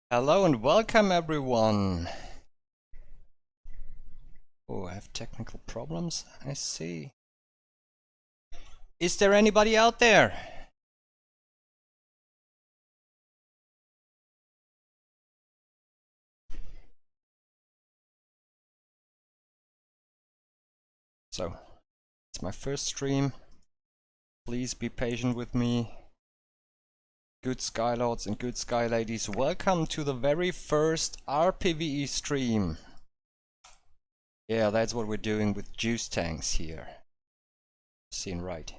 Hello and welcome everyone. Oh, I have technical problems, I see. Is there anybody out there? So, it's my first stream. Please be patient with me. Good Skylords and good Sky Ladies, welcome to the very first RPVE stream. Yeah, that's what we're doing with juice tanks here. Seen right.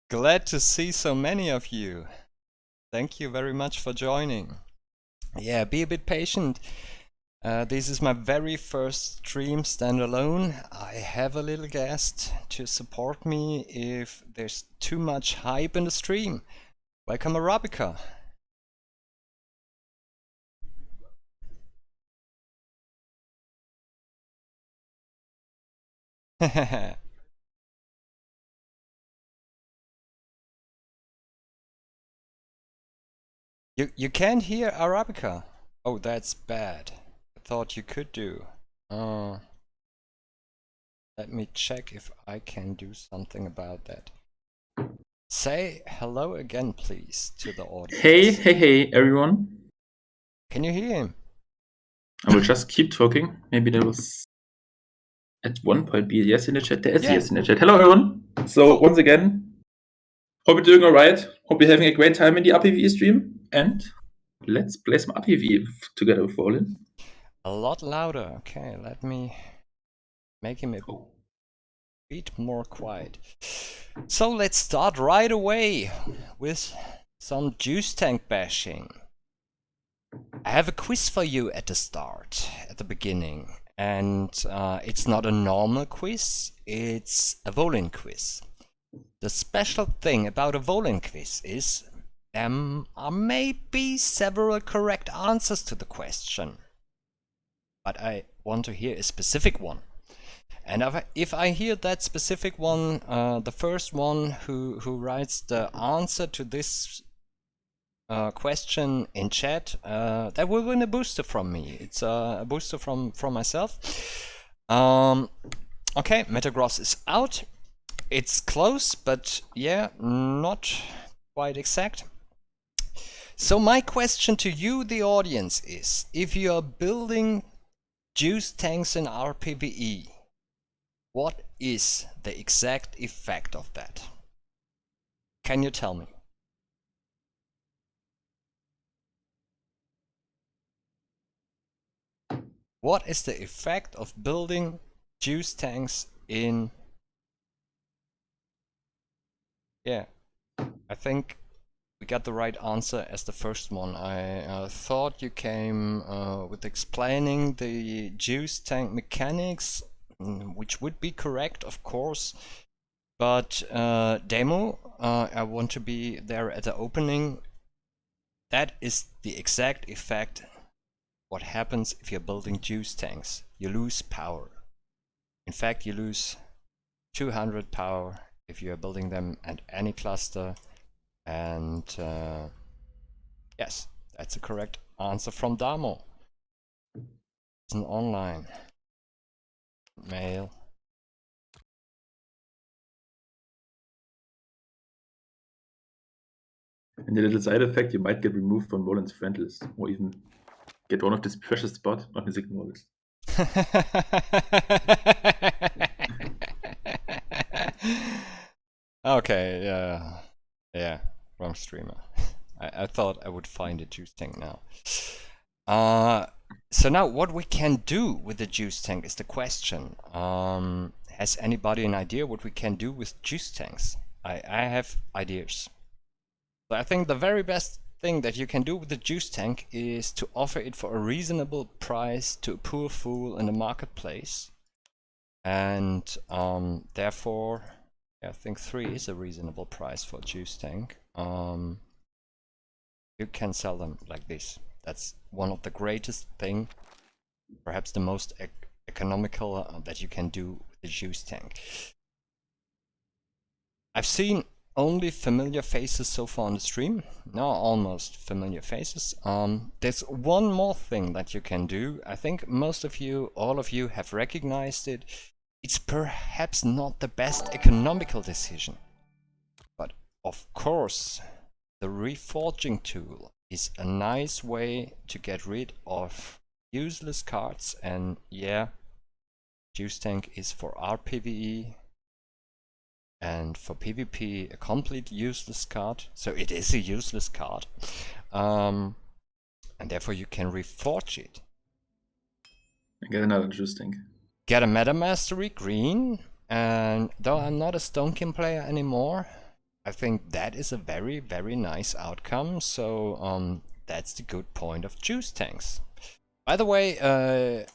Glad to see so many of you. Thank you very much for joining. Yeah, be a bit patient. This is my very first stream standalone. I have a little guest to support me if there's too much hype in the stream. Welcome Arabica. You can't hear Arabica? Oh, that's bad. I thought you could do. Let me check if I can do something about that. Say hello again, please, to the audience. Hey, everyone. Can you hear him? I will just keep talking. Maybe there was at one point be a yes in the chat. There is a yes in the chat. Hello, everyone. So once again, hope you're doing all right. Hope you're having a great time in the RPVE stream. And let's play some RPVE together with Roland. A lot louder. Okay, let me make him a bit more quiet. So let's start right away with some juice tank bashing. I have a quiz for you at the start, at the beginning, and it's not a normal quiz, it's a Volin quiz. The special thing about a Volin quiz is there may be several correct answers to the question, but I want to hear a specific one. And if I hear that specific one, the first one who writes the answer to this question in chat, that will win a booster from me. It's a booster from myself. Okay, Metagross is out. It's close, but yeah, not quite exact. So my question to you, the audience, is if you are building juice tanks in RPVE, what is the exact effect of that? Can you tell me? What is the effect of building juice tanks in... Yeah, I think we got the right answer as the first one. I thought you came with explaining the juice tank mechanics, which would be correct, of course. But demo, I want to be there at the opening. That is the exact effect. What happens if you're building juice tanks? You lose power. In fact, you lose 200 power if you're building them at any cluster. And yes, that's a correct answer from Damo. It's an online mail. And the little side effect, you might get removed from Roland's friend list, or even get one of this precious spot on his ignore list. Okay, yeah, wrong streamer. I thought I would find a juice tank now. So now what we can do with the juice tank is the question. Has anybody an idea what we can do with juice tanks? I have ideas. So I think the very best thing that you can do with the juice tank is to offer it for a reasonable price to a poor fool in the marketplace. And therefore, I think 3 is a reasonable price for a juice tank. You can sell them like this. That's one of the greatest thing, perhaps the most economical that you can do with the juice tank. I've seen only familiar faces so far on the stream. No, almost familiar faces. There's one more thing that you can do. I think most of you, all of you have recognized it. It's perhaps not the best economical decision, but of course, the reforging tool is a nice way to get rid of useless cards, and yeah, Juice Tank is for RPVE and for PvP a complete useless card, so it is a useless card, and therefore you can reforge it. Get another Juice Tank. Get a Meta Mastery green, and though I'm not a Stonekin player anymore, I think that is a very, very nice outcome, so that's the good point of Juice Tanks. By the way,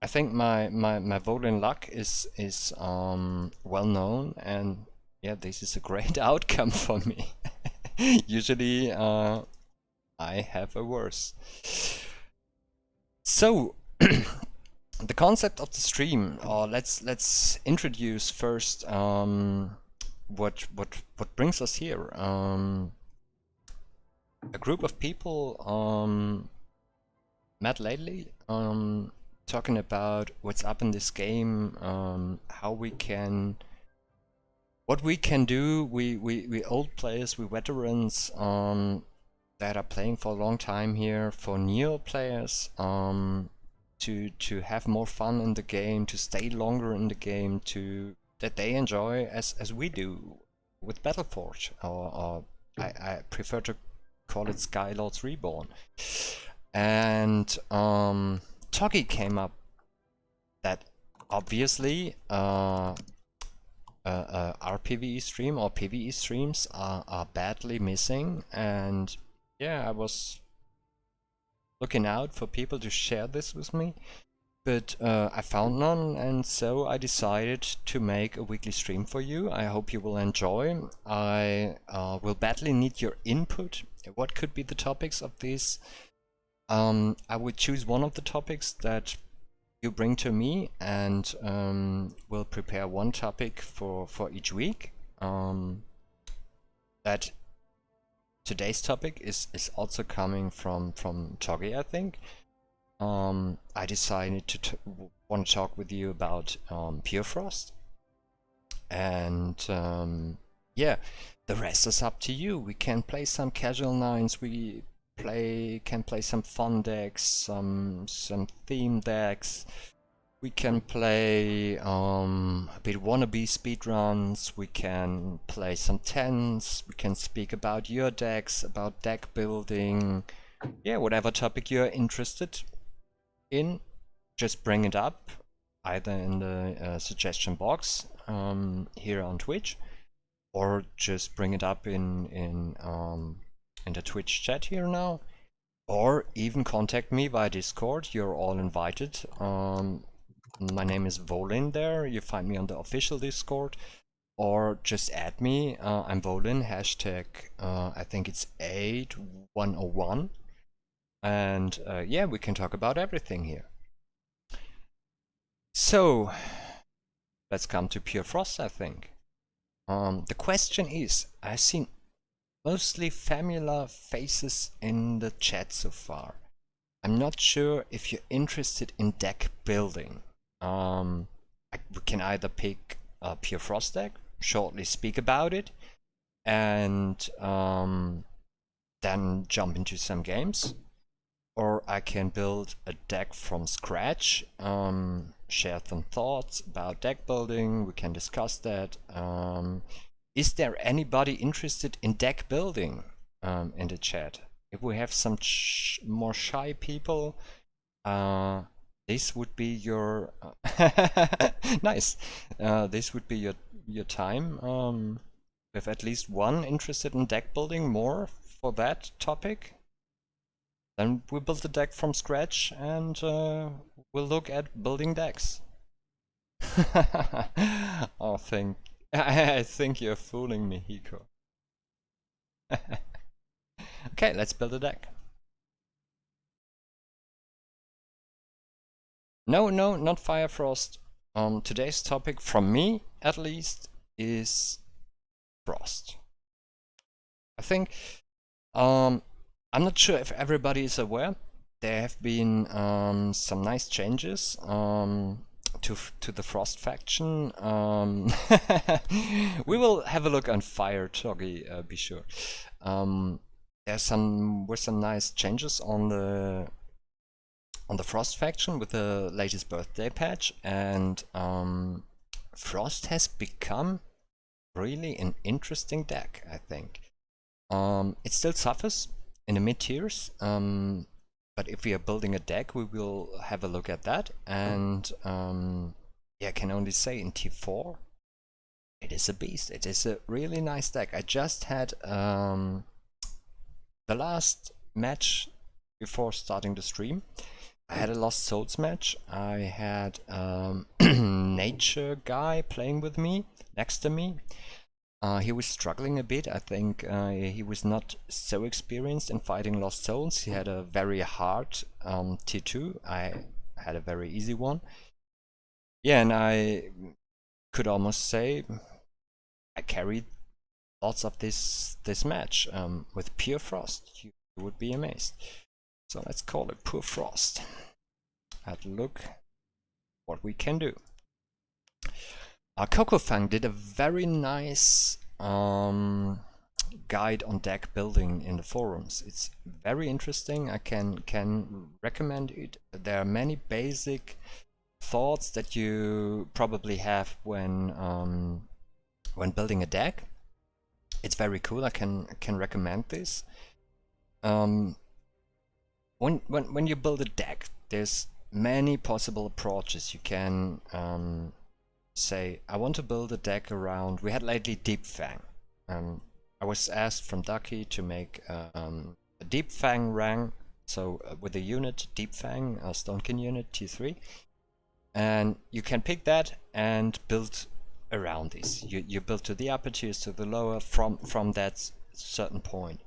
I think my Volin luck is well known, and yeah, this is a great outcome for me. Usually I have a worse. So the concept of the stream, let's introduce first what brings us here. A group of people met lately talking about what's up in this game, how we can, what we can do. We old players, we veterans that are playing for a long time here, for new players to have more fun in the game, to stay longer in the game, that they enjoy as we do with Battleforge, or I prefer to call it Skylords Reborn. And Toggy came up that obviously RPVE stream or PvE streams are badly missing, and yeah, I was looking out for people to share this with me, but I found none, and so I decided to make a weekly stream for you. I hope you will enjoy. I will badly need your input. What could be the topics of this? I would choose one of the topics that you bring to me, and we'll prepare one topic for each week. That today's topic is also coming from Toggy, I think. I decided to want to talk with you about Pure Frost, and yeah, the rest is up to you. We can play some casual nines. We can play some fun decks, some theme decks. We can play a bit wannabe speedruns. We can play some tens. We can speak about your decks, about deck building. Yeah, whatever topic you're interested in, just bring it up, either in the suggestion box here on Twitch, or just bring it up in the Twitch chat here now, or even contact me via Discord. You're all invited. My name is Volin there. You find me on the official Discord, or just add me. I'm Volin, hashtag I think it's 8101, and yeah, we can talk about everything here. So let's come to Pure Frost, I think. The question is, I've seen mostly familiar faces in the chat so far. I'm not sure if you're interested in deck building. We can either pick a Pure Frost deck, shortly speak about it, and then jump into some games, or I can build a deck from scratch, share some thoughts about deck building. We can discuss that. Is there anybody interested in deck building in the chat? If we have some more shy people, this would be your nice. This would be your time. With at least one interested in deck building more for that topic, then we build the deck from scratch, and we'll look at building decks. Oh, I think you're fooling me, Hiko. Okay, let's build a deck. No, not Fire Frost. Today's topic, from me at least, is Frost. I think I'm not sure if everybody is aware. There have been some nice changes to the Frost faction. We will have a look on Fire Toggy, be were some nice changes on the Frost faction with the latest birthday patch, and Frost has become really an interesting deck, I think. It still suffers in the mid tiers, but if we are building a deck, we will have a look at that. And yeah, I can only say in tier 4, it is a beast. It is a really nice deck. I just had the last match before starting the stream. I had a Lost Souls match. I had Nature guy playing with me, next to me. He was struggling a bit. I think he was not so experienced in fighting Lost Souls. He had a very hard tier 2. I had a very easy one. Yeah, and I could almost say I carried lots of this match with pure Frost. You would be amazed. So let's call it pure Frost. Have a look what we can do. Coco Fang did a very nice guide on deck building in the forums. It's very interesting. I can recommend it. There are many basic thoughts that you probably have when building a deck. It's very cool. I can recommend this. When you build a deck, there's many possible approaches. You can say, I want to build a deck around. We had lately Deep Fang. I was asked from Ducky to make a Deep Fang rank, so with a unit Deep Fang, a Stonekin unit tier 3, and you can pick that and build around this. You build to the upper tiers, to the lower, from that certain point.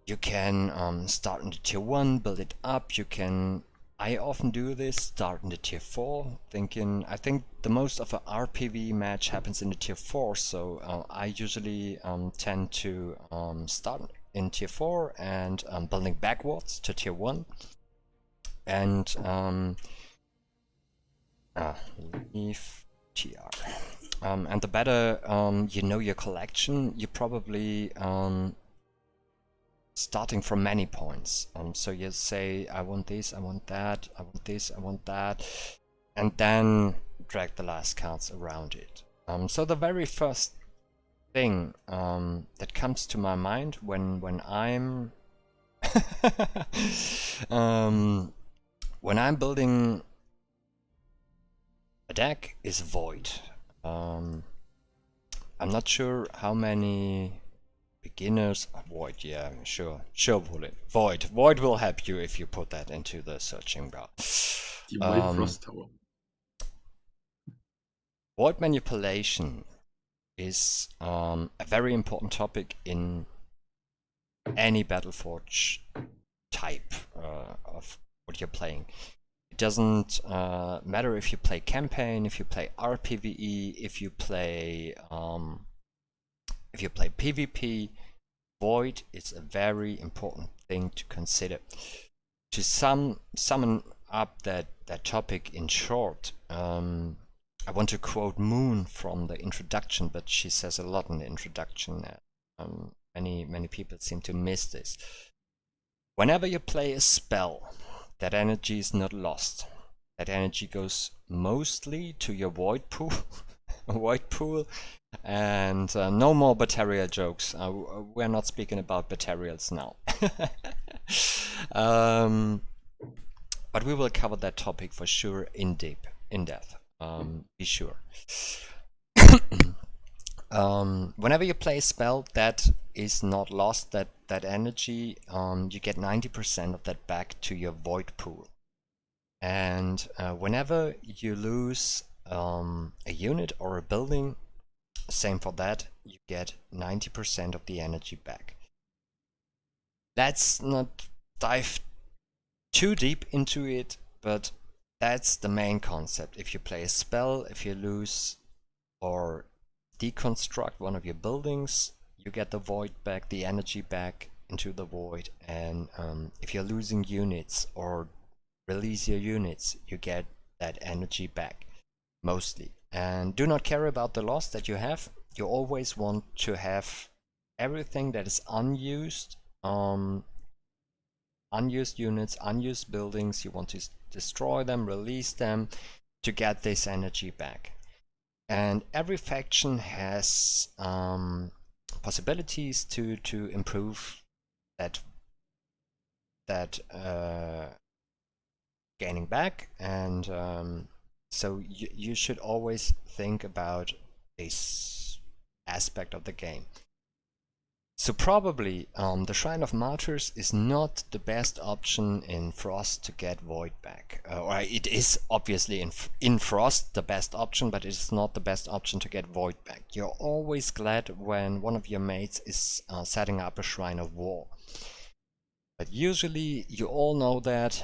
You can start in the tier 1, build it up. You can. I often do this, start in the tier 4, I think the most of an RPVE match happens in the tier 4, so I usually tend to start in tier 4 and building backwards to tier 1. And leave TR. And the better you know your collection, you probably starting from many points. So you say, I want this, I want that, I want this, I want that, and then drag the last cards around it. So the very first thing that comes to my mind when I'm when I'm building a deck is Void. I'm not sure how many beginners. Void, yeah, sure, pull it. Void will help you if you put that into the searching bar. The Void Frost Tower. Void manipulation is a very important topic in any Battleforge type of what you're playing. It doesn't matter if you play campaign, if you play RPVE, if you play PvP. Void is a very important thing to consider. To summon up that topic in short, I want to quote Moon from the introduction, but she says a lot in the introduction. Many people seem to miss this. Whenever you play a spell, that energy is not lost. That energy goes mostly to your void pool, and no more Batarial jokes. We're not speaking about Batarials now. But we will cover that topic for sure in depth. Be sure. Whenever you play a spell that is not lost, that energy, you get 90% of that back to your void pool. And whenever you lose a unit or a building, same for that, you get 90% of the energy back. Let's not dive too deep into it, but that's the main concept. If you play a spell, if you lose or deconstruct one of your buildings, you get the void back, the energy back into the void, and if you're losing units or release your units, you get that energy back mostly. And do not care about the loss that you have. You always want to have everything that is unused, unused units, unused buildings. You want to destroy them, release them to get this energy back. And every faction has possibilities to improve that gaining back, and so you should always think about this aspect of the game. So probably the Shrine of Martyrs is not the best option in Frost to get Void back. Or it is obviously in Frost the best option, but it's not the best option to get Void back. You're always glad when one of your mates is setting up a Shrine of War. But usually you all know that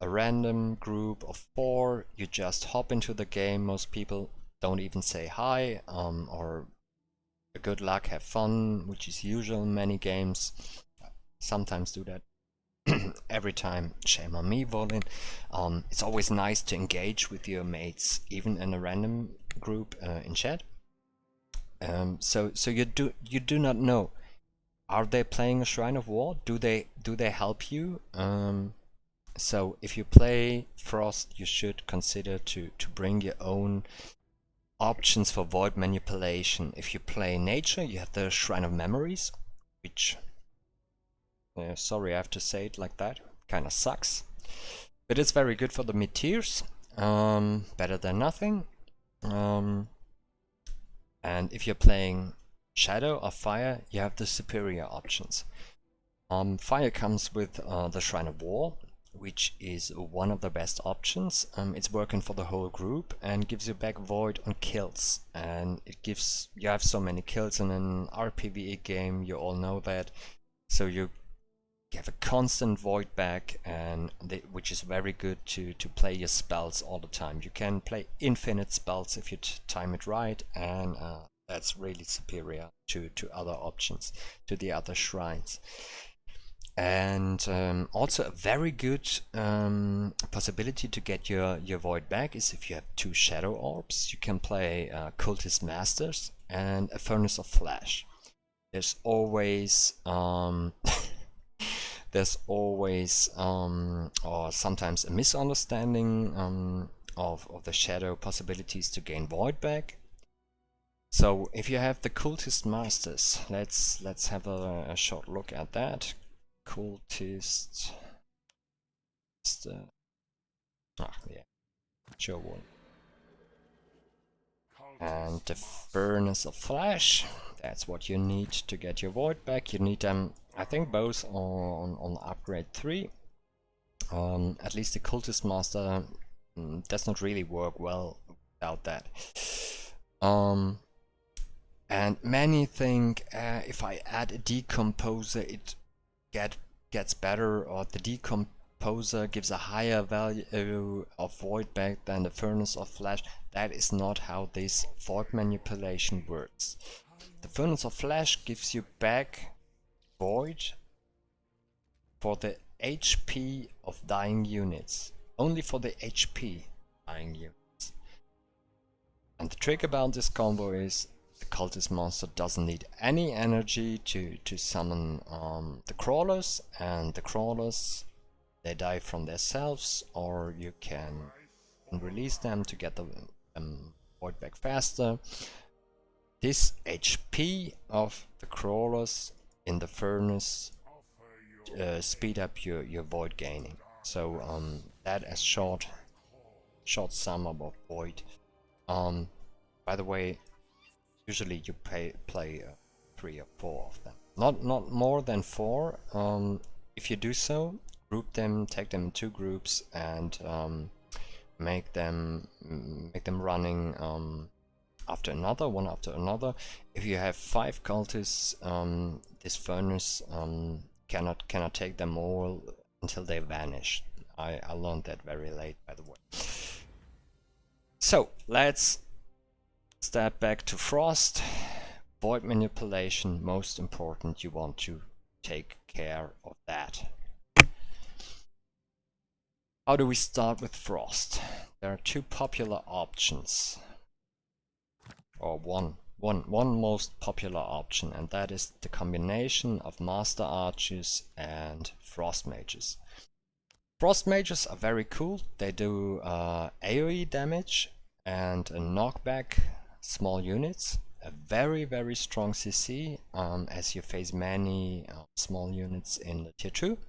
a random group of 4, you just hop into the game. Most people don't even say hi, or good luck, have fun, which is usual in many games. Sometimes do that. Every time, shame on me, Volin. It's always nice to engage with your mates, even in a random group in chat. So you do not know, are they playing a Shrine of War? Do they help you? So if you play Frost, you should consider to bring your own options for void manipulation. If you play Nature, you have the Shrine of Memories, which, sorry I have to say it like that, kinda sucks. But it's very good for the mid-tiers, better than nothing. And if you're playing Shadow or Fire, you have the superior options. Fire comes with the Shrine of War, which is one of the best options. It's working for the whole group and gives you back void on kills, and it gives you have so many kills in an RPVE game, you all know that, so you have a constant void back, and which is very good to play your spells all the time. You can play infinite spells if you time it right, and that's really superior to other options, to the other shrines. And also a very good possibility to get your void back is if you have 2 shadow orbs. You can play Cultist Masters and a Furnace of Flash. There's always or sometimes a misunderstanding of the shadow possibilities to gain void back. So if you have the Cultist Masters, let's have a short look at that. Cultist, yeah, sure one. And the Furnace of Flash, that's what you need to get your void back. You need them, I think, both on upgrade 3. At least the Cultist Master does not really work well without that. And many think if I add a Decomposer, it gets better, or the Decomposer gives a higher value of void back than the Furnace of Flash. That is not how this void manipulation works. The Furnace of Flash gives you back void for the HP of dying units, only for the HP dying units. And the trick about this combo is the Cultist Monster doesn't need any energy to summon the crawlers, and the crawlers, they die from themselves, or you can release them to get the void back faster. This HP of the crawlers in the furnace speed up your void gaining. So that is short sum of void. By the way, usually you play 3 or 4 of them, not more than 4. If you do so, group them, take them in 2 groups, and make them running after another, one after another. If you have 5 cultists, this furnace cannot take them all until they vanish. I learned that very late, by the way. So let's step back to Frost. Avoid manipulation, most important, you want to take care of that. How do we start with Frost? There are two popular options, or one most popular option, and that is the combination of Master Archers and Frost Mages. Frost Mages are very cool. They do AoE damage and a knockback small units, a very strong CC as you face many small units in the tier 2.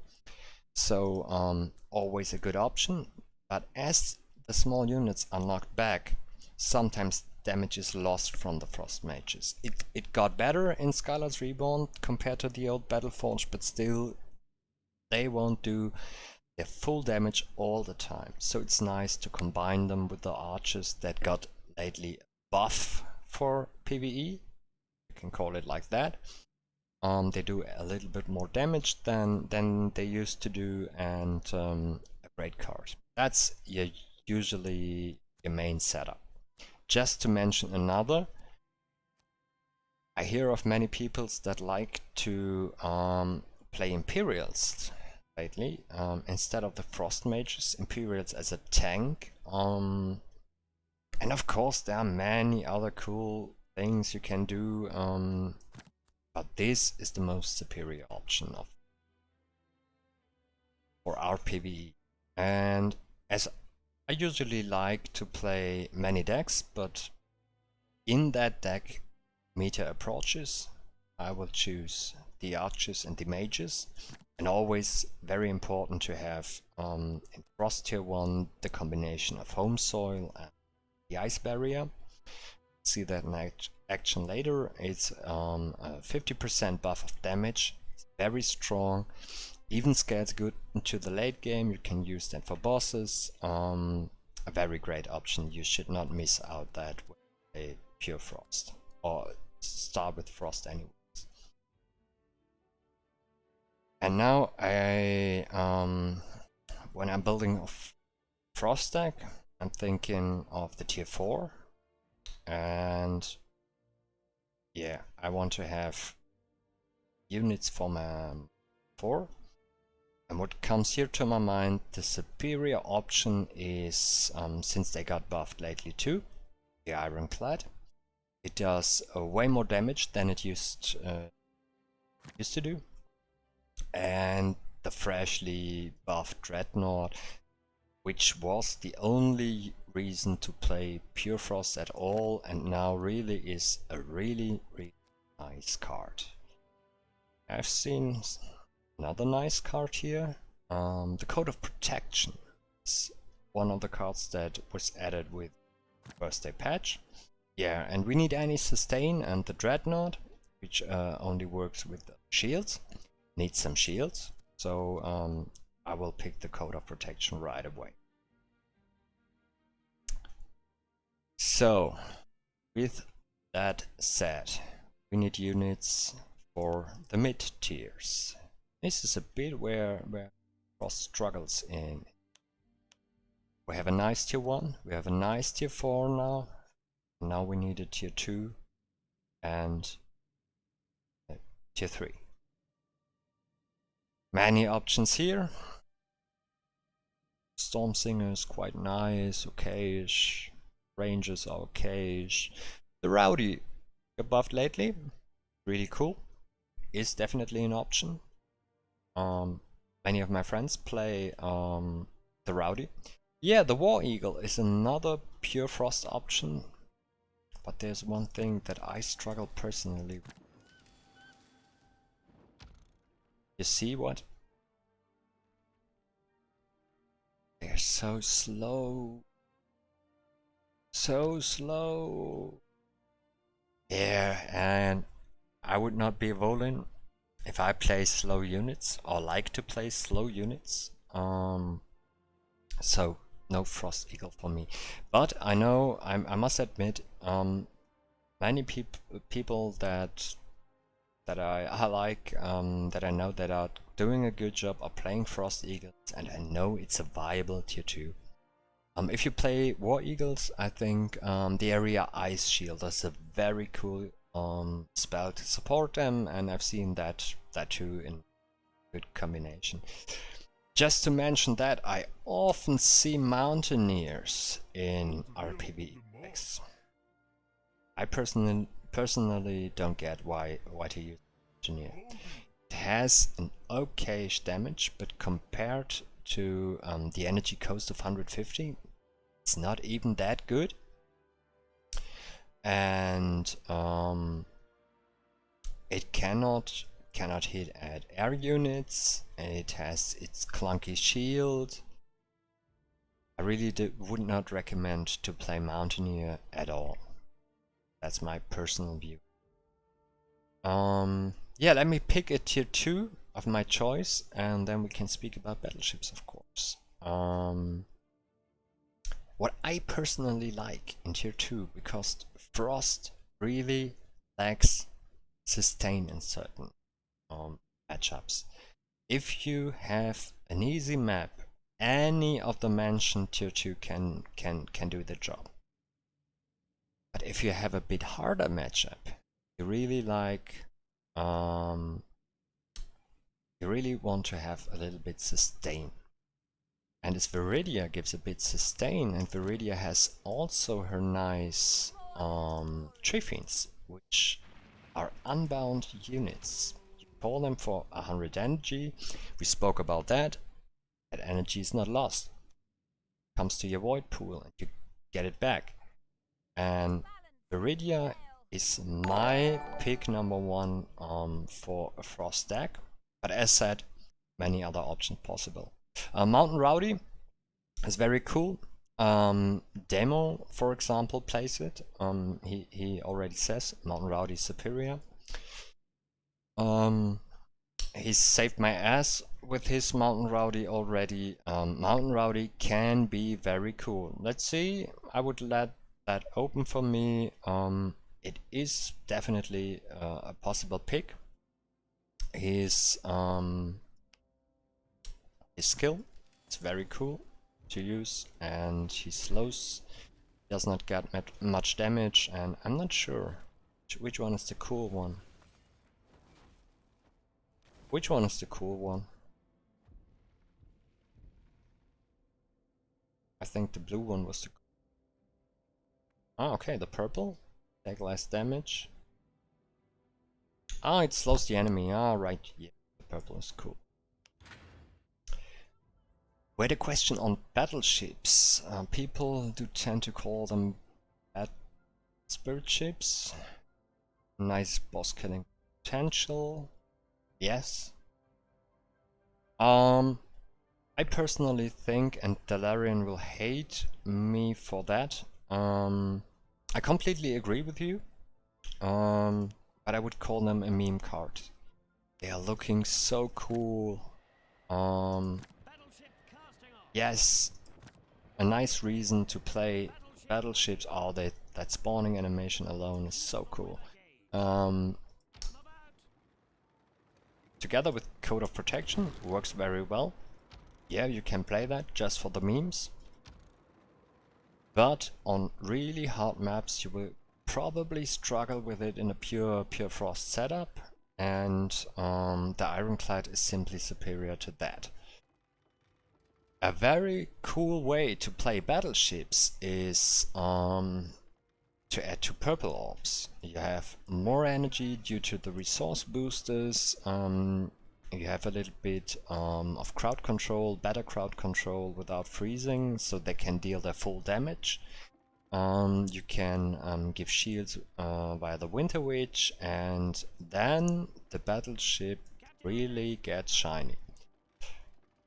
So always a good option, but as the small units are knocked back, sometimes damage is lost from the Frost Mages. It got better in Skylar's Reborn compared to the old Battleforge, but still they won't do their full damage all the time. So it's nice to combine them with the archers that got lately a buff for PvE. You can call it like that. They do a little bit more damage than they used to do, and a great card. That's usually your main setup. Just to mention another, I hear of many peoples that like to play Imperials lately instead of the Frost Mages, Imperials as a tank. And of course there are many other cool things you can do, but this is the most superior option for RPVE. And as I usually like to play many decks, but in that deck meta approaches, I will choose the archers and the mages. And always very important to have in Frost Tier 1 the combination of Home Soil and the Ice Barrier. See that in action later. It's a 50% buff of damage. It's very strong. Even scales good into the late game. You can use that for bosses. A very great option. You should not miss out that with a pure Frost, or start with Frost anyways. And now when I'm building a Frost deck, I'm thinking of the tier 4, and yeah, I want to have units for my 4. And what comes here to my mind, the superior option is, since they got buffed lately too, the Ironclad. It does way more damage than it used to do. And the freshly buffed Dreadnought, which was the only reason to play Pure Frost at all, and now really is a really nice card. I've seen another nice card here. The Code of Protection is one of the cards that was added with birthday patch. Yeah, and we need any sustain, and the Dreadnought, which only works with shields, needs some shields. So I will pick the Code of Protection right away. So with that said, we need units for the mid tiers. This is a bit where Frost struggles in. We have a nice tier 1, we have a nice tier 4 now. Now we need a tier 2 and a tier 3. Many options here. Stormsinger is quite nice, okayish. Rangers are okayish. The Rowdy got buffed lately, really cool. Is definitely an option. Many of my friends play the Rowdy. Yeah, the War Eagle is another pure Frost option, but there's one thing that I struggle personally with. You see what? They're so slow. So slow. Yeah, and I would not be Volin if I play slow units, or like to play slow units. So no Frost Eagle for me. But I know, I must admit, many people that I like, that I know that are doing a good job are playing Frost Eagles, and I know it's a viable tier 2. If you play War Eagles, I think the area Ice Shield is a very cool spell to support them, and I've seen that too in good combination. Just to mention that, I often see Mountaineers in RPVE decks. I personally don't get why to use Mountaineer. It has an okayish damage, but compared to the energy cost of 150, it's not even that good. And it cannot hit at air units, and it has its clunky shield. I really would not recommend to play Mountaineer at all. That's my personal view. Yeah, let me pick a tier 2 of my choice, and then we can speak about battleships, of course. What I personally like in tier 2, because Frost really lacks sustain in certain matchups. If you have an easy map, any of the mentioned tier 2 can do the job. But if you have a bit harder matchup, you really like you really want to have a little bit sustain. And as Viridia gives a bit sustain, and Viridia has also her nice tree fiends, which are unbound units. You call them for 100 energy. We spoke about that. That energy is not lost. It comes to your void pool and you get it back. And Viridia is my pick number 1 for a Frost deck. But as said, many other options possible. Mountain Rowdy is very cool. Demo, for example, plays it. He already says Mountain Rowdy is superior. He's saved my ass with his Mountain Rowdy already. Mountain Rowdy can be very cool. Let's see, I would let that open for me. It is definitely a possible pick. His skill is very cool to use, and he slows, does not get much damage, and I'm not sure which one is the cool one. Which one is the cool one? I think the blue one was the cool. Ah, okay, the purple. Take less damage. Ah, it slows the enemy. Ah, right, yeah, the purple is cool. We had a question on battleships. People do tend to call them bad spirit ships. Nice boss killing potential. Yes. I personally think, and Dalarian will hate me for that, I completely agree with you, but I would call them a meme card. They are looking so cool. Yes, a nice reason to play battleships. Oh, that spawning animation alone is so cool. Together with Code of Protection, works very well. Yeah, you can play that just for the memes. But on really hard maps, you will probably struggle with it in a pure Frost setup, and the Ironclad is simply superior to that. A very cool way to play battleships is to add 2 purple orbs. You have more energy due to the resource boosters. You have a little bit of crowd control, better crowd control without freezing, so they can deal their full damage. You can give shields via the Winter Witch, and then the battleship really gets shiny.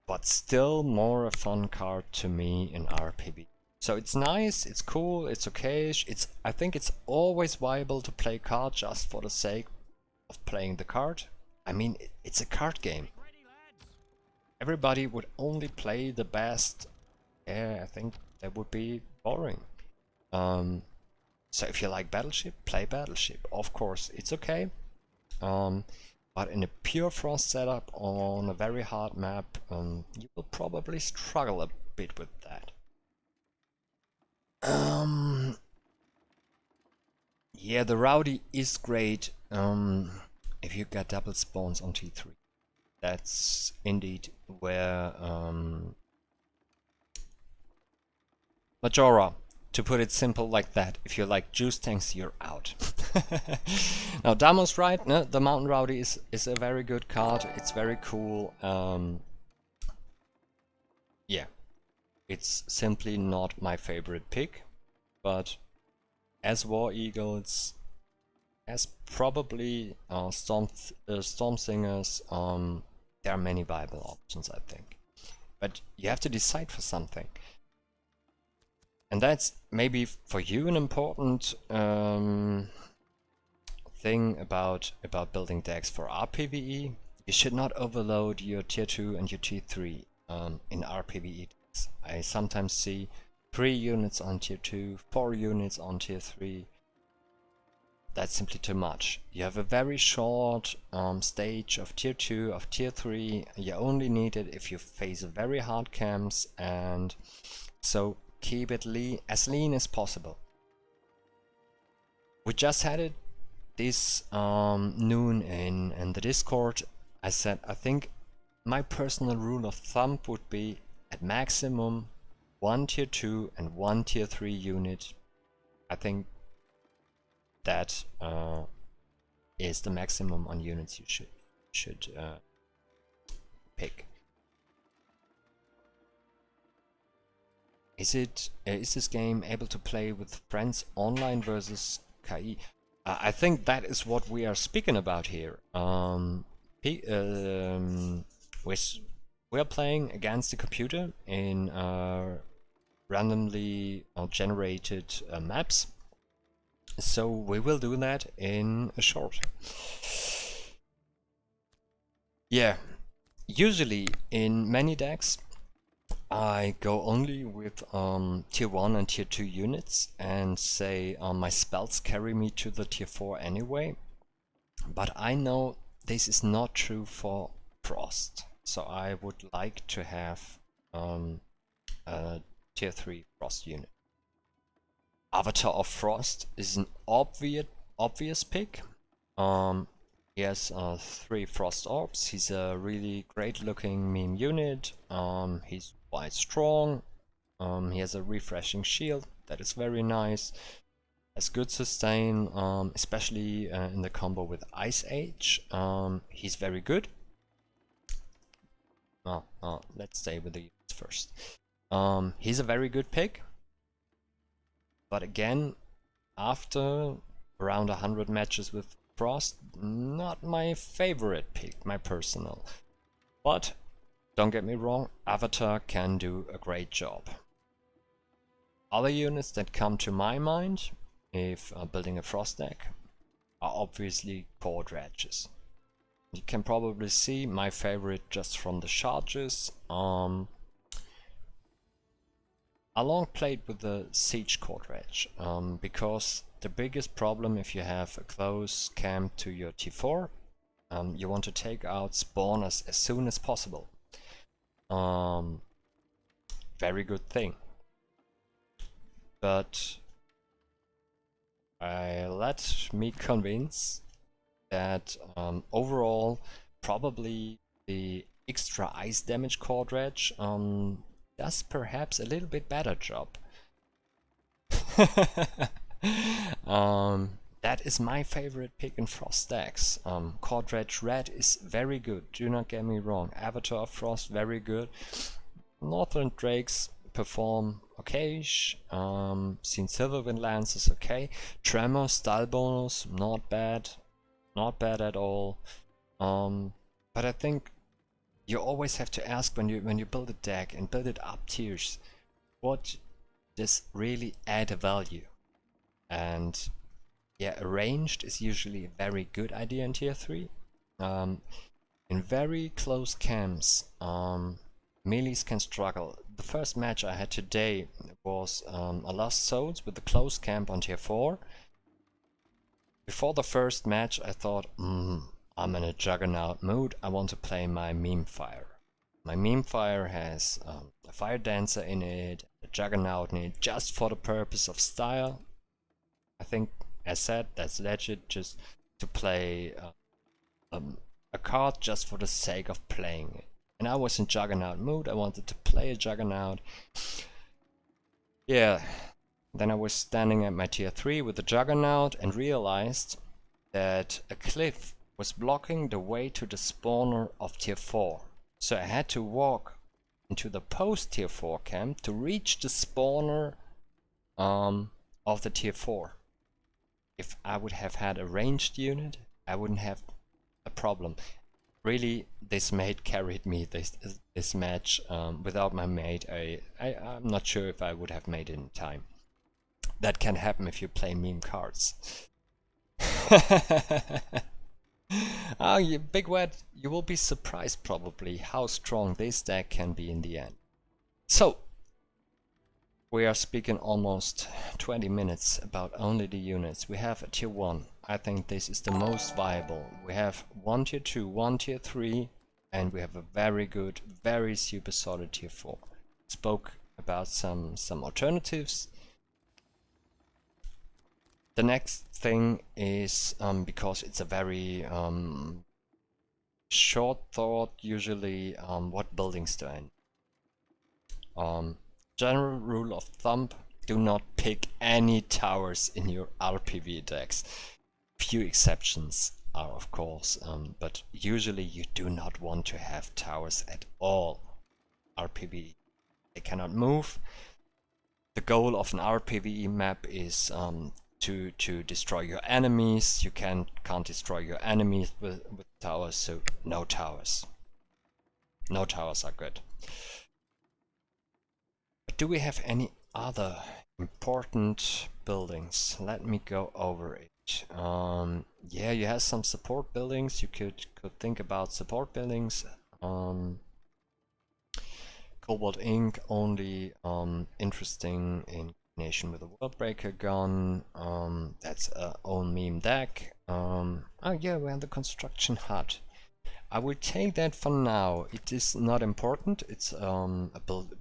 But still more a fun card to me in RPV. So it's nice, it's cool, it's okay. I think it's always viable to play card just for the sake of playing the card. I mean, it's a card game. Everybody would only play the best. Yeah, I think that would be boring. So if you like Battleship, play Battleship. Of course, it's okay. But in a pure Frost setup on a very hard map, you will probably struggle a bit with that. Yeah, the Rowdy is great if you get double spawns on T3. That's indeed where Majora, to put it simple like that, if you like juice tanks, you're out. Now, Damo's right, no, the Mountain Rowdy is a very good card, it's very cool. Yeah, it's simply not my favorite pick, but as War Eagles, as probably Storm Singers, there are many viable options, I think. But you have to decide for something. And that's maybe for you an important thing about building decks for RPVE. You should not overload your tier 2 and your tier 3 in RPVE decks. I sometimes see 3 units on tier 2, 4 units on tier 3. That's simply too much. You have a very short stage of tier 2, of tier 3. You only need it if you face very hard camps, and so keep it as lean as possible. We just had it this noon in the Discord. I said I think my personal rule of thumb would be at maximum 1 tier 2 and 1 tier 3 unit. I think that is the maximum on units you should pick. Is this game able to play with friends online versus KI? I think that is what we are speaking about here. We're playing against the computer in randomly generated maps. So we will do that in a short. Yeah, usually in many decks I go only with tier 1 and tier 2 units and say my spells carry me to the tier 4 anyway. But I know this is not true for Frost, so I would like to have a tier 3 Frost unit. Avatar of Frost is an obvious pick. He has 3 Frost Orbs. He's a really great looking meme unit. He's quite strong. He has a refreshing shield that is very nice. Has good sustain, especially in the combo with Ice Age. He's very good. Let's stay with the units first. He's a very good pick. But again, after around 100 matches with Frost, not my favorite pick, my personal. But don't get me wrong, Avatar can do a great job. Other units that come to my mind, if building a Frost deck, are obviously Core Dredges. You can probably see my favorite just from the charges. I long played with the Siege Core Dredge, because the biggest problem if you have a close camp to your T4, you want to take out spawners as soon as possible. Very good thing. But let me convince that overall probably the extra ice damage Core Dredge does perhaps a little bit better job. That is my favorite pick in Frost decks. Core Dredge Red is very good, do not get me wrong. Avatar of Frost, very good. Northern Drakes perform okay-ish. Seen Silverwind Lance is okay. Tremor, Style Bonus, not bad. Not bad at all. But I think you always have to ask when you build a deck and build it up tiers, what does really add a value? And yeah, arranged is usually a very good idea in tier 3. In very close camps, melees can struggle. The first match I had today was a Lost Souls with the close camp on tier 4. Before the first match I thought, I'm in a Juggernaut mood, I want to play my Meme Fire. My Meme Fire has a Fire Dancer in it, a Juggernaut in it, just for the purpose of style. I think As said, that's legit, just to play a card just for the sake of playing it. And I was in Juggernaut mood, I wanted to play a Juggernaut. Yeah, then I was standing at my tier 3 with the Juggernaut and realized that a cliff was blocking the way to the spawner of tier 4. So I had to walk into the post tier 4 camp to reach the spawner of the tier 4. If I would have had a ranged unit, I wouldn't have a problem. Really, this mate carried me this match. Without my mate, I'm not sure if I would have made it in time. That can happen if you play meme cards. Oh, you big wet, you will be surprised probably how strong this deck can be in the end. So, we are speaking almost 20 minutes about only the units. We have a tier 1. I think this is the most viable. We have 1 tier 2, 1 tier 3, and we have a very good, very super solid tier 4. Spoke about some alternatives. The next thing is, because it's a very short thought, usually, what buildings to end. General rule of thumb, do not pick any towers in your RPVE decks. Few exceptions are, of course, but usually you do not want to have towers at all. RPVE, they cannot move. The goal of an RPVE map is to destroy your enemies. You can't destroy your enemies with towers, so no towers. No towers are good. But do we have any other important buildings? Let me go over it. Yeah, you have some support buildings. You could think about support buildings. Cobalt Ink only interesting in combination with a Worldbreaker gun. That's our own meme deck. Oh yeah, we have the construction hut. I will take that for now. It is not important. It's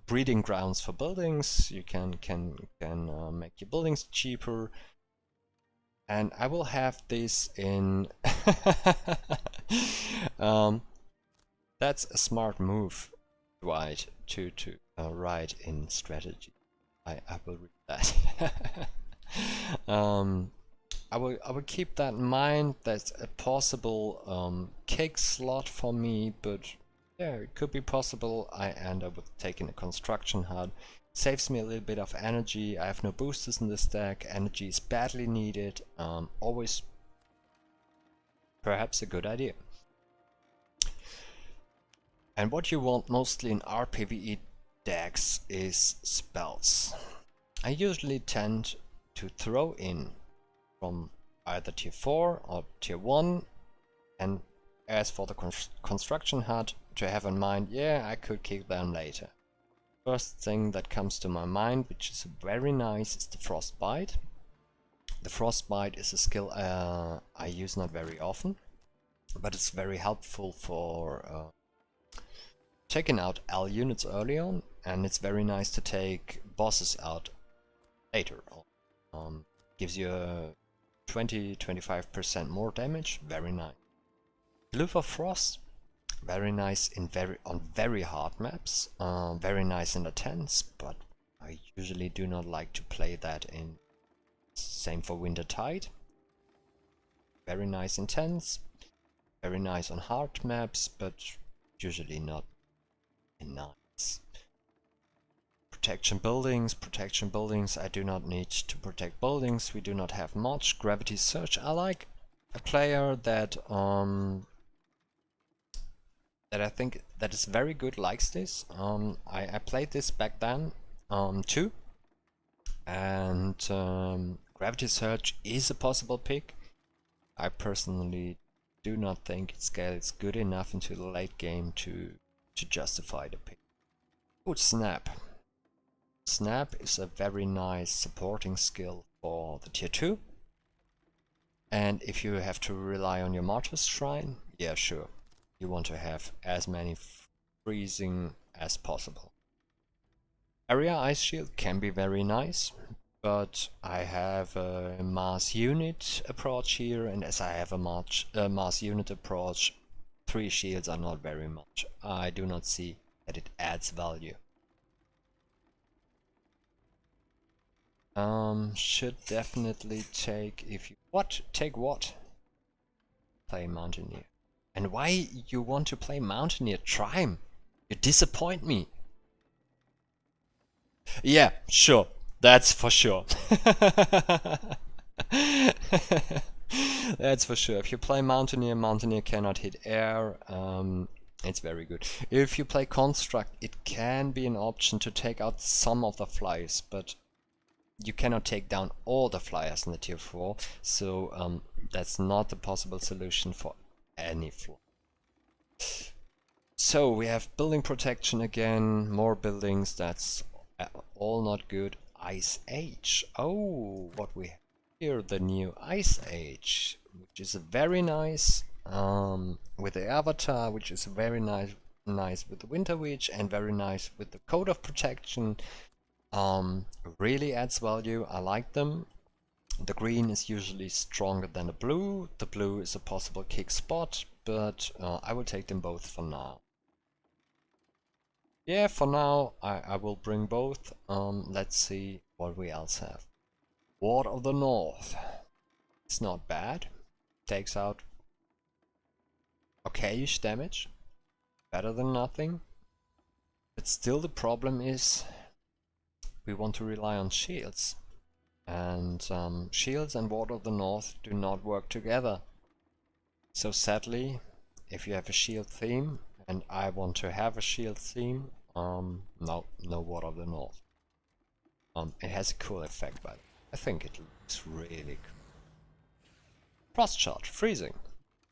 breeding grounds for buildings. You can make your buildings cheaper. And I will have this in. That's a smart move, Dwight, to write in strategy. I will read that. I will keep that in mind. That's a possible cake slot for me, but yeah, it could be possible. I end up with taking a construction hut. Saves me a little bit of energy. I have no boosters in this deck. Energy is badly needed. Always perhaps a good idea. And what you want mostly in RPVE decks is spells. I usually tend to throw in from either tier 4 or tier 1, and as for the construction hut, to have in mind, yeah, I could keep them later. First thing that comes to my mind, which is very nice, is the Frostbite. The Frostbite is a skill I use not very often, but it's very helpful for taking out L units early on, and it's very nice to take bosses out later on. Gives you 20-25% more damage, very nice. Glyph of Frost, very nice on very hard maps, very nice in the 10s, but I usually do not like to play that in. Same for Wintertide. Very nice in 10s, very nice on hard maps, but usually not in 9s. Protection buildings, I do not need to protect buildings, we do not have much. Gravity Search, I like a player that I think that is very good, likes this. I played this back then too, and Gravity Search is a possible pick. I personally do not think it scales good enough into the late game to justify the pick. Good Snap. Snap is a very nice supporting skill for the tier 2. And if you have to rely on your Martyr's Shrine, yeah, sure. You want to have as many freezing as possible. Area Ice Shield can be very nice, but I have a mass unit approach here, and as I have a mass unit approach, 3 shields are not very much. I do not see that it adds value. Should definitely take, if you... What? Take what? Play Mountaineer. And why you want to play Mountaineer? Trime? You disappoint me. Yeah, sure. That's for sure. That's for sure. If you play Mountaineer, Mountaineer cannot hit air. It's very good. If you play Construct, it can be an option to take out some of the flyers, but you cannot take down all the flyers in the tier 4, so that's not a possible solution for any floor. So we have building protection again, more buildings, that's all not good. Ice Age. Oh, what we have here, the new Ice Age, which is very nice, with the avatar, which is very nice with the Winter Witch, and very nice with the Code of Protection. Really adds value. I like them. The green is usually stronger than the blue. The blue is a possible kick spot, but I will take them both for now. Yeah, for now I will bring both. Let's see what we else have. Ward of the North. It's not bad. Takes out okayish damage. Better than nothing. But still the problem is we want to rely on shields. And shields and Ward of the North do not work together. So sadly, if you have a shield theme, and I want to have a shield theme, no Ward of the North. It has a cool effect, but I think it looks really cool. Frost charge, freezing.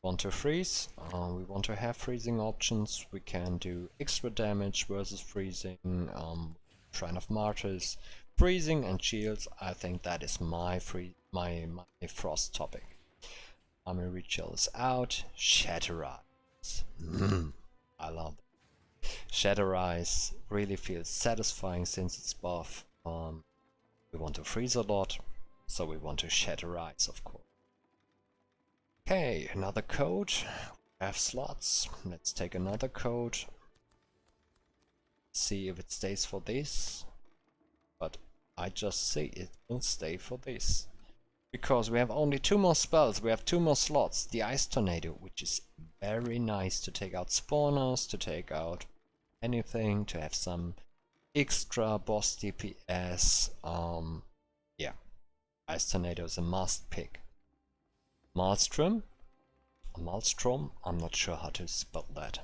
Want to freeze? We want to have freezing options. We can do extra damage versus freezing. Shrine of Martyrs, freezing and shields. I think that is my frost topic. Army Ritual is out. Shatter Eyes. I love it. Shatter Eyes really feels satisfying since it's buff. We want to freeze a lot, so we want to Shatter Eyes, of course. Okay, another code. We have slots. Let's take another code. See if it stays for this. But I just say it will stay for this. Because we have only 2 more spells, we have 2 more slots. The Ice Tornado, which is very nice to take out spawners, to take out anything, to have some extra boss DPS. Yeah, Ice Tornado is a must pick. Maelstrom? I'm not sure how to spell that.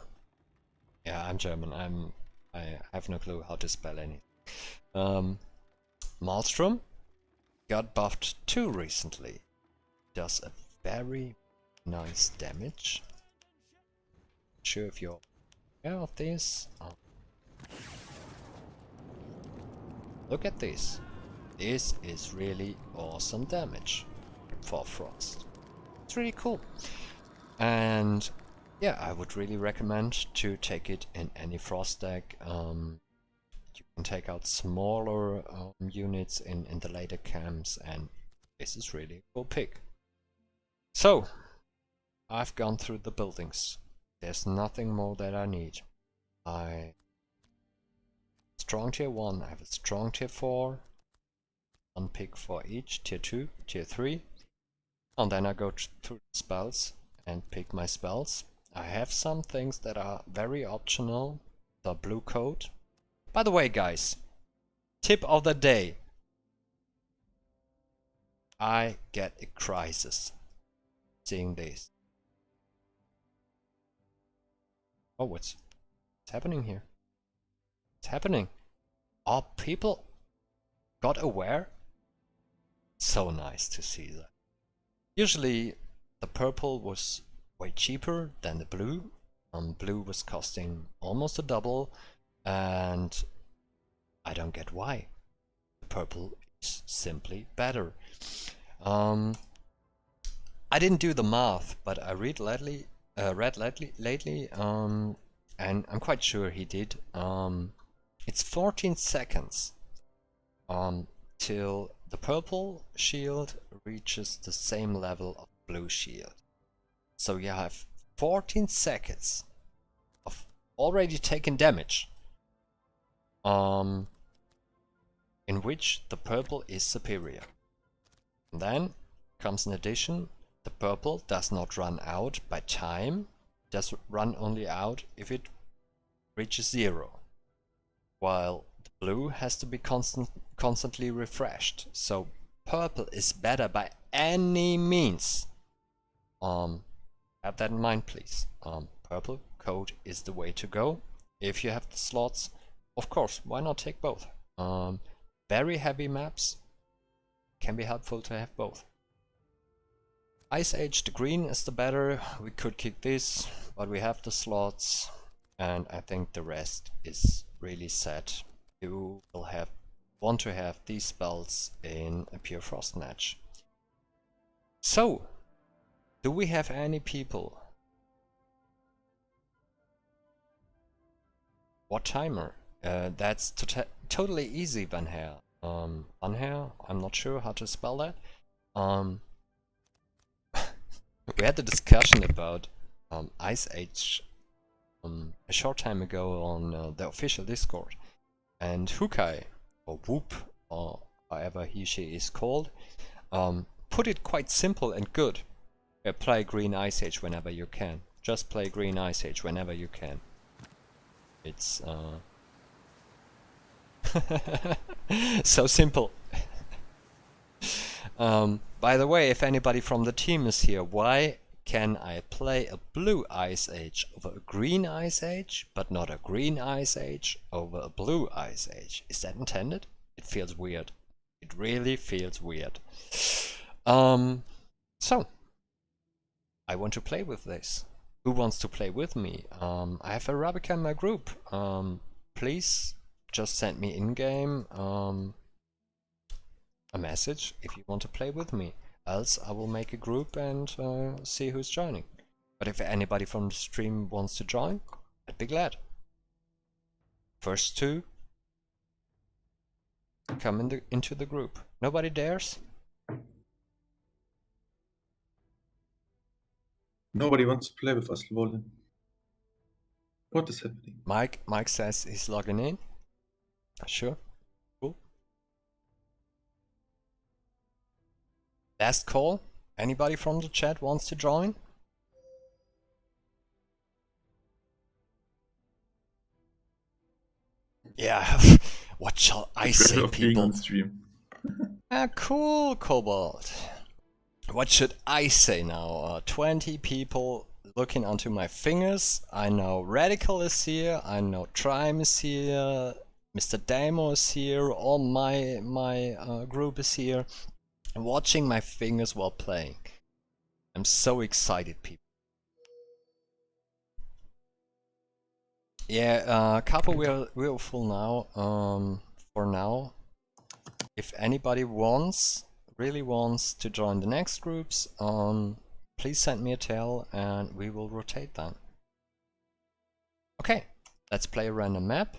Yeah, I'm German, I have no clue how to spell anything. Maelstrom got buffed too recently. Does a very nice damage. Not sure if you're aware of this. Look at this. This is really awesome damage for Frost. It's really cool. And yeah, I would really recommend to take it in any Frost deck. You can take out smaller units in the later camps, and this is really a cool pick. So, I've gone through the buildings. There's nothing more that I need. Strong tier 1, I have a strong tier 4. One pick for each, tier 2, tier 3. And then I go through the spells and pick my spells. I have some things that are very optional. The blue coat. By the way, guys, tip of the day. I get a crisis seeing this. Oh, what's happening here? What's happening? Are people got aware? So nice to see that. Usually the purple was way cheaper than the blue. Blue was costing almost a double, and I don't get why. The purple is simply better. I didn't do the math, but I read lately, and I'm quite sure he did. It's 14 seconds till the purple shield reaches the same level of blue shield. So you have 14 seconds of already taken damage, in which the purple is superior. And then comes an addition: the purple does not run out by time, does run only out if it reaches 0, while the blue has to be constantly refreshed. So purple is better by any means. Have that in mind, please. Purple code is the way to go if you have the slots. Of course, why not take both? Very heavy maps can be helpful to have both. Ice Age, the green is the better. We could kick this, but we have the slots, and I think the rest is really set. You will want to have these spells in a Pure Frost match. So, do we have any people? What timer? That's totally easy, Van Her. Van Her, I'm not sure how to spell that. We had a discussion about Ice Age a short time ago on the official Discord, and Hukai, or Whoop, or however she is called, put it quite simple and good. Play green Ice Age whenever you can. Just play green Ice Age whenever you can. It's so simple. By the way, if anybody from the team is here, why can I play a blue Ice Age over a green Ice Age, but not a green Ice Age over a blue Ice Age? Is that intended? It feels weird. It really feels weird. So, I want to play with this. Who wants to play with me? I have Arabica in my group. Please just send me in-game a message if you want to play with me. Else I will make a group and see who's joining. But if anybody from the stream wants to join, I'd be glad. First two come into the group. Nobody dares? Nobody wants to play with us, Lolin. What is happening? Mike says he's logging in. Sure. Cool. Last call. Anybody from the chat wants to join? Yeah. What shall I say, people? On stream. Cool, Cobalt. What should I say now? 20 people looking onto my fingers. I know Radical is here. I know Trime is here. Mr. Damo is here. All my group is here. I'm watching my fingers while playing. I'm so excited, people. Yeah, Capo, we're full now. For now, if anybody really wants to join the next groups, please send me a tell and we will rotate them. Okay, let's play a random map.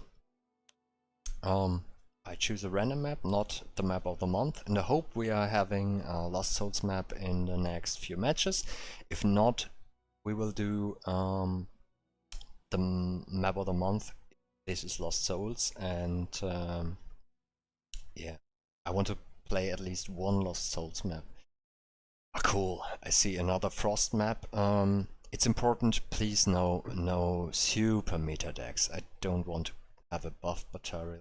I choose a random map, not the map of the month, in the hope we are having a Lost Souls map in the next few matches. If not, we will do the map of the month. This is Lost Souls, and yeah, I want to play at least one Lost Souls map. Ah, cool, I see another Frost map. It's important, please, no super meta decks. I don't want to have a buff material,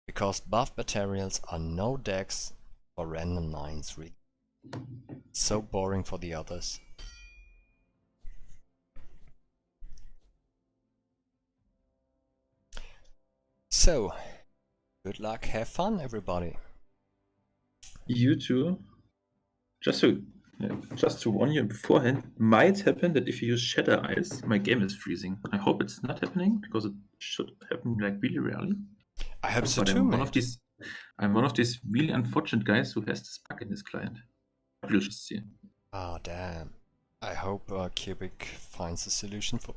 because buff materials are no decks for random 9s, really. It's so boring for the others. So, good luck, have fun, everybody. You too. Just to warn you beforehand, might happen that if you use Shatter Eyes, my game is freezing. I hope it's not happening, because it should happen like really rarely. I hope so too, mate. I'm one of these really unfortunate guys who has this bug in his client. We'll just see. Oh, damn. I hope Cubic finds a solution for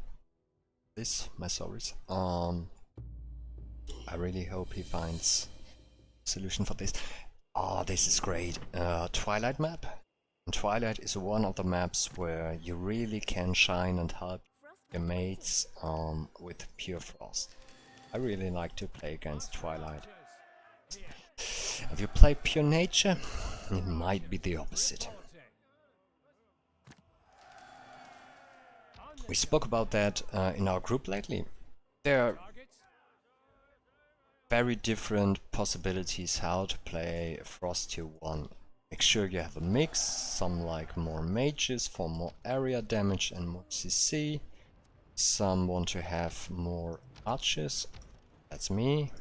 this. My sorries. I really hope he finds a solution for this. Oh, this is great. Twilight Map. And Twilight is one of the maps where you really can shine and help your mates with pure frost. I really like to play against Twilight. If you play pure nature, it might be the opposite. We spoke about that in our group lately. There are very different possibilities how to play Frost Tier 1. Make sure you have a mix, some like more mages for more area damage and more CC. Some want to have more archers, that's me.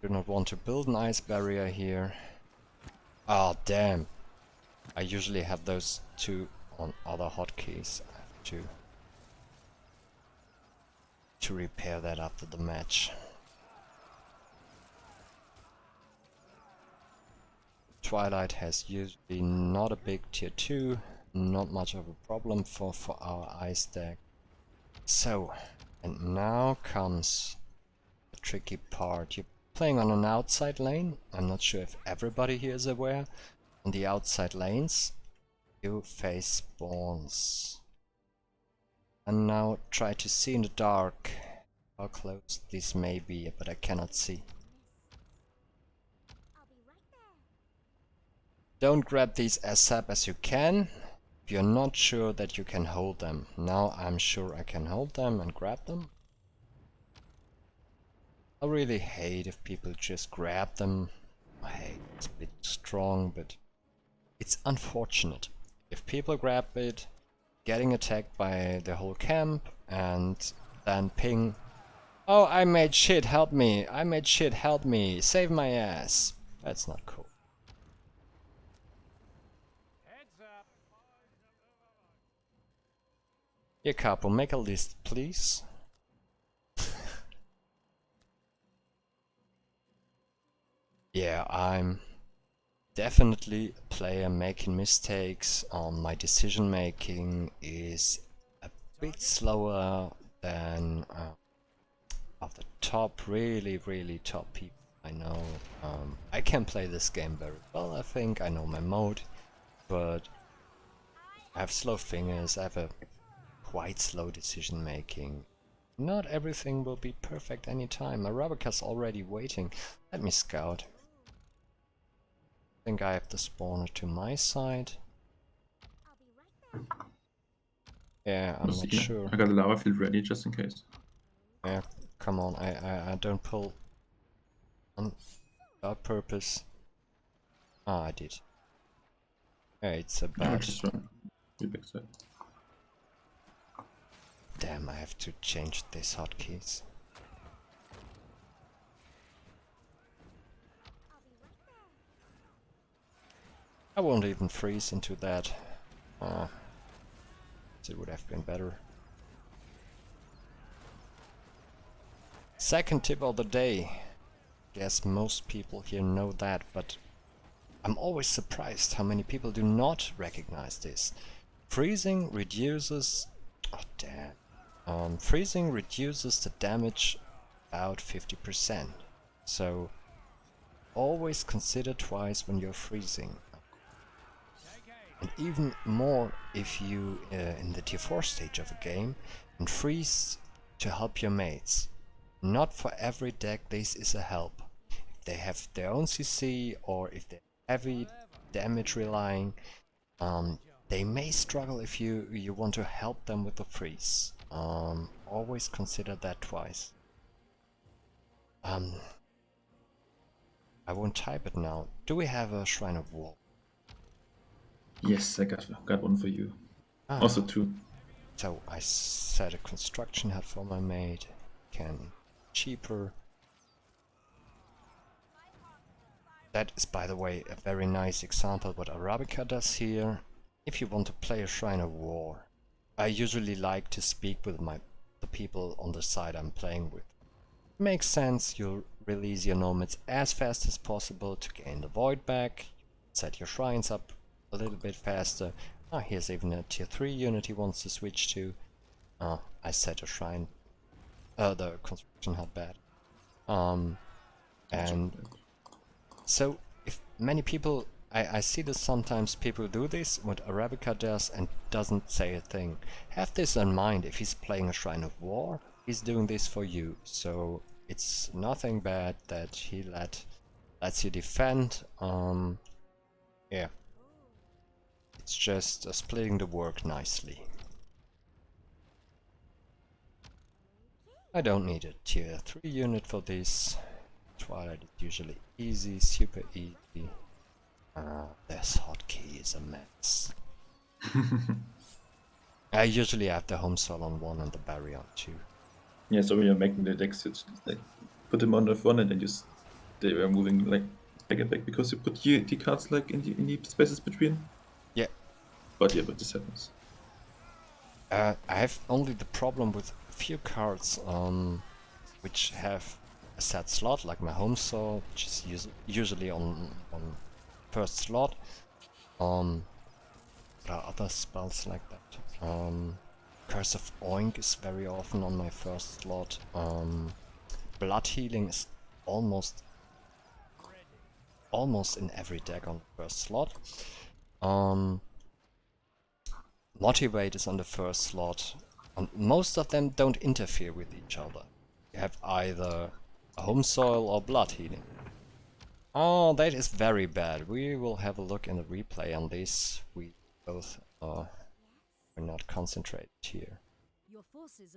Do not want to build an ice barrier here. Oh damn, I usually have those two on other hotkeys. I have to repair that after the match. Twilight has usually not a big tier 2, not much of a problem for our ice deck. So, and now comes the tricky part. You're playing on an outside lane. I'm not sure if everybody here is aware. On the outside lanes, you face spawns. And now try to see in the dark how close this may be, but I cannot see. Don't grab these as sap as you can if you're not sure that you can hold them. Now I'm sure I can hold them and grab them. I really hate if people just grab them. I hate it's a bit strong, but it's unfortunate. If people grab it, getting attacked by the whole camp and then ping, "Oh, I made shit, help me! I made shit, help me! Save my ass!" That's not cool. Here, Capo, make a list, please. Yeah, I'm definitely a player making mistakes. My decision making is a bit slower than of the top, really top people I know. I can play this game very well, I think. I know my mode, but I have slow fingers. I have a quite slow decision making. Not everything will be perfect anytime. My Arabica's already waiting. Let me scout. I think I have the spawner to my side. Yeah, I'm not sure. I got the lava field ready just in case. Yeah, come on, I don't pull without purpose. Ah, I did. Yeah, it's a bad... Just run. Damn, I have to change these hotkeys. I won't even freeze into that. It would have been better. Second tip of the day. Guess most people here know that, but I'm always surprised how many people do not recognize this. Freezing reduces... Oh damn. Freezing reduces the damage about 50%. So always consider twice when you're freezing. And even more if you, in the tier 4 stage of a game, and freeze to help your mates. Not for every deck this is a help. If they have their own CC or if they're heavy damage relying, they may struggle if you want to help them with the freeze. Always consider that twice. I won't type it now. Do we have a Shrine of War? Yes, I got one for you. Also two. So I set a construction hut for my mate. Can cheaper. That is, by the way, a very nice example what Arabica does here. If you want to play a Shrine of War, I usually like to speak with the people on the side I'm playing with. Makes sense, you'll release your nomads as fast as possible to gain the void back, set your shrines up a little bit faster. Here's even a tier 3 unit he wants to switch to. I set a shrine, the construction hut bad. And So if many people, I see this sometimes, people do this, what Arabica does, and doesn't say a thing. Have this in mind, if he's playing a Shrine of War, he's doing this for you, so it's nothing bad that he lets you defend. Yeah. It's just splitting the work nicely. I don't need a tier 3 unit for this. Twilight is usually easy, super easy. This hotkey is a mess. I usually have the home soil on 1 and the barrier on 2. Yeah, so when you're making the decks, it's like put them on F1 and then they were moving like back and back because you put the cards like in the spaces between. Yeah. But this happens. I have only the problem with a few cards which have a set slot, like my home soil, which is usually on first slot. There are other spells like that. Curse of Oink is very often on my first slot. Blood Healing is almost in every deck on the first slot. Motivate is on the first slot, and most of them don't interfere with each other. You have either a home soil or blood healing. Oh, that is very bad. We will have a look in the replay on this. We both are not concentrated here.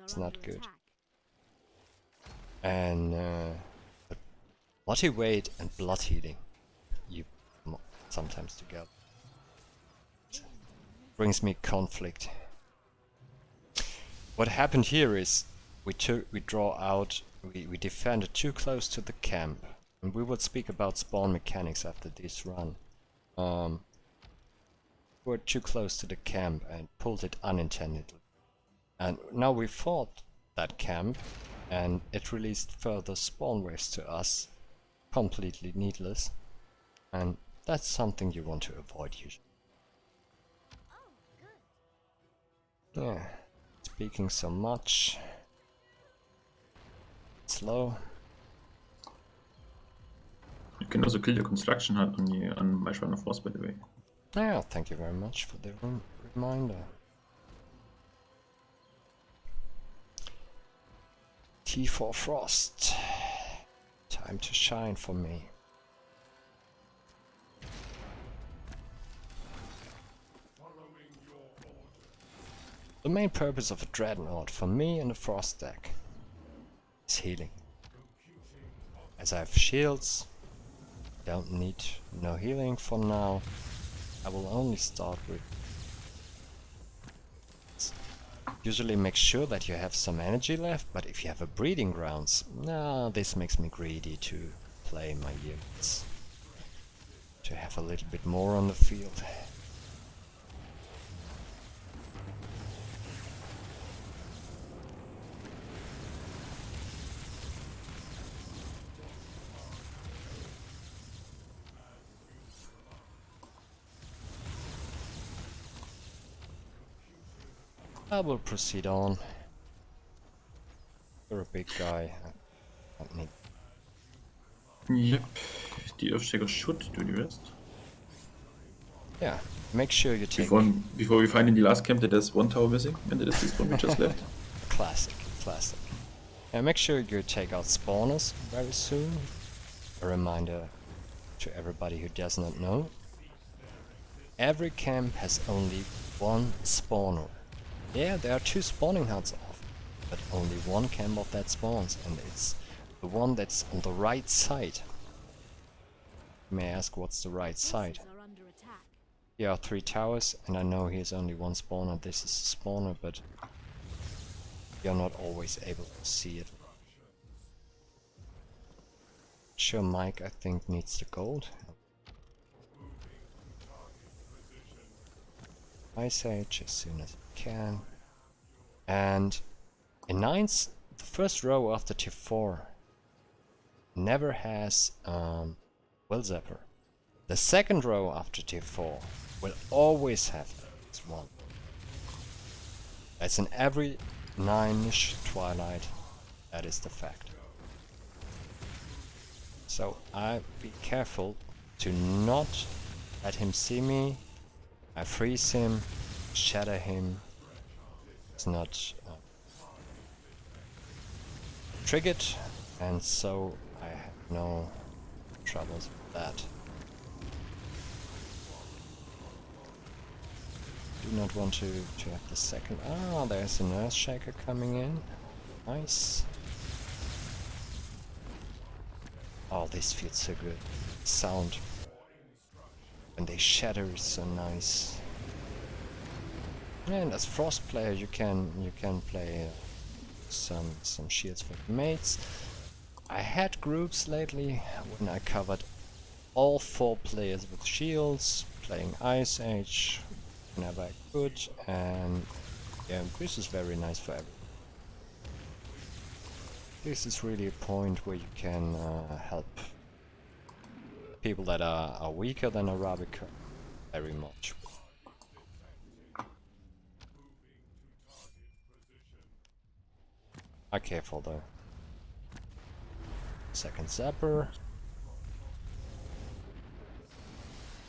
It's not good. And motivate and blood healing, you sometimes together. Brings me conflict. What happened here is we draw out, we defended too close to the camp, and we will speak about spawn mechanics after this run. We're too close to the camp and pulled it unintendedly, and now we fought that camp, and it released further spawn waves to us, completely needless, and that's something you want to avoid usually. Yeah, speaking so much. Slow. You can also kill your construction hut on my Shrine of Frost, by the way. Yeah, thank you very much for the reminder. T4 Frost. Time to shine for me. The main purpose of a Dreadnought for me in the Frost deck is healing. As I have shields, don't need no healing for now. I will only start with... Usually make sure that you have some energy left, but if you have a breeding grounds, no, this makes me greedy to play my units. To have a little bit more on the field. I will proceed on. You're a big guy. I don't need... Yep, the Earthshaker should do the rest. Yeah, make sure you take... Before we find in the last camp that there's one tower missing, and that is this one we just left. Classic, classic. Yeah, make sure you take out spawners very soon. A reminder to everybody who does not know. Every camp has only one spawner. Yeah, there are 2 spawning huts off, but only one camp of that spawns, and it's the one that's on the right side. You may ask, what's the right side? Here are 3 towers, and I know here's only one spawner. This is a spawner, but you're not always able to see it. Sure, Mike, I think, needs the gold. Ice Age as soon as I can. And in 9s, the first row after tier 4 never has Will Zapper. The second row after tier 4 will always have this one. That's in every 9-ish Twilight. That is the fact. So I be careful to not let him see me. I freeze him, shatter him. It's not triggered, and so I have no troubles with that. Do not want to have the second. Ah, there's an Earth Shaker coming in. Nice. Oh, this feels so good. Sound. When they shatter is so nice. And as Frost player, you can play some shields for the mates. I had groups lately when I covered all 4 players with shields, playing Ice Age whenever I could, and yeah, this is very nice for everyone. This is really a point where you can help people that are weaker than Arabica very much. I care for the second zapper.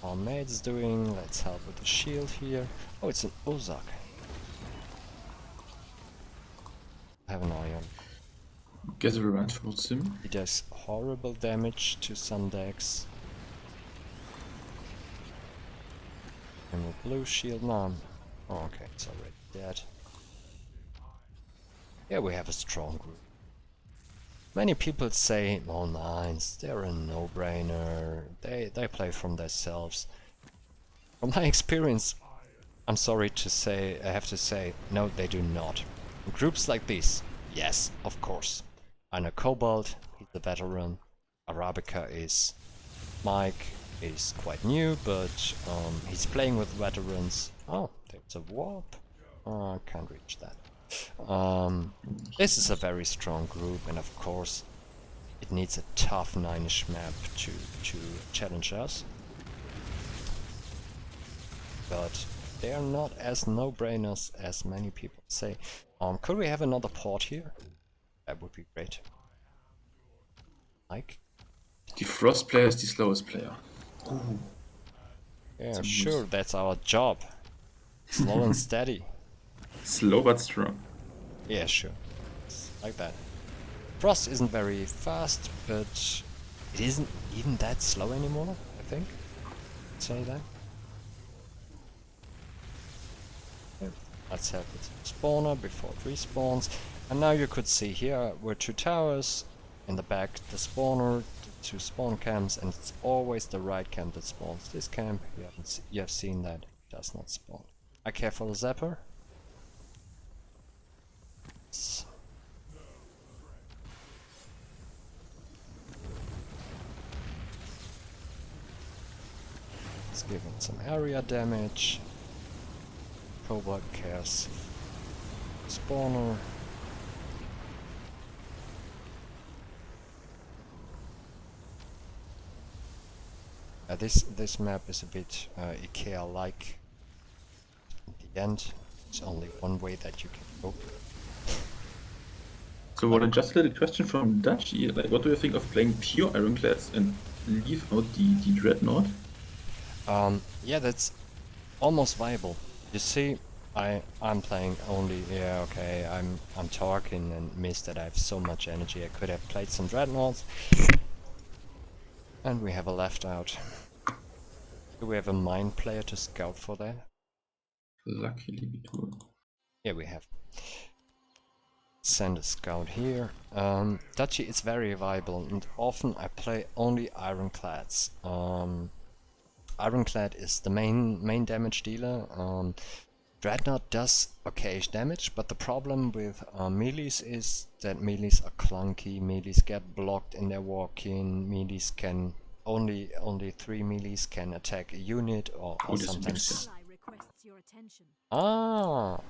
Our mate's doing, let's help with the shield here. Oh, it's an Ozak. I have an eye on. Get a revenge for Sim. He does horrible damage to some decks. And with blue shield now. Oh, okay, it's already dead. Yeah, we have a strong group. Many people say, oh, nines, they're a no-brainer. They play from themselves. From my experience, I'm sorry to say, I have to say, no, they do not. In groups like this, yes, of course. I know Cobalt, he's a veteran. Arabica is... Mike is quite new, but he's playing with veterans. Oh, there's a warp. Oh, I can't reach that. This is a very strong group, and of course it needs a tough 9-ish map to challenge us. But they are not as no-brainers as many people say. Could we have another port here? That would be great. Mike? The Frost player is the slowest player. Ooh. Yeah, sure, that's our job. Slow and steady. Slow but strong. Yeah, sure. It's like that. Frost isn't very fast, but it isn't even that slow anymore, I think. Say that. Yeah. Let's have the spawner before it respawns. And now you could see here were 2 towers, in the back the spawner, the 2 spawn camps, and it's always the right camp that spawns. This camp, you have seen that, it does not spawn. I care for the zapper. Let's give him some area damage. Cobalt cares. Spawner. This map is a bit IKEA-like. At the end, it's only one way that you can go. So what, just a little question from Dachi, like what do you think of playing pure Ironclads and leave out the Dreadnought? Yeah, that's almost viable. You see, I'm playing only, yeah, okay, I'm talking and miss that I have so much energy. I could have played some Dreadnoughts. And we have a left out. Do we have a mine player to scout for that? Luckily we do. Yeah, we have. Send a scout here. Dachi is very viable, and often I play only Ironclads. Ironclad is the main damage dealer. Dreadnought does occasional damage, but the problem with melees is that melees are clunky, melees get blocked in their walk-in, melees can only 3 melees can attack a unit, or sometimes... Ah!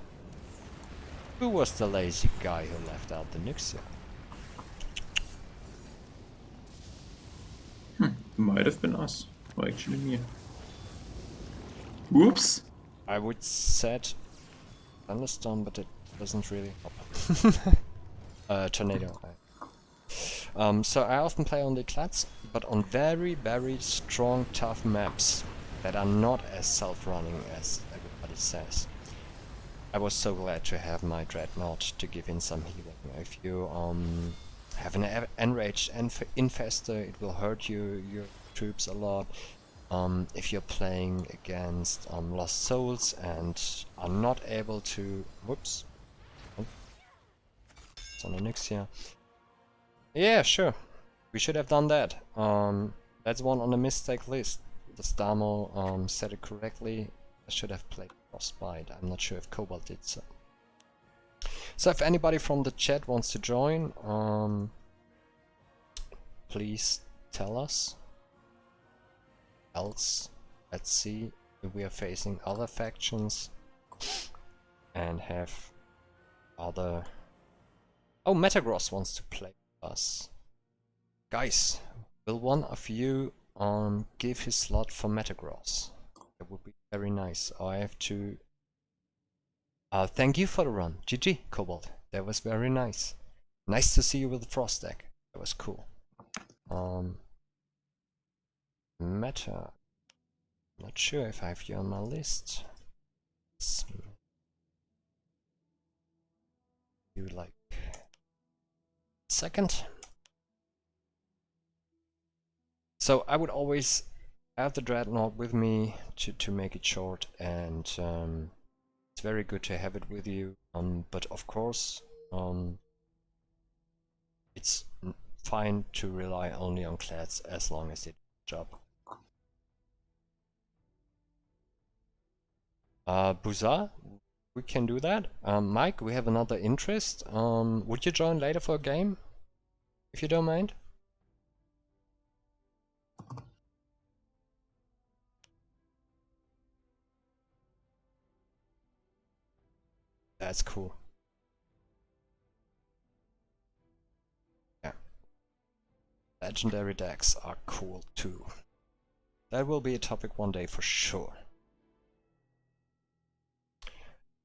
Who was the lazy guy who left out the Nixia? Might have been us, or actually me. Whoops! I would set thunderstorm, but it doesn't really help. Tornado. So I often play on the clats, but on very, very strong, tough maps that are not as self-running as everybody says. I was so glad to have my Dreadnought to give in some healing. If you have an enraged infestor, it will hurt your troops a lot. If you're playing against Lost Souls and are not able to... Whoops. Oh. It's on the next here. Yeah, sure. We should have done that. That's one on the mistake list. The Stamo said it correctly. I should have played Frostbite. I'm not sure if Cobalt did so. So if anybody from the chat wants to join, please tell us. Else, let's see if we are facing other factions and have other... Oh, Metagross wants to play with us. Guys, will one of you give his slot for Metagross? That would be very nice. I have to... thank you for the run. GG, Cobalt. That was very nice. Nice to see you with the Frost deck. That was cool. Meta. Not sure if I have you on my list. You like... Second. So I would always have the Dreadnought with me to make it short, and it's very good to have it with you. But of course, it's fine to rely only on clads as long as it does the job. Buzar, we can do that. Mike, we have another interest. Would you join later for a game? If you don't mind? That's cool. Yeah. Legendary decks are cool too. That will be a topic one day for sure.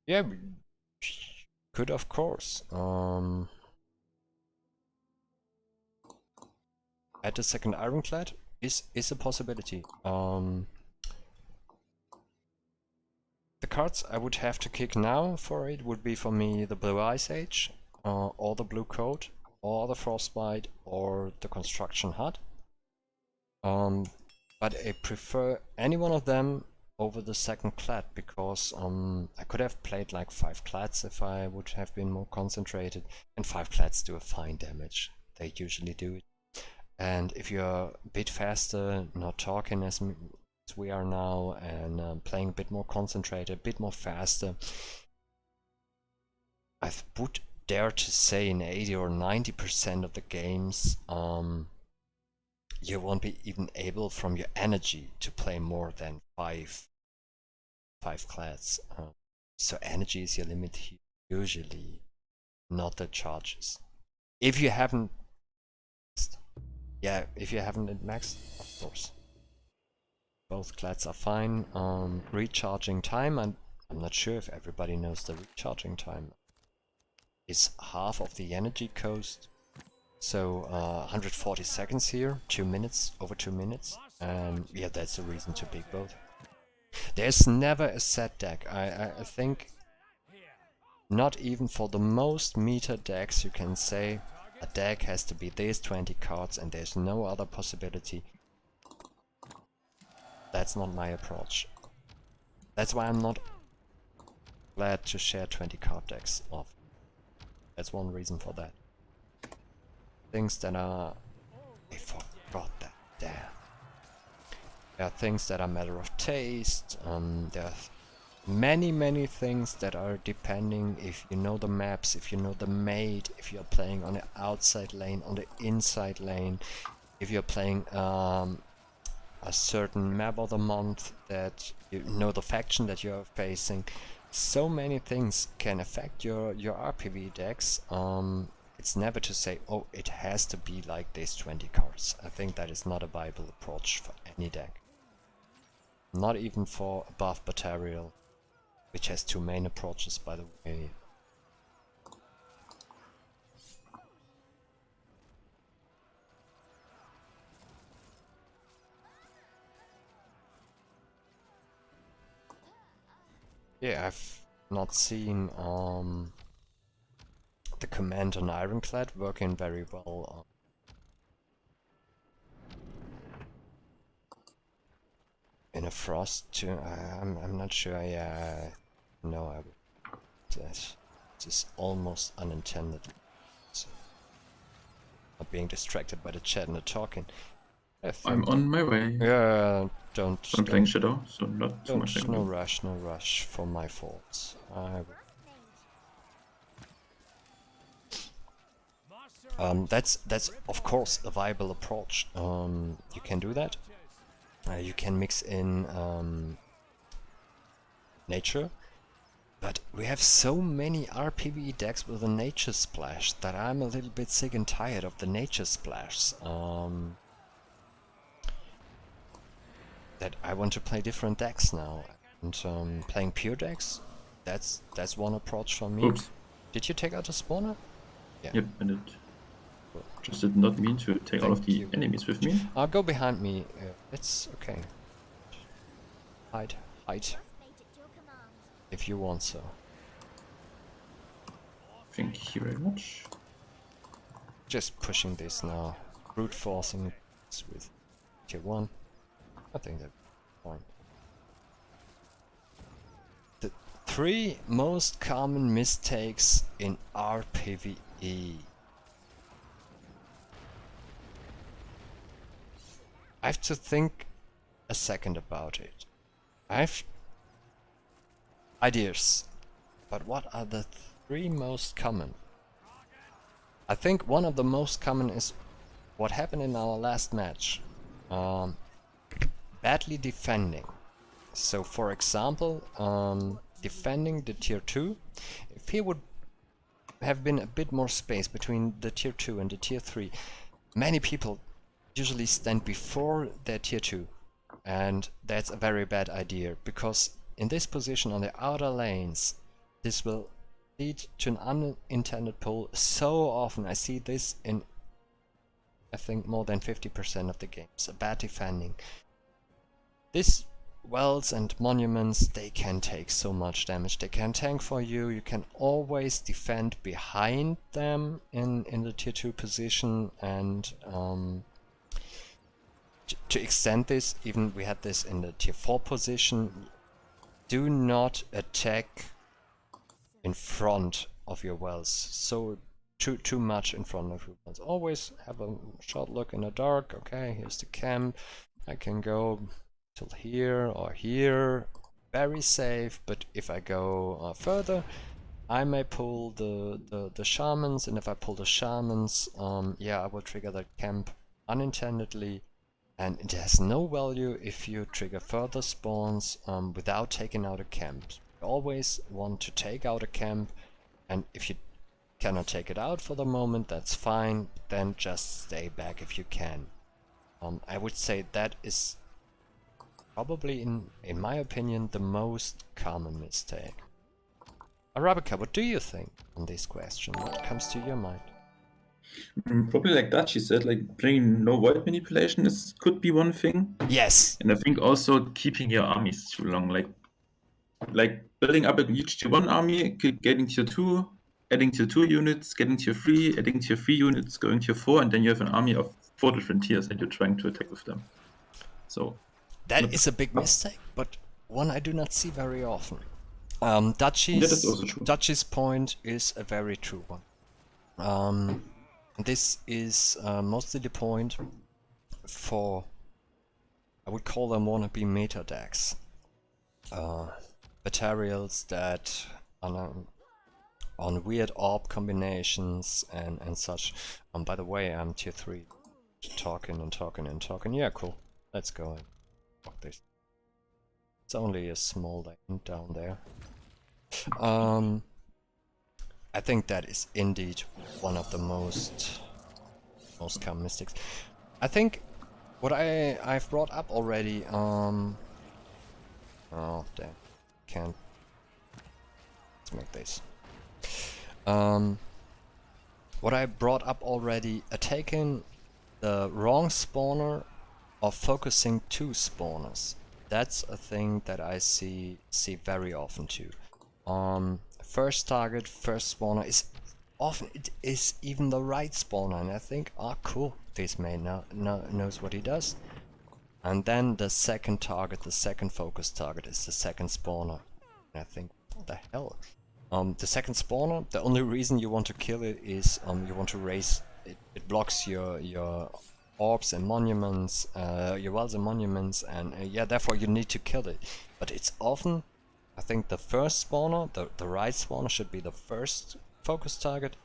Yeah, we could of course. Add the second Ironclad is a possibility. The cards I would have to kick now for it would be for me the Blue Ice Age, or the Blue Coat, or the Frostbite, or the Construction Hut. But I prefer any one of them over the second clad, because I could have played like 5 clads if I would have been more concentrated, and 5 clads do a fine damage. They usually do it. And if you're a bit faster, not talking as we are now, and playing a bit more concentrated, a bit more faster, I would dare to say in 80 or 90% of the games, you won't be even able from your energy to play more than 5 clads. So energy is your limit here, usually, not the charges. If you haven't... Yeah, if you haven't it maxed, of course. Both clads are fine. Recharging time, I'm not sure if everybody knows the recharging time, is half of the energy cost. So 140 seconds here, 2 minutes, over 2 minutes. And yeah, that's the reason to pick both. There's never a set deck. I think not even for the most meta decks you can say a deck has to be these 20 cards and there's no other possibility. That's not my approach. That's why I'm not glad to share 20 card decks off. That's one reason for that. Things that are... I forgot that, damn. There are things that are matter of taste, there are many things that are depending if you know the maps, if you know the mate, if you're playing on the outside lane, on the inside lane, if you're playing a certain map of the month, that you know the faction that you're facing. So many things can affect your RPV decks. It's never to say, oh, it has to be like these 20 cards. I think that is not a viable approach for any deck. Not even for above Batarial, which has 2 main approaches, by the way. Yeah, I've not seen the command on Ironclad working very well. In a frost too. I'm not sure. Yeah, no, I would. This is almost unintended. So, not being distracted by the chat and the talking. I'm on my way. Yeah, I'm playing Shadow, so not too much. No rush for my faults. That's of course a viable approach. You can do that. You can mix in nature, but we have so many RPVE decks with a nature splash that I'm a little bit sick and tired of the nature splash. That I want to play different decks now, and playing pure decks. That's one approach for me. Oops. Did you take out a spawner? Yeah. Yep, I did. Just did not mean to take all of the enemies with me. I'll go behind me. It's okay. Hide. If you want so. Thank you very much. Just pushing this now. Brute forcing it with tier 1. I think that's fine. The 3 most common mistakes in RPVE. I have to think a second about it. I have ideas, but what are the 3 most common? I think one of the most common is what happened in our last match. Badly defending. So for example, defending the tier 2, if he would have been a bit more space between the tier 2 and the tier 3, many people usually stand before their tier 2, and that's a very bad idea, because in this position on the outer lanes this will lead to an unintended pull so often. I see this in, I think, more than 50% of the games. Bad defending. These wells and monuments, they can take so much damage. They can tank for you. You can always defend behind them in the tier 2 position, and to extend this, even we had this in the tier 4 position, do not attack in front of your wells, so too much in front of your wells. Always have a short look in the dark. Okay, here's the camp. I can go till here or here, very safe, but if I go further, I may pull the shamans, and if I pull the shamans, yeah, I will trigger the camp unintendedly, and it has no value if you trigger further spawns without taking out a camp. You always want to take out a camp, and if you cannot take it out for the moment, that's fine, then just stay back if you can. I would say that is probably, in my opinion, the most common mistake. Arabica, what do you think on this question? What comes to your mind? Probably like that, she said, like bringing no void manipulation could be one thing. Yes. And I think also keeping your armies too long, like building up a huge tier 1 army, getting tier 2, adding tier 2 units, getting tier 3, adding tier 3 units, going tier 4, and then you have an army of 4 different tiers and you're trying to attack with them. So that is a big mistake, but one I do not see very often. Dutchie's point is a very true one. This is mostly the point for, I would call them wannabe meta decks. Materials that on weird orb combinations and such. By the way, I'm tier 3. Talking. Yeah, cool. Let's go and fuck this. It's only a small lane down there. I think that is indeed one of the most common mistakes. I think what I've brought up already. Oh damn, can't. Let's make this. What I brought up already, taking the wrong spawner or focusing 2 spawners. that's a thing that I see very often too. First target, first spawner is often it is even the right spawner, and I think, ah, cool, this mate knows what he does. And then the second target, the second focus target is the second spawner. And I think, what the hell? The second spawner, the only reason you want to kill it is you want to raise it. It blocks your orbs and monuments, your wells and monuments, and yeah, therefore you need to kill it. But it's often, I think, the first spawner, the right spawner should be the first focus target,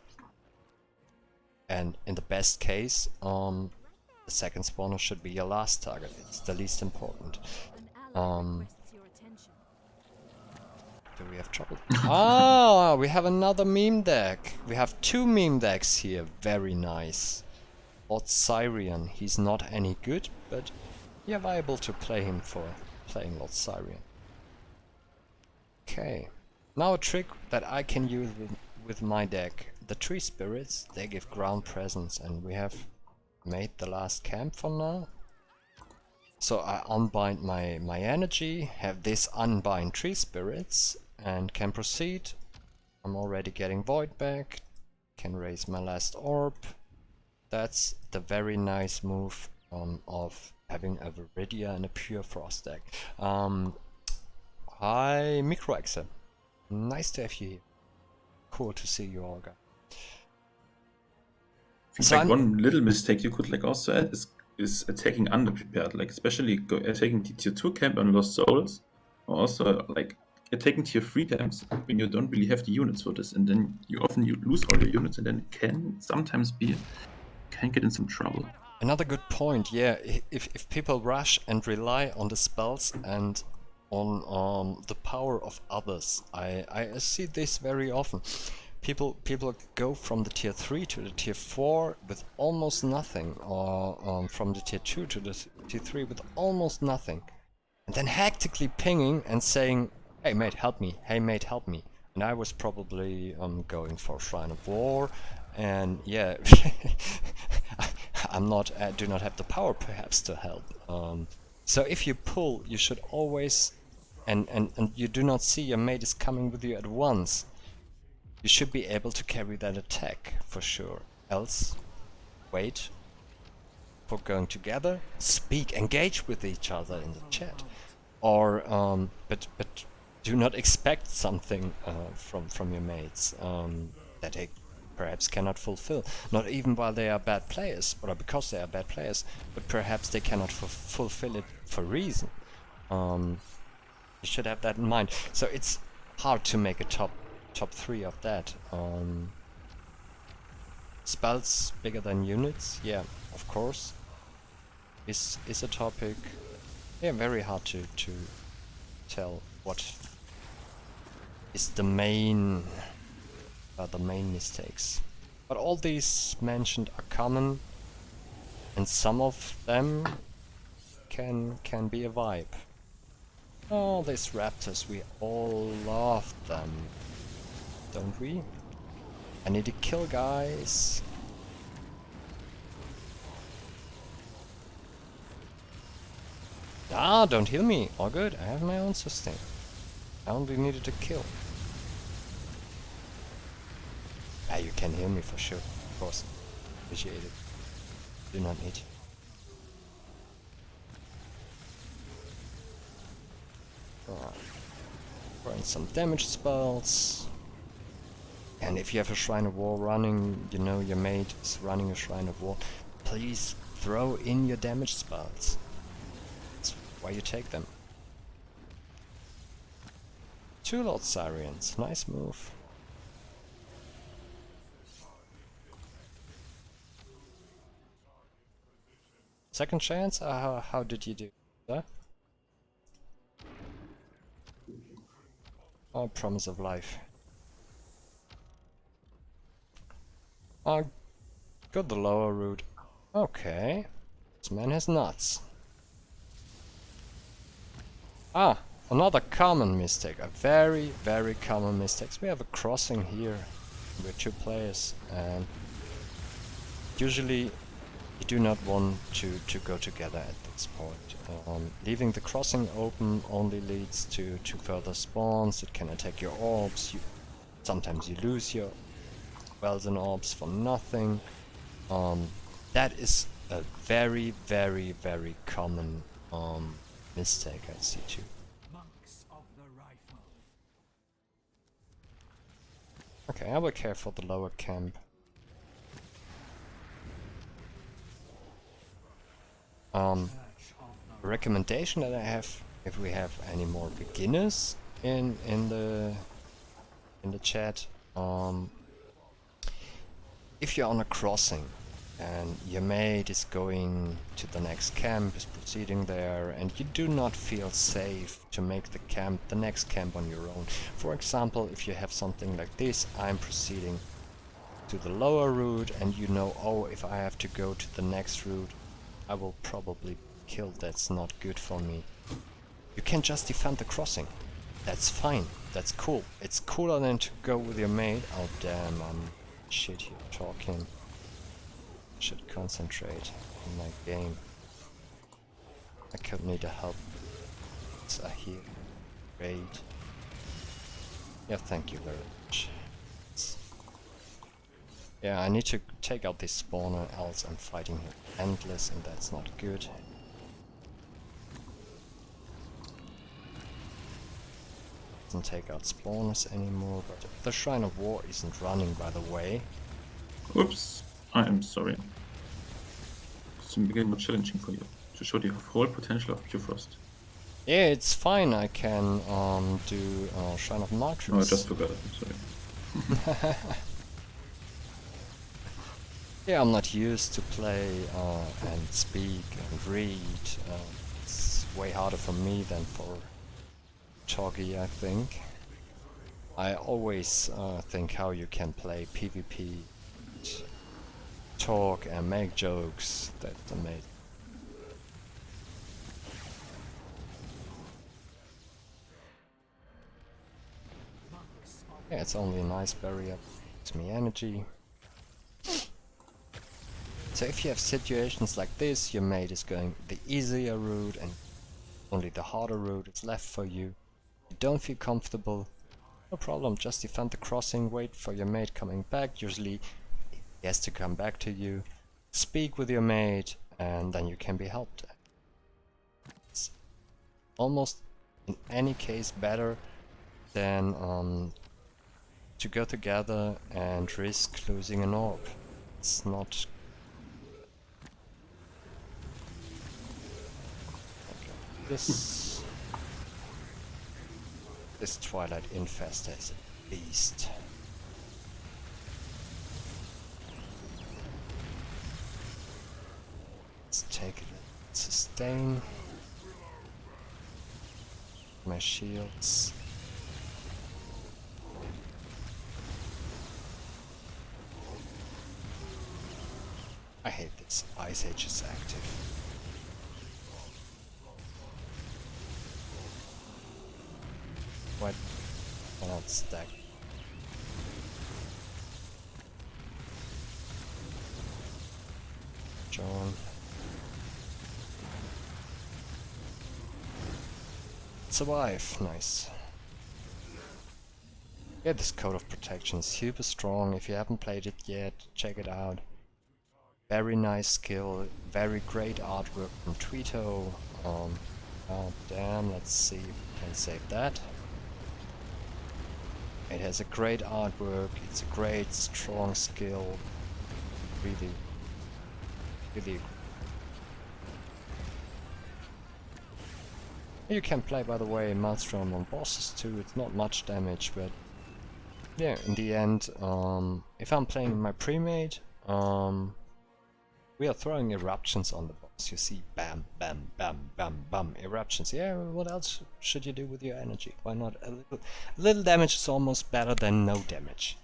and in the best case, the second spawner should be your last target. It's the least important. Do we have trouble? Ah, we have another meme deck. We have 2 meme decks here. Very nice. Lord Syrian. He's not any good, but you're viable to play him for playing Lord Syrian. Okay. Now a trick that I can use with my deck. The tree spirits, they give ground presence, and we have made the last camp for now. So I unbind my energy, have this unbind tree spirits, and can proceed. I'm already getting void back, can raise my last orb. That's the very nice move of having a Viridia and a pure frost deck. Hi Microexa, nice to have you here. Cool to see you all, guys. So like one little mistake you could like also add is attacking underprepared, like especially attacking the tier 2 camp on Lost Souls, or also like attacking tier 3 camps when you don't really have the units for this, and then you often lose all your units, and then it can sometimes can get in some trouble. Another good point, yeah. If people rush and rely on the spells and on the power of others, I see this very often. People go from the tier 3 to the tier 4 with almost nothing, or from the tier 2 to the tier 3 with almost nothing, and then hectically pinging and saying, "Hey mate, help me! Hey mate, help me!" And I was probably going for Shrine of War, and yeah, I do not have the power perhaps to help. So if you pull, you should always, and you do not see your mate is coming with you at once, you should be able to carry that attack for sure. Else, wait for going together, speak, engage with each other in the chat, or but do not expect something from your mates that they perhaps cannot fulfill. Not even while they are bad players, or because they are bad players, but perhaps they cannot fulfill it for reason. You should have that in mind. So it's hard to make a top 3 of that. Spells bigger than units, yeah, of course, is a topic. Yeah, very hard to tell what is the main mistakes. But all these mentioned are common, and some of them can be a vibe. Oh, these raptors, we all love them, don't we? I need to kill, guys. Ah, don't heal me. All good, I have my own sustain. I only needed to kill. Ah, you can heal me for sure, of course. Appreciate it. Do not need. Burn some damage spells. And if you have a Shrine of War running, you know your mate is running a Shrine of War, please throw in your damage spells. That's why you take them. 2 Lord Syrians, nice move. Second chance? How did you do that? Oh, promise of life. Oh, got the lower route. Okay. This man has nuts. Ah, another common mistake. A very, very common mistake. We have a crossing here with 2 players, and usually you do not want to go together at this point. Leaving the crossing open only leads to further spawns. It can attack your orbs. Sometimes you lose your wells and orbs for nothing. That is a very, very, very common mistake I see too. Okay, I will care for the lower camp. A recommendation that I have, if we have any more beginners in the chat, if you're on a crossing and your mate is going to the next camp, is proceeding there, and you do not feel safe to make the next camp on your own. For example, if you have something like this, I'm proceeding to the lower route, and you know, oh, if I have to go to the next route, I will probably be killed. That's not good for me. You can just defend the crossing. That's fine. That's cool. It's cooler than to go with your mate. Oh damn, I'm shit here talking. Should concentrate on my game. I could need a help. So here. Great. Yeah, thank you very much. Yeah, I need to take out this spawner, else I'm fighting him endless, and that's not good. Doesn't take out spawners anymore, but the Shrine of War isn't running, by the way. Oops, I am sorry. It's in the beginning more challenging for you to show the whole potential of Pure Frost. Yeah, it's fine. I can do Shrine of Martyrs. Oh, I just forgot it. I'm sorry. Yeah, I'm not used to play and speak and read. It's way harder for me than for Choggy, I think. I always think how you can play PvP, talk and make jokes. That's amazing. Yeah, it's only a nice barrier. Gives me energy. So if you have situations like this, your mate is going the easier route and only the harder route is left for you. You don't feel comfortable, no problem, just defend the crossing, wait for your mate coming back. Usually he has to come back to you, speak with your mate, and then you can be helped. It's almost in any case better than to go together and risk losing an orb. It's not. This Twilight Infestor is a beast. Let's take it. Sustain. My shields. I hate this. Ice Age is active. Why not stack? John. Survive, nice. Yeah, this Code of Protection is super strong. If you haven't played it yet, check it out. Very nice skill, very great artwork from Tweeto. Oh damn, let's see if we can save that. It has a great artwork, it's a great strong skill. Really. You can play, by the way, Maelstrom on bosses too. It's not much damage, but yeah, in the end, if I'm playing my pre-made, we are throwing eruptions on the boss. You see, bam, bam, bam, bam, bam, eruptions. Yeah, what else should you do with your energy? Why not a little damage is almost better than no damage.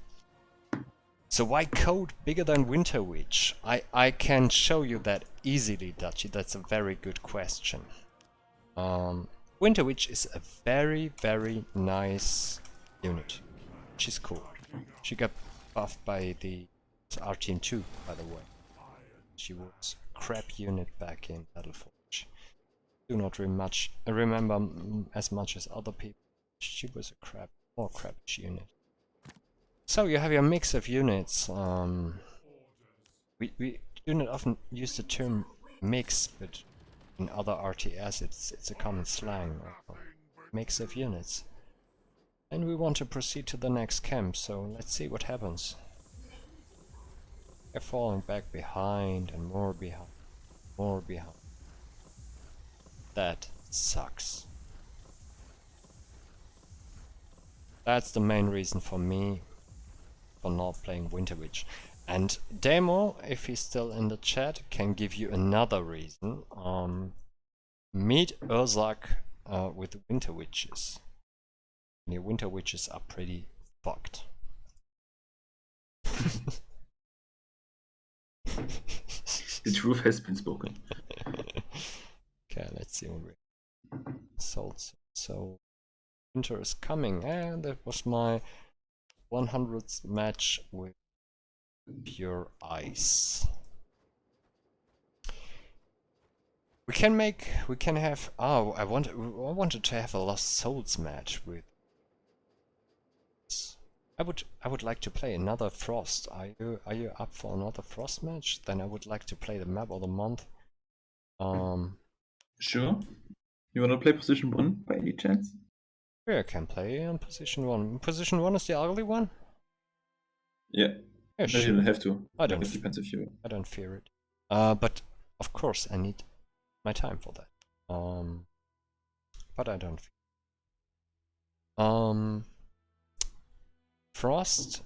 So why code bigger than Winter Witch? I can show you that easily, Dutchy. That's a very good question. Winter Witch is a very, very nice unit. She's cool. She got buffed by the our team too, by the way. She was crap unit back in Battleforge. Do not remember as much as other people. She was a more crappish unit. So you have your mix of units. We do not often use the term mix, but in other RTS it's a common slang. Mix of units. And we want to proceed to the next camp, so let's see what happens. They're falling back behind and more behind. More behind. That sucks. That's the main reason for me for not playing Winter Witch. And Demo, if he's still in the chat, can give you another reason. Meet Urzak with Winter Witches. And your Winter Witches are pretty fucked. The truth has been spoken. Okay, let's see what we sold. So winter is coming, and that was my 100th match with pure ice. We can have. Oh, I wanted to have a Lost Souls match with. I would like to play another Frost. Are you up for another Frost match? Then I would like to play the map of the month. Sure. You wanna play position 1 by any chance? Yeah, I can play on position 1. Position 1 is the ugly one? Yeah. Yeah, No, sure. you don't have to. I don't. It depends if you. I don't fear it. But of course I need my time for that. But I don't. Frost.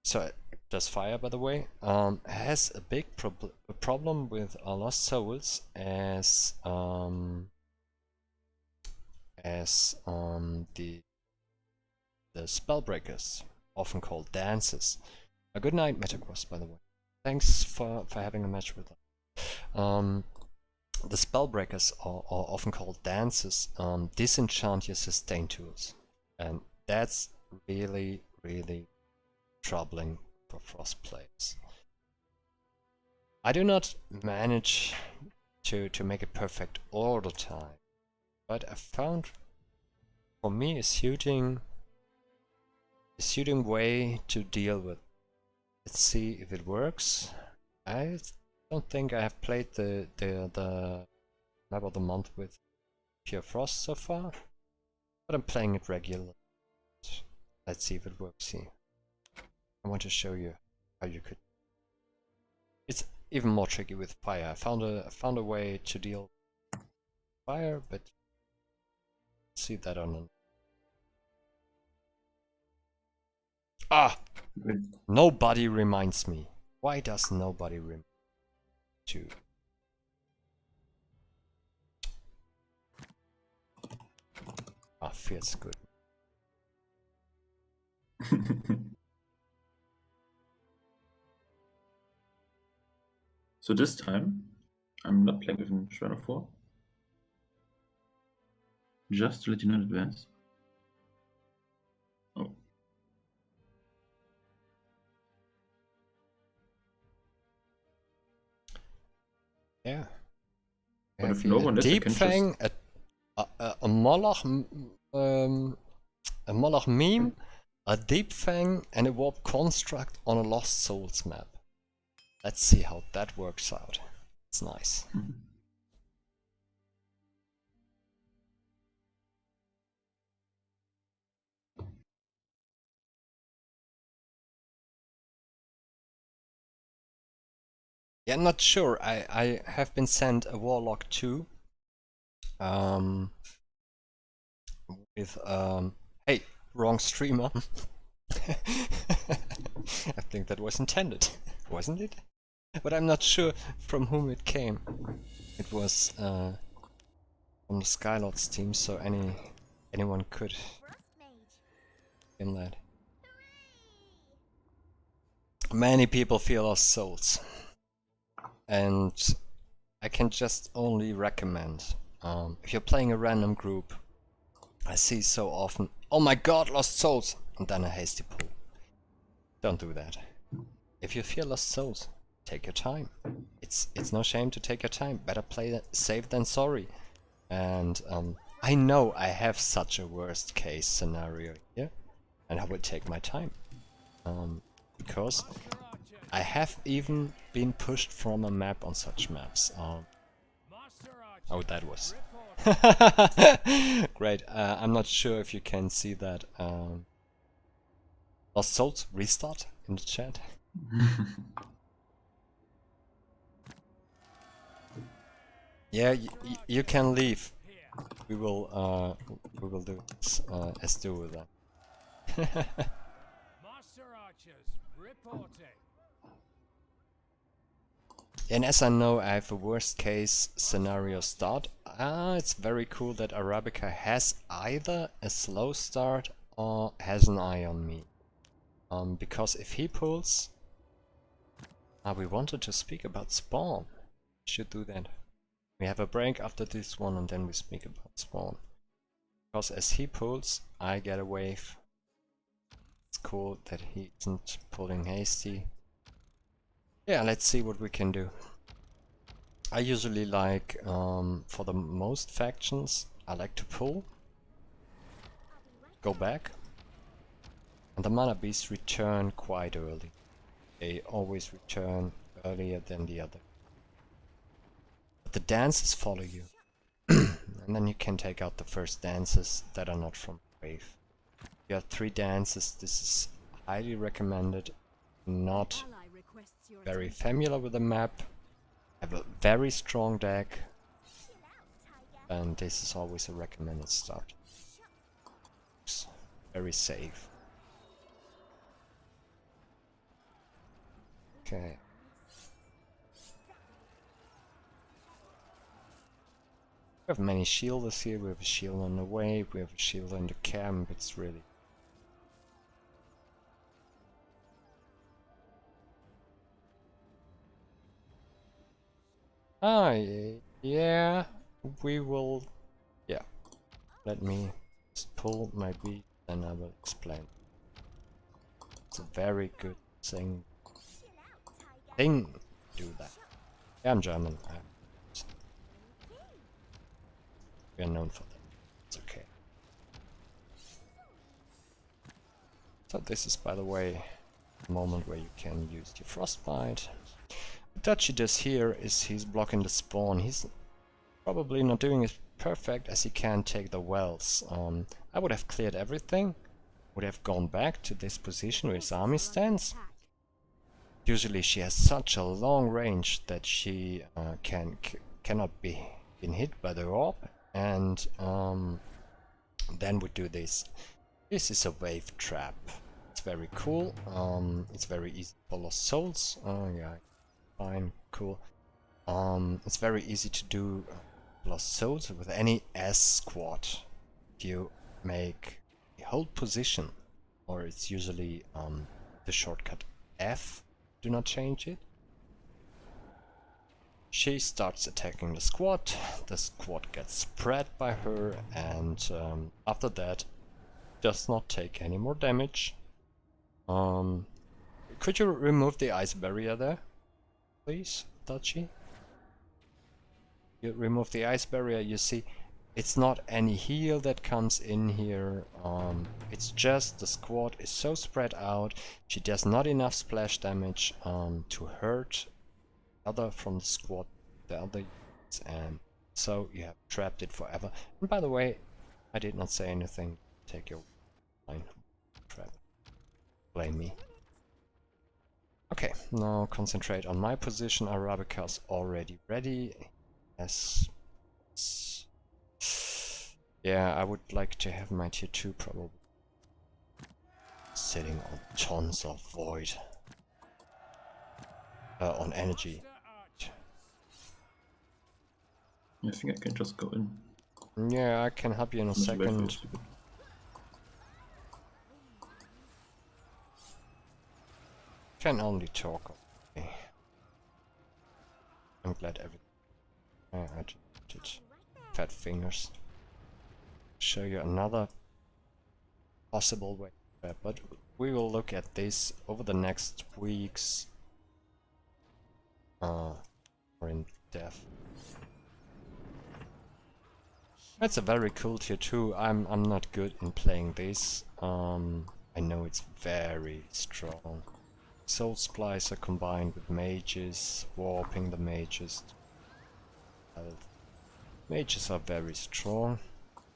So it does fire, by the way. Has a big problem with Lost Souls as the spellbreakers, often called dances. A good night, Metacross, by the way. Thanks for having a match with us. The spellbreakers are often called dances, disenchant your sustain tools, and that's really troubling for Frost players. I do not manage to make it perfect all the time, but I found for me a suiting way to deal with. Let's see if it works. I don't think I have played the map of the month with pure Frost so far, but I'm playing it regularly. Let's see if it works here. I want to show you how you could. It's even more tricky with fire. I found a way to deal with fire, but see that on. Ah! Nobody reminds me. Why does nobody remind me to? Ah, feels good. So this time, I'm not playing with Shrine of 4. Just to let you know in advance. Oh. Yeah. But if no one is, Deep Fang, a Moloch, a Moloch meme, a Deep Fang, and a Warp Construct on a Lost Souls map. Let's see how that works out. It's nice. Mm-hmm. Yeah, I'm not sure. I have been sent a Warlock too. With hey, wrong streamer. I think that was intended, wasn't it? But I'm not sure from whom it came. It was from the Skylords team, so anyone could in that. Many people feel Lost Souls, and I can just only recommend if you're playing a random group. I see so often, oh my god, Lost Souls, and then a hasty pull. Don't do that. If you feel Lost Souls, take your time. It's no shame to take your time. Better play safe than sorry. And I know I have such a worst case scenario here, and I will take my time. Because I have even been pushed from a map on such maps. Oh, that was great. I'm not sure if you can see that. Lost Souls restart in the chat. Yeah, you can leave. We will do this as do with that. Master archers reporting. And as I know I have a worst case scenario start, it's very cool that Arabica has either a slow start or has an eye on me. Because if he pulls... we wanted to speak about spawn. Should do that. We have a break after this one and then we speak about spawn. Because as he pulls, I get a wave. It's cool that he isn't pulling hasty. Yeah, let's see what we can do. I usually like, for the most factions, I like to pull, go back, and the mana beasts return quite early. They always return earlier than the other. But the dances follow you, and then you can take out the first dances that are not from wave. You have 3 dances, this is highly recommended, not very familiar with the map, have a very strong deck, and this is always a recommended start. It's very safe. Okay. We have many shielders here, we have a shield on the way, we have a shield in the camp, it's really... yeah, we will... yeah. Let me just pull my beat and I will explain. It's a very good thing. Do that. Yeah, I'm German. We are known for that. It's okay. So this is, by the way, the moment where you can use your frostbite. What Dutchie does here is he's blocking the spawn. He's probably not doing it perfect as he can't take the wells. I would have cleared everything, would have gone back to this position where his army stands. Usually she has such a long range that she cannot be hit by the orb, and then we do this. This is a wave trap. It's very cool. It's very easy for Lost Souls. Yeah, fine, cool. It's very easy to do Lost Souls with any S squad. You make a hold position, or it's usually the shortcut F. Do not change it. She starts attacking the squad gets spread by her, and after that does not take any more damage. Could you remove the ice barrier there, please, Dutchie? You remove the ice barrier, you see it's not any heal that comes in here, it's just the squad is so spread out, she does not enough splash damage to hurt other from the squad, the other units, and so you have trapped it forever. And by the way, I did not say anything. Take your line. Trap. Blame me. Okay, now concentrate on my position. Arabica's already ready. Yes. Yeah, I would like to have my tier 2 probably sitting on tons of void. On energy. I think I can just go in. Yeah, I can help you in a second. Can only talk. Okay. I'm glad everything. I just did fat fingers. Show you another possible way, but we will look at this over the next weeks. or in death. That's a very cool tier 2. I'm not good in playing this. I know it's very strong. Soul Splicer combined with mages, warping the mages. Mages are very strong,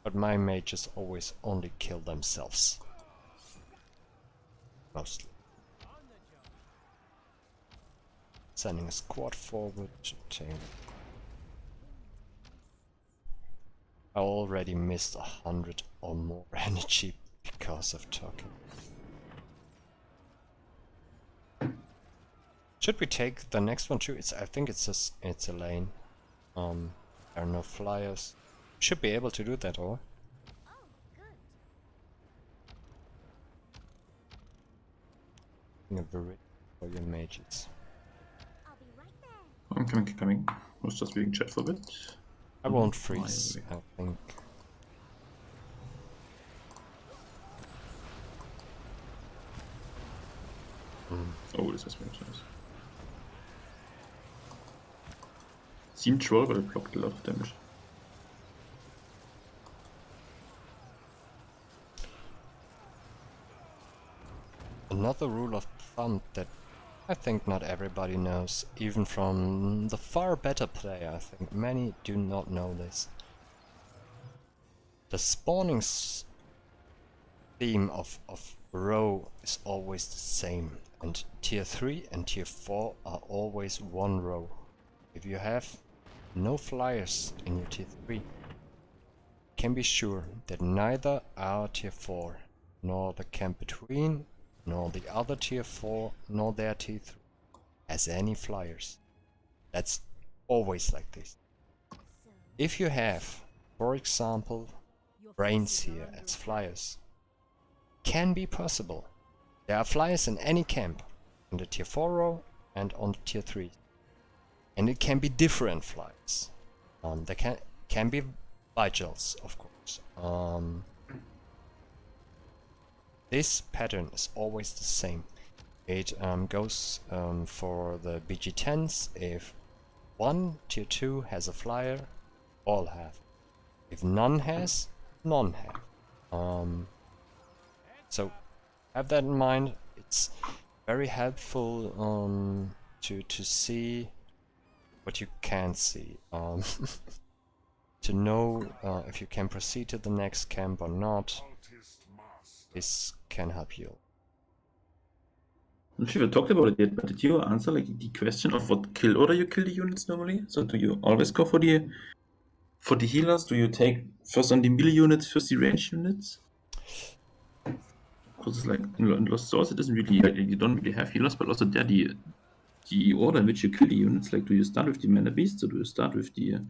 but my mages always only kill themselves. Mostly. Sending a squad forward to take. I already missed 100 or more energy because of talking. Should we take the next one too? I think it's a lane. There are no flyers. Should be able to do that, or? A bridge for your mages. I'm coming. I was just reading chat for a bit. I won't freeze, I think. Oh, this is very nice. Seemed troll, but it blocked a lot of damage. Another rule of thumb that I think not everybody knows, even from the far better player, I think many do not know this. The spawning theme of row is always the same, and tier 3 and tier 4 are always one row. If you have no flyers in your tier 3, you can be sure that neither our tier 4 nor the camp between nor the other tier 4 nor their tier 3 has any flyers. That's always like this. If you have, for example, brains here as flyers, can be possible. There are flyers in any camp, in the tier 4 row and on the tier 3. And it can be different flyers. There can be vigils, of course. This pattern is always the same. It goes for the BG10s. If one tier 2 has a flyer, all have. If none has, none have. So have that in mind. It's very helpful to see what you can see. To know if you can proceed to the next camp or not. This can help you. I'm not sure if we talked about it yet, but did you answer like the question of what kill order you kill the units normally? So do you always go for the healers? Do you take first on the melee units, first the range units? Because it's like in Lost Source, it isn't really like, you don't really have healers, but also there the order in which you kill the units. Like, do you start with the mana beasts or do you start with the?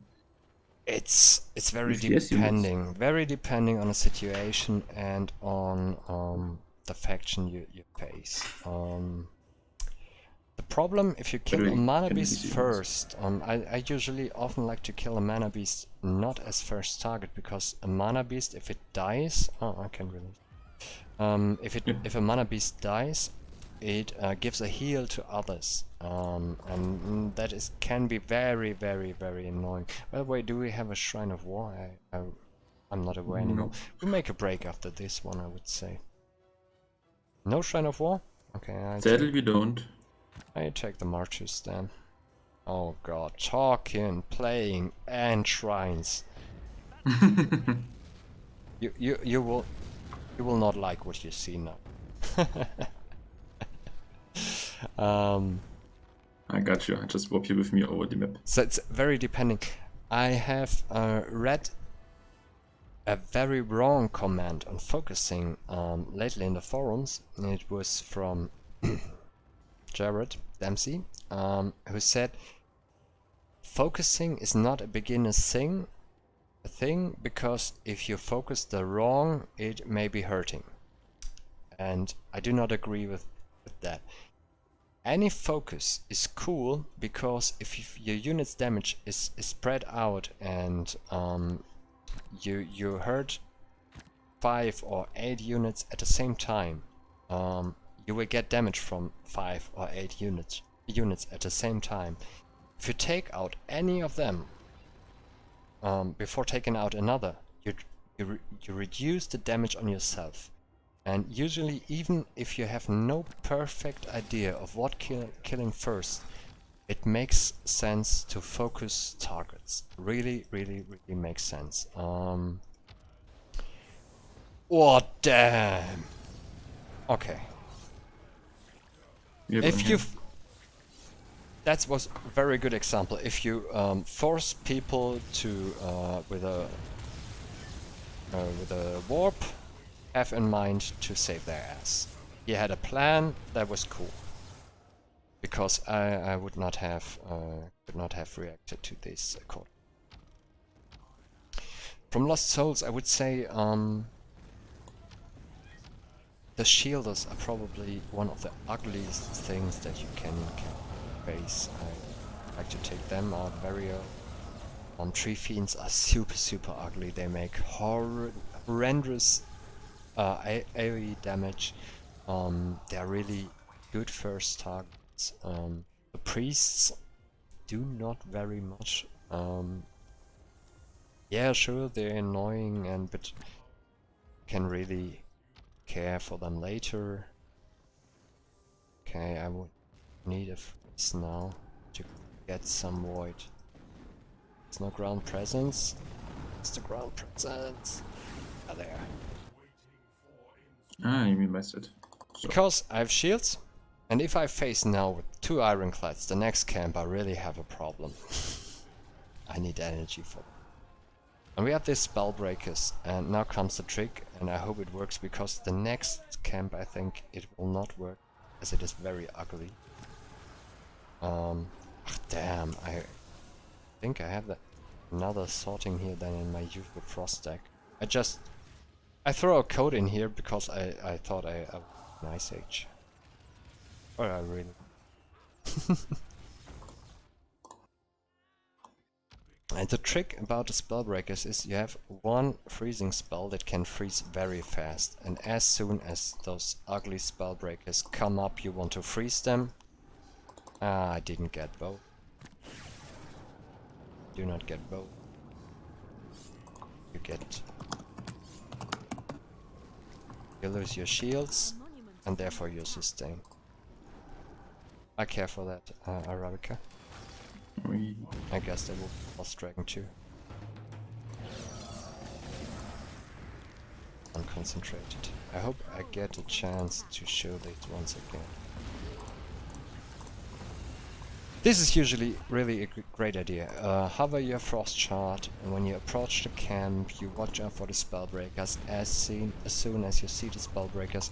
It's very depending, very depending on the situation and on the faction you face. The problem if you kill a mana beast first, I usually often like to kill a mana beast not as first target, because a mana beast, if it dies, I can release. If a mana beast dies, it gives a heal to others, and that can be very, very, very annoying. By the way, do we have a Shrine of War? I'm not aware anymore. We'll make a break after this one, I would say. No Shrine of War? Okay, Sadly we don't. I take the marches then. Oh god, talking, playing, and shrines. You will not like what you see now. I got you. I just swap you with me over the map. So it's very depending. I have read a very wrong comment on focusing lately in the forums. It was from Jared Dempsey, who said focusing is not a beginner's thing, because if you focus the wrong, it may be hurting. And I do not agree with that. Any focus is cool because if your unit's damage is spread out and you hurt 5 or 8 units at the same time, you will get damage from 5 or 8 units. units at the same time. If you take out any of them before taking out another, you reduce the damage on yourself. And usually, even if you have no perfect idea of what killing first, it makes sense to focus targets. Really makes sense. Oh damn! Okay. If you, that was a very good example. If you force people to with a warp, have in mind to save their ass. He had a plan that was cool, because I would not have could not have reacted to this accord. From Lost Souls, I would say the shielders are probably one of the ugliest things that you can face. I like to take them out very early. Tree Fiends are super ugly. They make horrendous AoE damage. They're really good first targets. The priests do not very much. Yeah, sure, they're annoying, but can really care for them later. Okay, I would need a freeze now to get some void. It's no ground presence. It's the ground presence. Ah, there. Ah, you missed it. So. Because I have shields, and if I face now with 2 ironclads, the next camp I really have a problem. I need energy for them. And we have these spellbreakers, and now comes the trick, and I hope it works, because the next camp I think it will not work, as it is very ugly. Damn, I think I have another sorting here than in my usual frost deck. I throw a code in here because I thought I would an Ice Age. Or I really... And the trick about the spellbreakers is you have one freezing spell that can freeze very fast, and as soon as those ugly spellbreakers come up you want to freeze them. Ah, I didn't get both. Do not get both. You lose your shields, and therefore your sustain. I care for that, Arabica. I guess they will be Lost Dragon too. Unconcentrated. I hope I get a chance to show this once again. This is usually really a great idea. Hover your frost chart, and when you approach the camp, you watch out for the spellbreakers. As soon as you see the spellbreakers,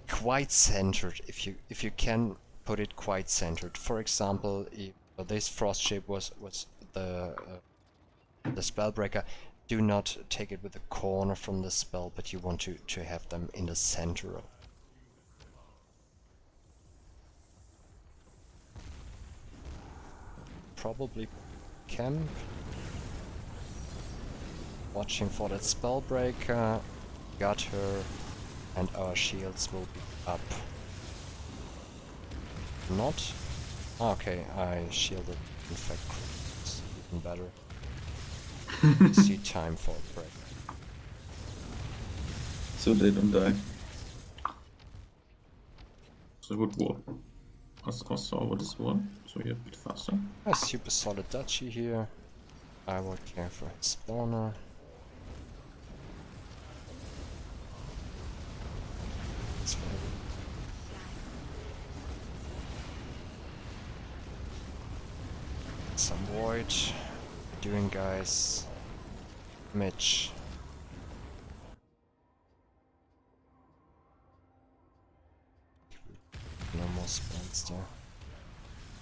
quite centered. If you can put it quite centered. For example, if this frost shape was the spellbreaker, do not take it with a corner from the spell, but you want to have them in the center of. Probably camp. Watching for that spellbreaker. Got her, and our shields will be up. Not? Okay, I shielded infect crews. Even better. See time for a break. So they don't die. So good war. Also, what is one? So you're a bit faster. A super solid duchy here. I will care for his spawner. It's very some void. What are you doing, guys? Mitch. No more spells there.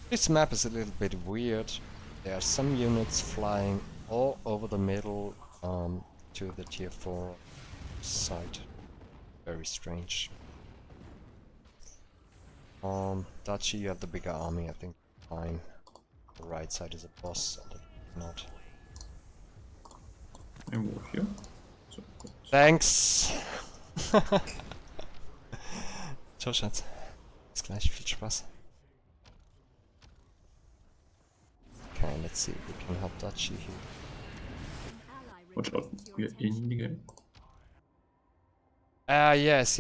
This map is a little bit weird. There are some units flying all over the middle to the tier 4 side. Very strange. Duchy, you have the bigger army, I think. Fine. The right side is a boss, and the not. I walk here. So, Thanks! Ciao, Schatz. Bis gleich, viel Spaß. let's see if we can help Dachi here. Watch out, we're in the game. Ah, yes.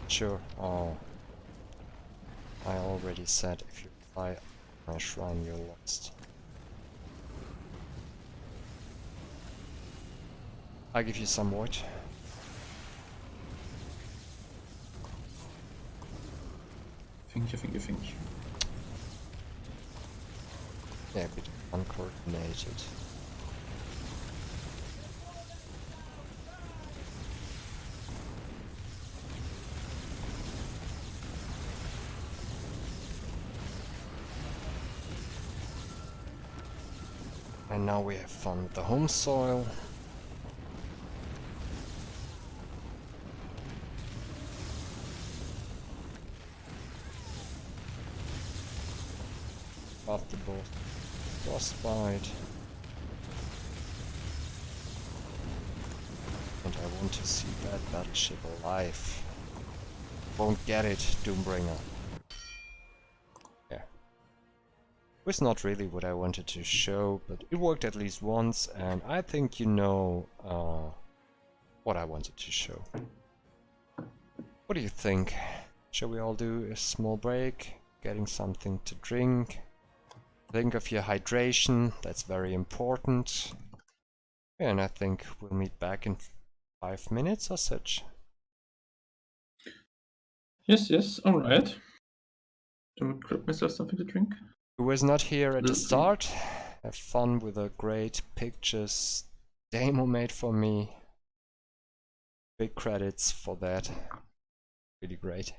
Sure. Oh. I already said if you fly my shrine, you're lost. I'll give you some wood. Think. Yeah, a bit uncoordinated. And now we have fun with the home soil. After both frostbite. And I want to see that battleship alive. Won't get it, Doombringer. Yeah. It was not really what I wanted to show, but it worked at least once, and I think you know what I wanted to show. What do you think? Shall we all do a small break? Getting something to drink? Think of your hydration, that's very important. Yeah, and I think we'll meet back in 5 minutes or such. Yes, alright. I would grab myself something to drink. Who was not here at the Little drink. start? Have fun with the great pictures Damo made for me. Big credits for that. Really great.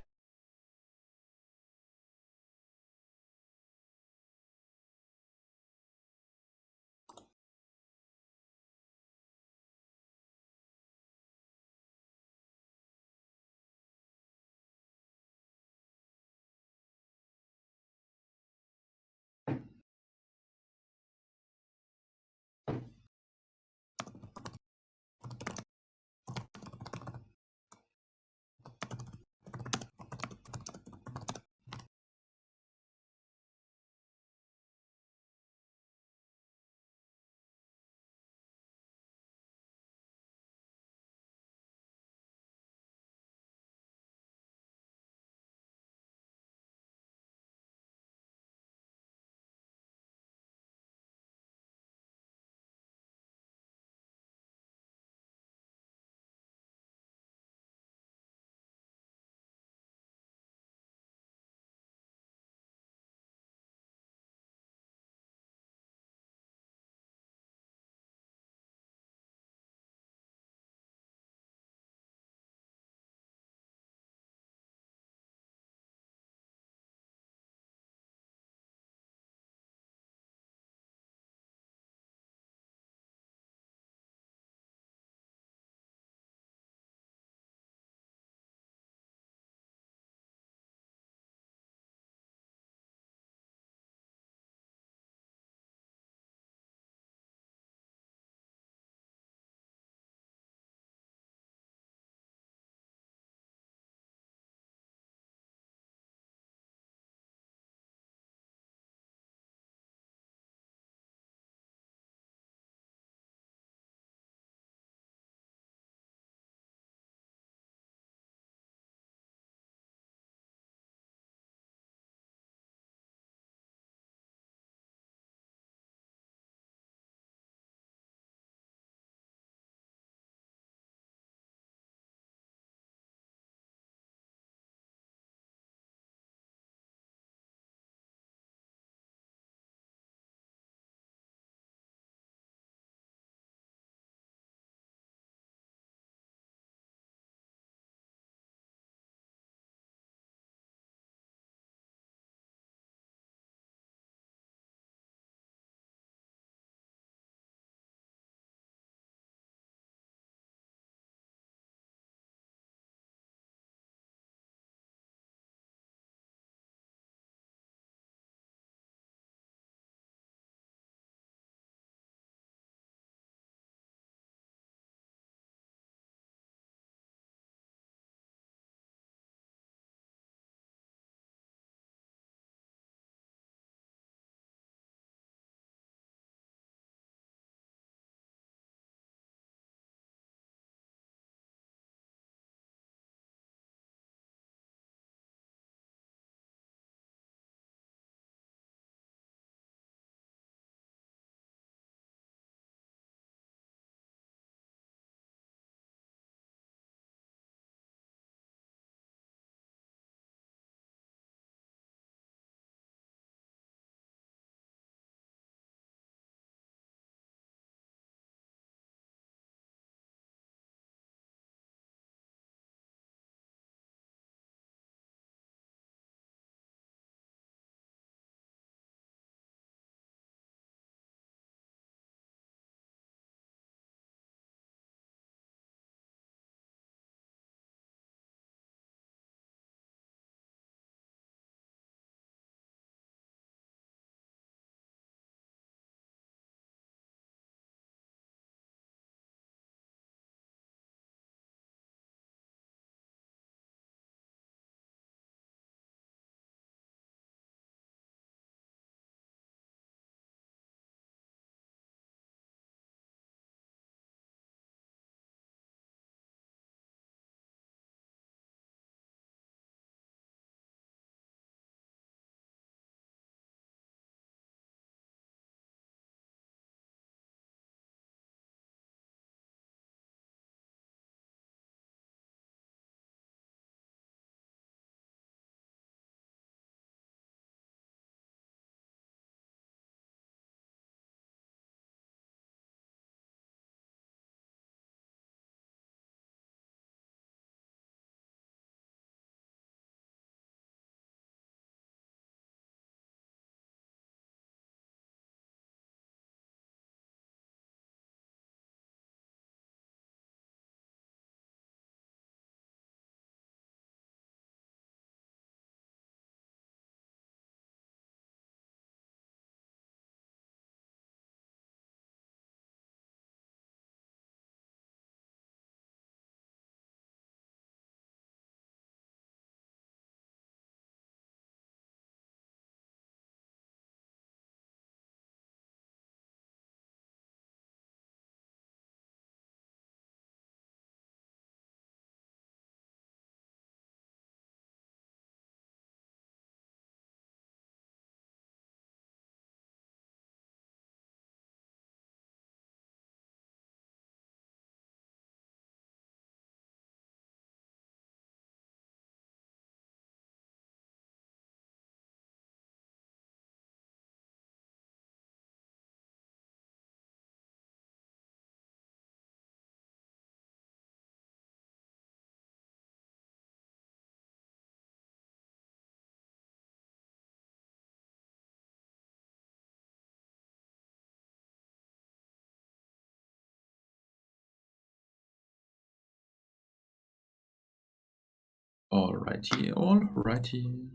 Alrighty, alrighty.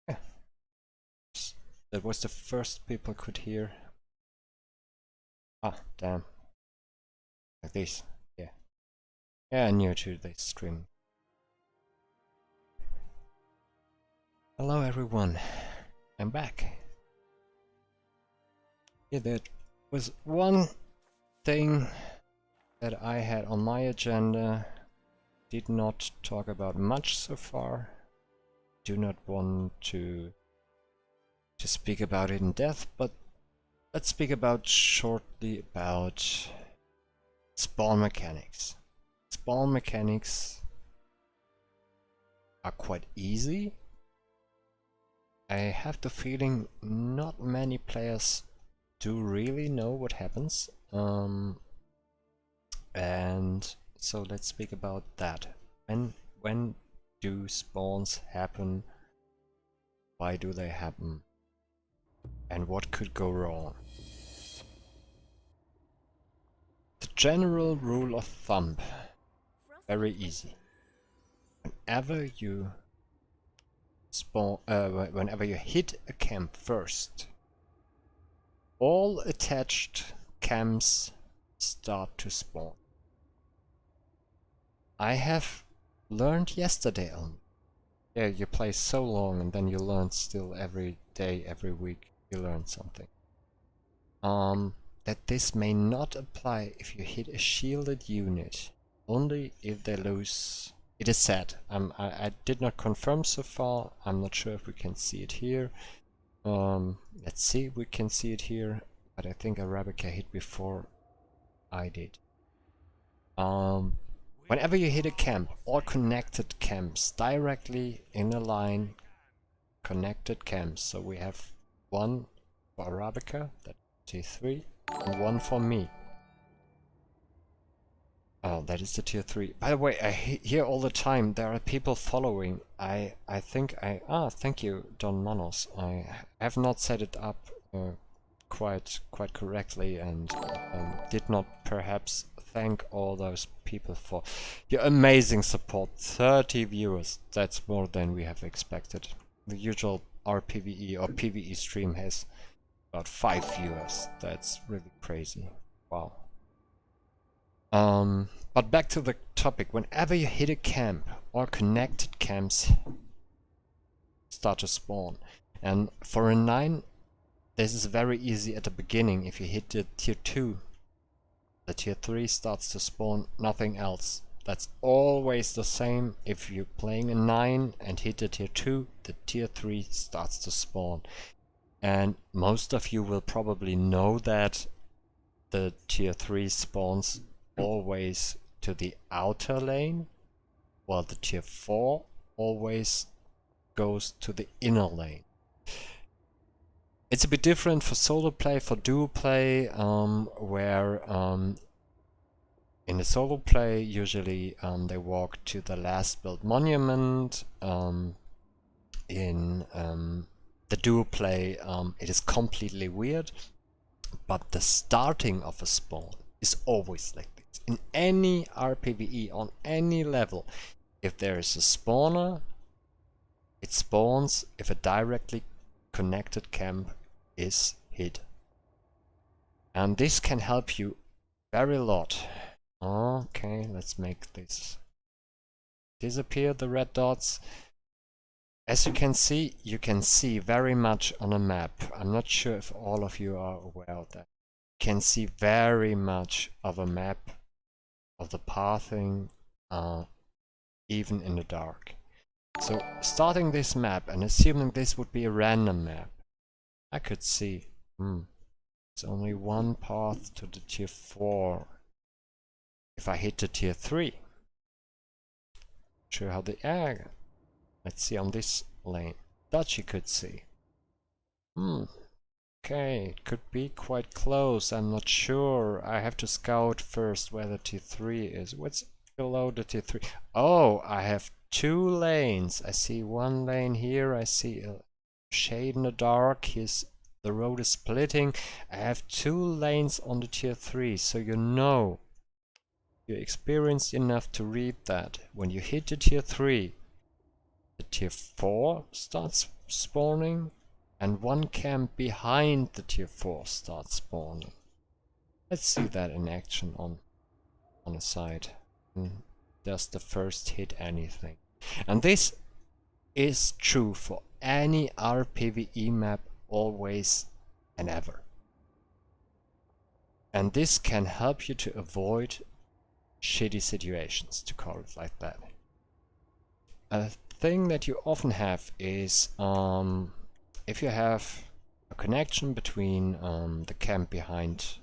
Yeah. That was the first people could hear. Ah, damn. Like this. Yeah. Yeah, I knew to this stream. Hello everyone. I'm back. Yeah, there was one thing that I had on my agenda. Did not talk about much so far. Do not want to speak about it in depth, but let's speak about shortly about spawn mechanics. Spawn mechanics are quite easy. I have the feeling not many players do really know what happens. And so let's speak about that. When do spawns happen? Why do they happen? And what could go wrong? The general rule of thumb, very easy. Whenever you spawn, whenever you hit a camp first, all attached camps start to spawn. I have learned yesterday only. Yeah, you play so long and then you learn still every day, every week you learn something. That this may not apply if you hit a shielded unit, only if they lose. It is said. I did not confirm so far. I'm not sure if we can see it here. Let's see if we can see it here. But I think Arabica hit before I did. Whenever you hit a camp, all connected camps directly in a line, connected camps. So we have one for Arabica, that's tier 3, and one for me. Oh, that is the tier 3. By the way, I hear all the time there are people following. I think thank you, Don Manos. I have not set it up quite correctly and did not perhaps thank all those people for your amazing support. 30 viewers, that's more than we have expected. The usual RPVE or PvE stream has about 5 viewers. That's really crazy. Wow. But back to the topic. Whenever you hit a camp, all connected camps start to spawn. And for a 9, this is very easy at the beginning. If you hit the tier 2, the tier 3 starts to spawn, nothing else. That's always the same. If you're playing a 9 and hit the tier 2, the tier 3 starts to spawn. And most of you will probably know that the tier 3 spawns always to the outer lane, while the tier 4 always goes to the inner lane. It's a bit different for solo play, for duo play, where in the solo play usually they walk to the last built monument. In the duo play it is completely weird, but the starting of a spawn is always like this. In any RPVE, on any level, if there is a spawner, it spawns if a directly connected camp is hit. And this can help you very lot. Okay, let's make this disappear, the red dots. As you can see very much on a map. I'm not sure if all of you are aware of that. You can see very much of a map of the pathing, even in the dark. So starting this map and assuming this would be a random map, I could see, it's only one path to the tier 4. If I hit the tier 3, sure how the let's see on this lane. That you could see. Okay, it could be quite close. I'm not sure. I have to scout first where the tier 3 is. What's below the tier 3? Oh, I have 2 lanes. I see one lane here. I see a shade in the dark. Here's the road is splitting. I have 2 lanes on the tier 3, so you know. You're experienced enough to read that. When you hit the tier 3, the tier 4 starts spawning, and one camp behind the tier 4 starts spawning. Let's see that in action on a side. Does the first hit anything? And this is true for any RPVE map, always and ever. And this can help you to avoid shitty situations, to call it like that. A thing that you often have is if you have a connection between the camp behind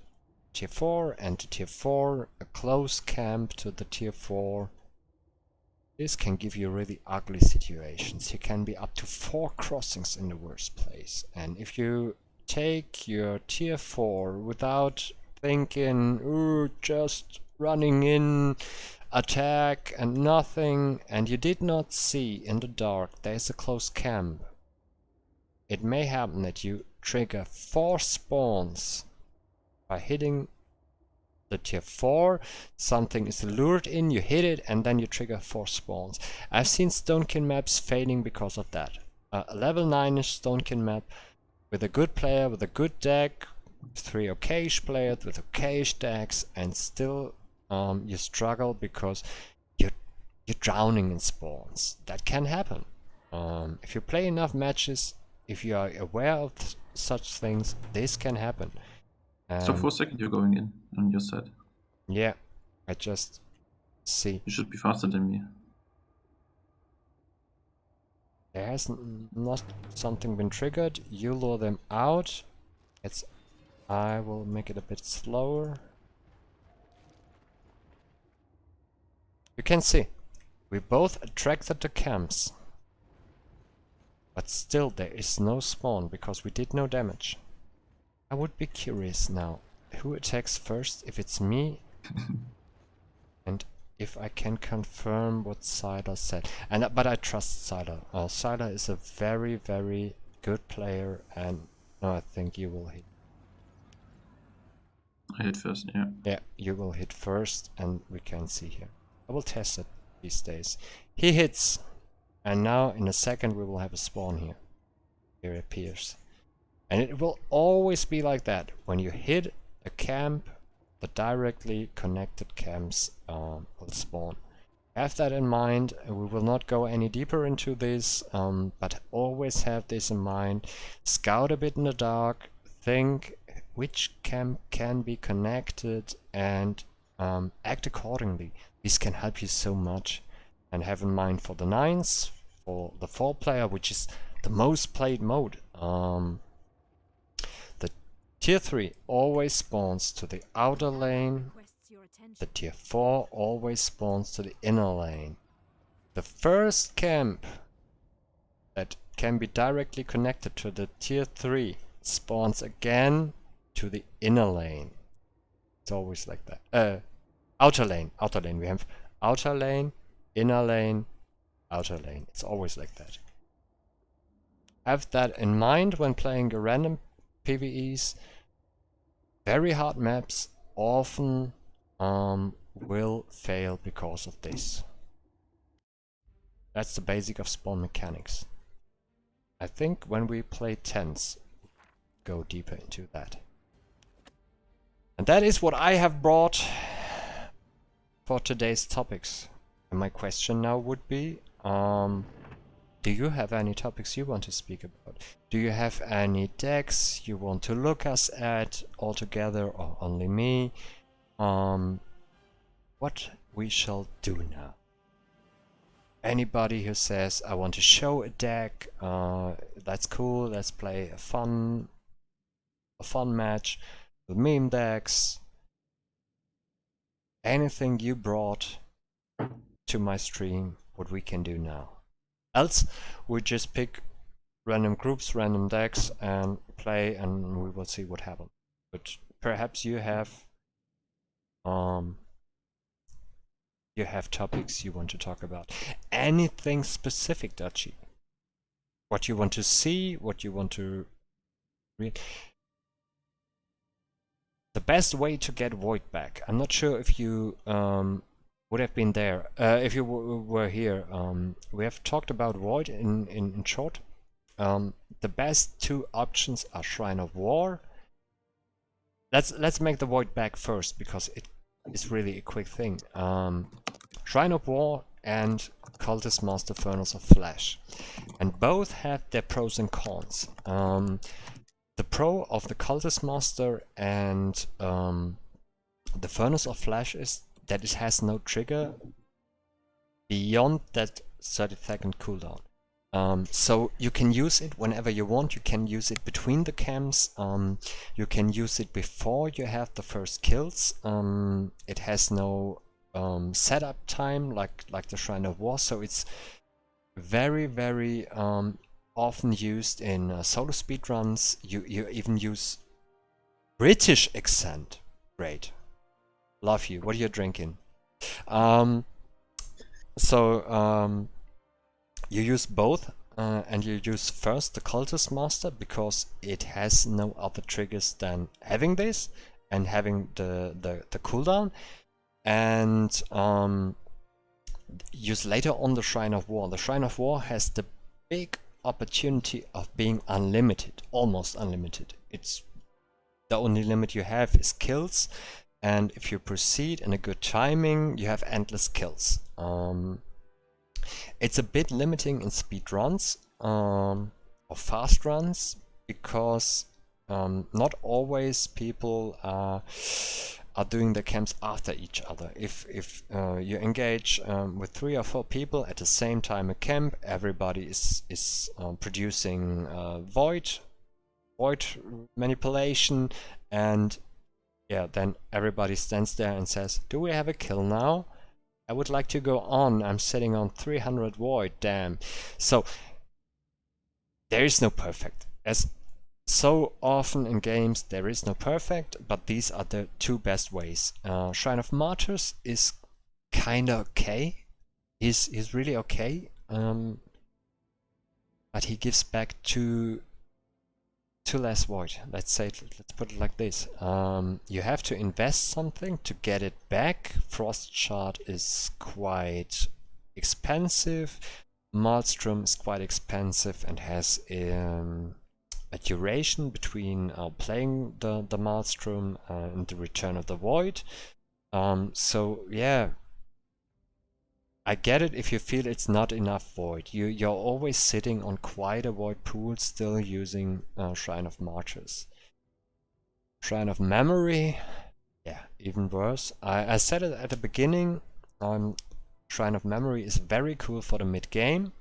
tier 4 and the tier 4, a close camp to the tier 4, this can give you really ugly situations. You can be up to 4 crossings in the worst place. And if you take your tier 4 without thinking, ooh, just running in, attack and nothing, and you did not see in the dark there's a close camp, it may happen that you trigger 4 spawns by hitting the tier 4, something is lured in, you hit it, and then you trigger 4 spawns. I've seen Stonekin maps failing because of that. A level 9ish Stonekin map with a good player, with a good deck, 3 okayish players with okayish decks, and still you struggle because you're drowning in spawns. That can happen. If you play enough matches, if you are aware of such things, this can happen. So for a second you're going in on your side. Yeah, I just see. You should be faster than me. There has not something been triggered. You lure them out. I will make it a bit slower. You can see, we both attracted the camps. But still there is no spawn because we did no damage. I would be curious now, who attacks first, if it's me, and if I can confirm what Siler said. But I trust Siler. Siler is a very, very good player, and no, I think you will hit. I hit first, yeah. Yeah, you will hit first, and we can see here. I will test it these days. He hits, and now in a second we will have a spawn here. Here it appears. And it will always be like that. When you hit a camp, the directly connected camps will spawn. Have that in mind. We will not go any deeper into this, but always have this in mind. Scout a bit in the dark, think which camp can be connected, and act accordingly. This can help you so much. And have in mind for the 9s, for the 4 player, which is the most played mode. The tier 3 always spawns to the outer lane. The tier 4 always spawns to the inner lane. The first camp that can be directly connected to the tier 3 spawns again to the inner lane. It's always like that. Outer lane. We have outer lane, inner lane, outer lane. It's always like that. Have that in mind when playing a random PvEs. Very hard maps often will fail because of this. That's the basic of spawn mechanics. I think when we play 10s, go deeper into that. And that is what I have brought for today's topics. And my question now would be, do you have any topics you want to speak about? Do you have any decks you want to look us at all together, or only me? What we shall do now. Anybody who says, I want to show a deck, that's cool, let's play a fun match with meme decks. Anything you brought to my stream, what we can do now. Else, we just pick random groups, random decks, and play, and we will see what happens. But perhaps you have topics you want to talk about. Anything specific, Dutchie? What you want to see, what you want to read. The best way to get Void back. I'm not sure if you would have been there. If you were here, we have talked about Void in short. The best two options are Shrine of War. Let's make the Void back first, because it is really a quick thing. Shrine of War and Cultist Master Furnace of Flesh. And both have their pros and cons. The pro of the Cultist Master and the Furnace of Flesh is that it has no trigger beyond that 30-second cooldown. So you can use it whenever you want. You can use it between the camps. You can use it before you have the first kills. It has no setup time like the Shrine of War, so it's very, very often used in solo speedruns. You even use British accent. Great. Love you. What are you drinking? You use both, and you use first the Cultist Master because it has no other triggers than having this and having the cooldown, and use later on the Shrine of War. The Shrine of War has the big opportunity of being unlimited, almost unlimited. It's the only limit you have is kills, and if you proceed in a good timing, you have endless kills. It's a bit limiting in speed runs or fast runs, because not always people are doing the camps after each other. If you engage with 3 or 4 people at the same time a camp, everybody is producing void manipulation, and yeah, then everybody stands there and says, "Do we have a kill now? I would like to go on. I'm sitting on 300 void, damn." So there is no perfect. As so often in games, there is no perfect, but these are the 2 best ways. Shrine of Martyrs is kinda okay. He's really okay, but he gives back two less void. Let's put it like this. You have to invest something to get it back. Frost Shard is quite expensive. Maelstrom is quite expensive and has a duration between playing the Maelstrom and the Return of the Void. So yeah, I get it if you feel it's not enough void. You're always sitting on quite a void pool, still using Shrine of Martyrs. Shrine of Memory, yeah, even worse. I said it at the beginning, Shrine of Memory is very cool for the mid-game,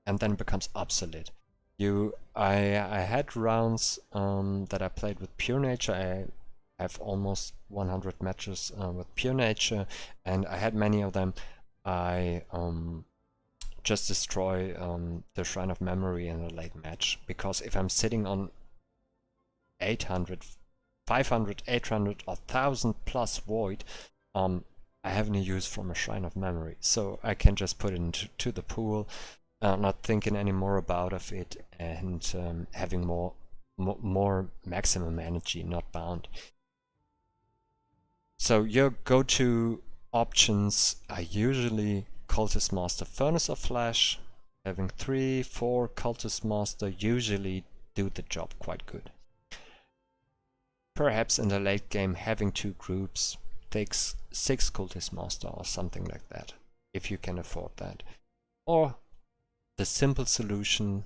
and then becomes obsolete. I had rounds that I played with Pure Nature. I have almost 100 matches with Pure Nature, and I had many of them. I just destroy the Shrine of Memory in a late match, because if I'm sitting on 800, 500, 800 or 1000 plus void, I have no use from a Shrine of Memory, so I can just put it into the pool, not thinking any more about it, and having more maximum energy, not bound. So your go-to options are usually Cultist Master, Furnace of Flesh. Having 3, 4 Cultist Master usually do the job quite good. Perhaps in the late game having 2 groups takes 6 Cultist Master or something like that, if you can afford that. Or the simple solution,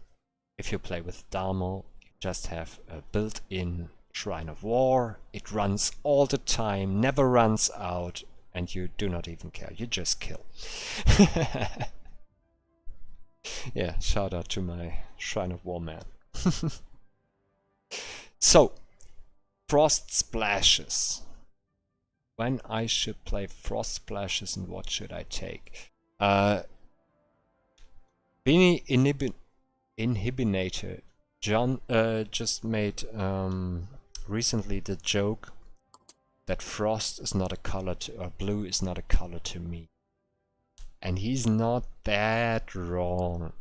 if you play with Damo, you just have a built-in Shrine of War. It runs all the time, never runs out, and you do not even care. You just kill. Yeah, shout out to my Shrine of War man. So, Frost Splashes. When I should play Frost Splashes and what should I take? Beanie Inhibinator John just made recently the joke that frost is not a color or blue is not a color to me, and he's not that wrong.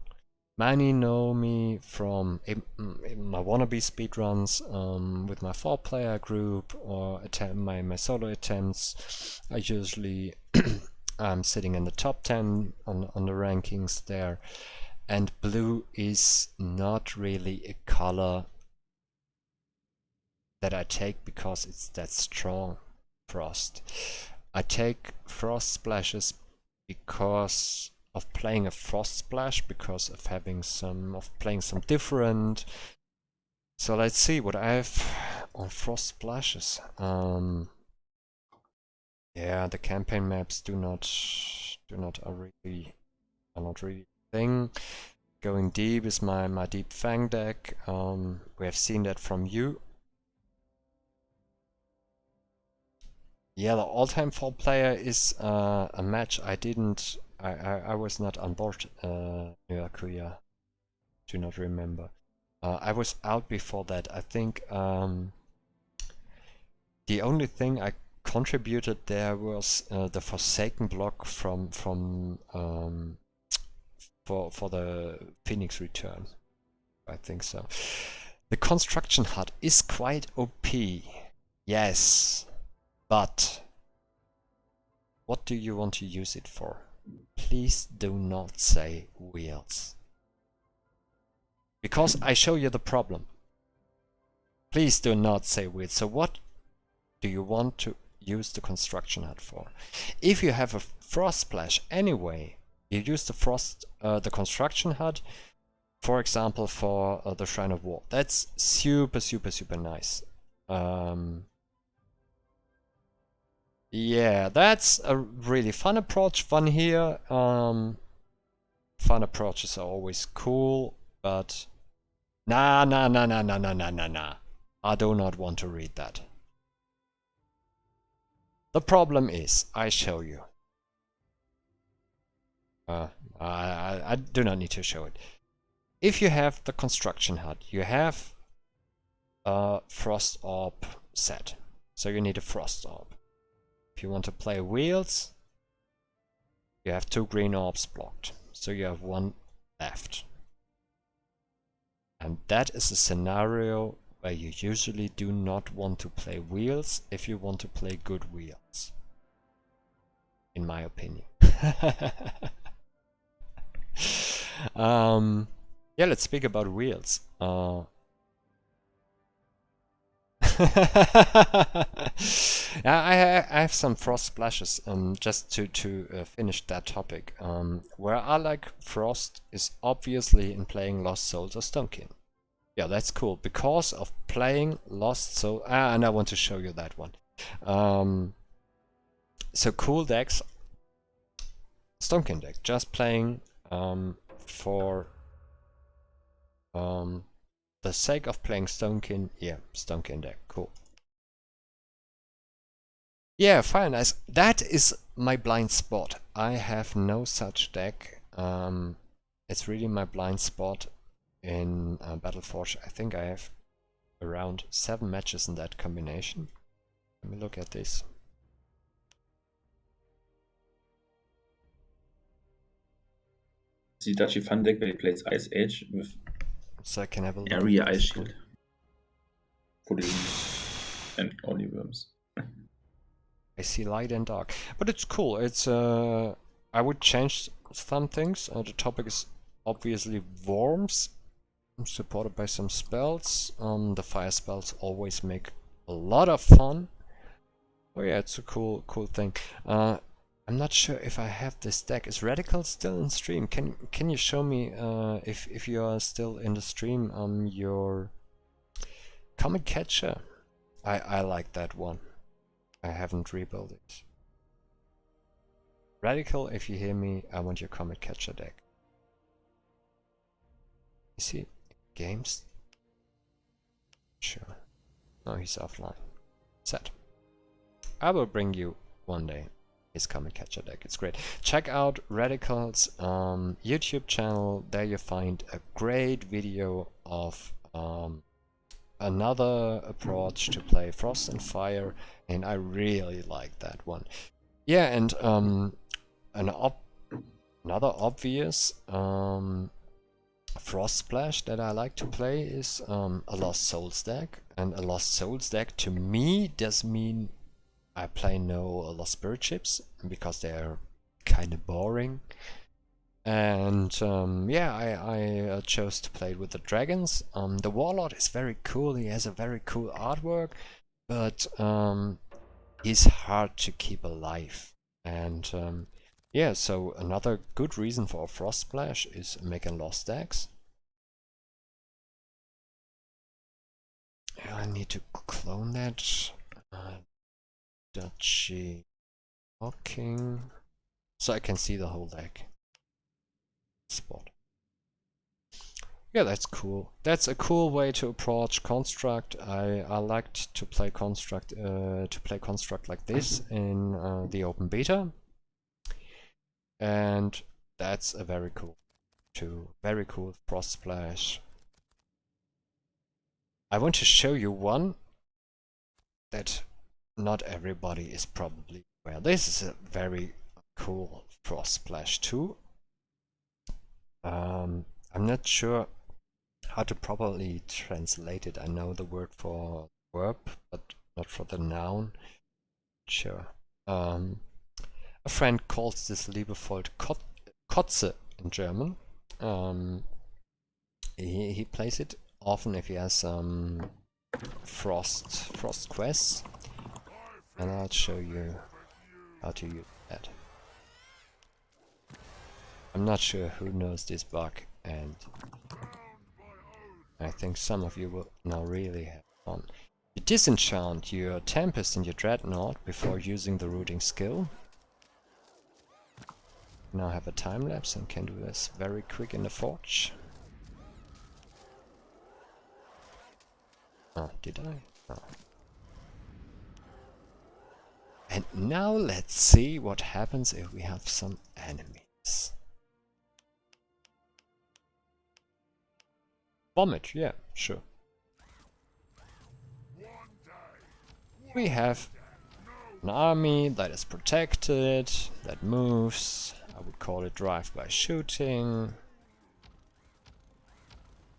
Many know me from my wannabe speedruns with my 4-player group or my solo attempts. I usually I'm sitting in the top 10 on the rankings there. And blue is not really a color that I take because it's that strong, frost. I take frost splashes because of playing a frost splash, because of playing some different. So let's see what I have on frost splashes. Yeah, the campaign maps are not really a thing. Going deep is my deep fang deck. We have seen that from you. Yeah, the all-time 4-player is a match I was not on board, Nyakuya. Do not remember. I was out before that. I think the only thing I contributed there was the Forsaken block for the Phoenix Return. I think so. The construction hut is quite OP. Yes. But what do you want to use it for? Please do not say wheels. Because I show you the problem. Please do not say wheels. So what do you want to use the construction hut for? If you have a frost splash anyway, you use the construction hut, for example, for the Shrine of War. That's super nice. Yeah, that's a really fun approach. Fun here. Fun approaches are always cool, but nah. I do not want to read that. The problem is, I show you. I do not need to show it. If you have the construction hut, you have a frost orb set, so you need a frost orb. If you want to play wheels, you have 2 green orbs blocked, so you have 1 left. And that is a scenario where you usually do not want to play wheels if you want to play good wheels. In my opinion. Yeah, let's speak about wheels. I have some frost splashes, just to finish that topic. Where I like frost is obviously in playing Lost Souls or Stonekin. Yeah, that's cool, because of playing Lost Soul, and I want to show you that one. So cool decks, Stonekin deck, just playing for the sake of playing Stonekin. Yeah, Stonekin deck, cool. Yeah, fire nice. That is my blind spot. I have no such deck. It's really my blind spot in Battleforge. I think I have around 7 matches in that combination. Let me look at this. The Dachi fun deck where he plays Ice Age with So I can have a look. area Ice Shield. Put it in and only worms. I see light and dark, but it's cool. It's I would change some things. The topic is obviously worms. I'm supported by some spells. The fire spells always make a lot of fun. Oh yeah, it's a cool thing. I'm not sure if I have this deck. Is Radical still in stream? Can you show me if you are still in the stream your Comet Catcher? I like that one. I haven't rebuilt it. Radical, if you hear me, I want your Comet Catcher deck. You see, games? Sure. No, he's offline. Set. I will bring you one day his Comet Catcher deck. It's great. Check out Radical's YouTube channel. There you find a great video of another approach to play Frost and Fire, and I really like that one. Yeah, and another obvious Frost Splash that I like to play is a Lost Souls deck, and a Lost Souls deck to me does mean I play no Lost Spirit Chips because they're kind of boring. And yeah, I chose to play it with the dragons. The Warlord is very cool, he has a very cool artwork, but he's hard to keep alive. And yeah, so another good reason for a Frost Splash is making Lost decks. I need to clone that. Duchy Hawking, so I can see the whole deck. Spot. Yeah, that's cool. That's a cool way to approach construct. I liked to play construct like this in the open beta, and that's a very cool Frost Splash. I want to show you one that not everybody is probably aware. This is a very cool Frost Splash too. I'm not sure how to properly translate it. I know the word for verb, but not for the noun. Sure. A friend calls this liebevoll Kotze in German. He plays it often if he has frost quests, and I'll show you how to use that. I'm not sure who knows this bug, and I think some of you will now really have fun. You disenchant your Tempest and your Dreadnought before using the rooting skill. Now have a time lapse and can do this very quick in the forge. Oh, did I? Oh. And now let's see what happens if we have some enemies. Vomit, yeah, sure. We have an army that is protected, that moves. I would call it drive-by shooting.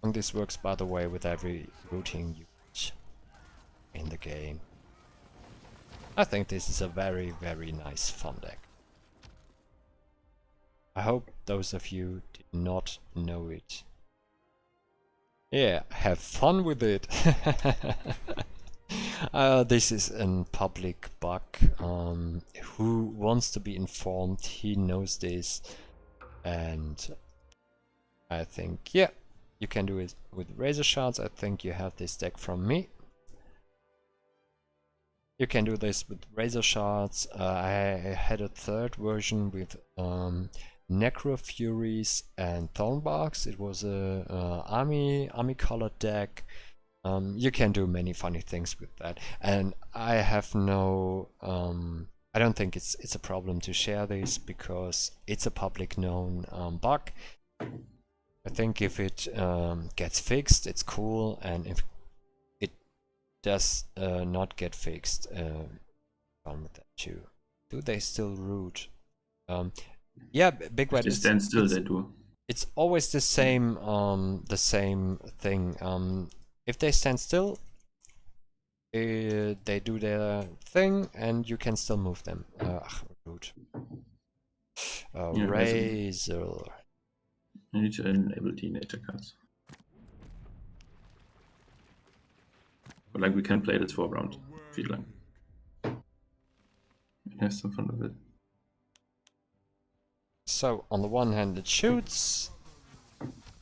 And this works, by the way, with every routing unit in the game. I think this is a very, very nice fun deck. I hope those of you did not know it. Yeah, have fun with it. This is a public bug. Who wants to be informed, he knows this. And I think, yeah, you can do it with Razor Shards. I think you have this deck from me. You can do this with Razor Shards. I had a third version with Necro Furies and Thornbarks. It was a army colored deck. You can do many funny things with that, and I have no I don't think it's a problem to share this because it's a public known bug. I think if it gets fixed, it's cool, and if it does not get fixed, fun with that too. Do they still root? Yeah, Big Red. They stand still, they do. It's always the same thing. If they stand still, they do their thing, and you can still move them. Root. Yeah, Razor. You need to enable teenager cards. But like we can play this for around feel like. And have some fun with it. So on the one hand it shoots,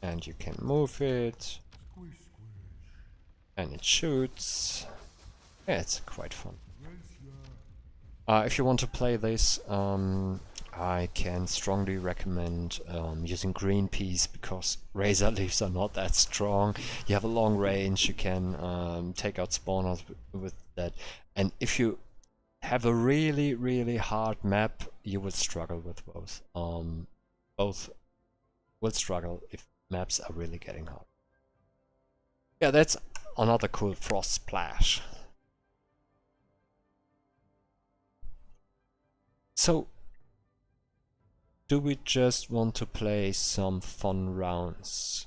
and you can move it, and it shoots. Yeah, it's quite fun. If you want to play this, I can strongly recommend using Greenpeace because Razor Leaves are not that strong. You have a long range, you can take out spawners with that, and if you have a really hard map, you would struggle with both. Both will struggle if maps are really getting hard. Yeah, that's another cool Frost Splash. So, do we just want to play some fun rounds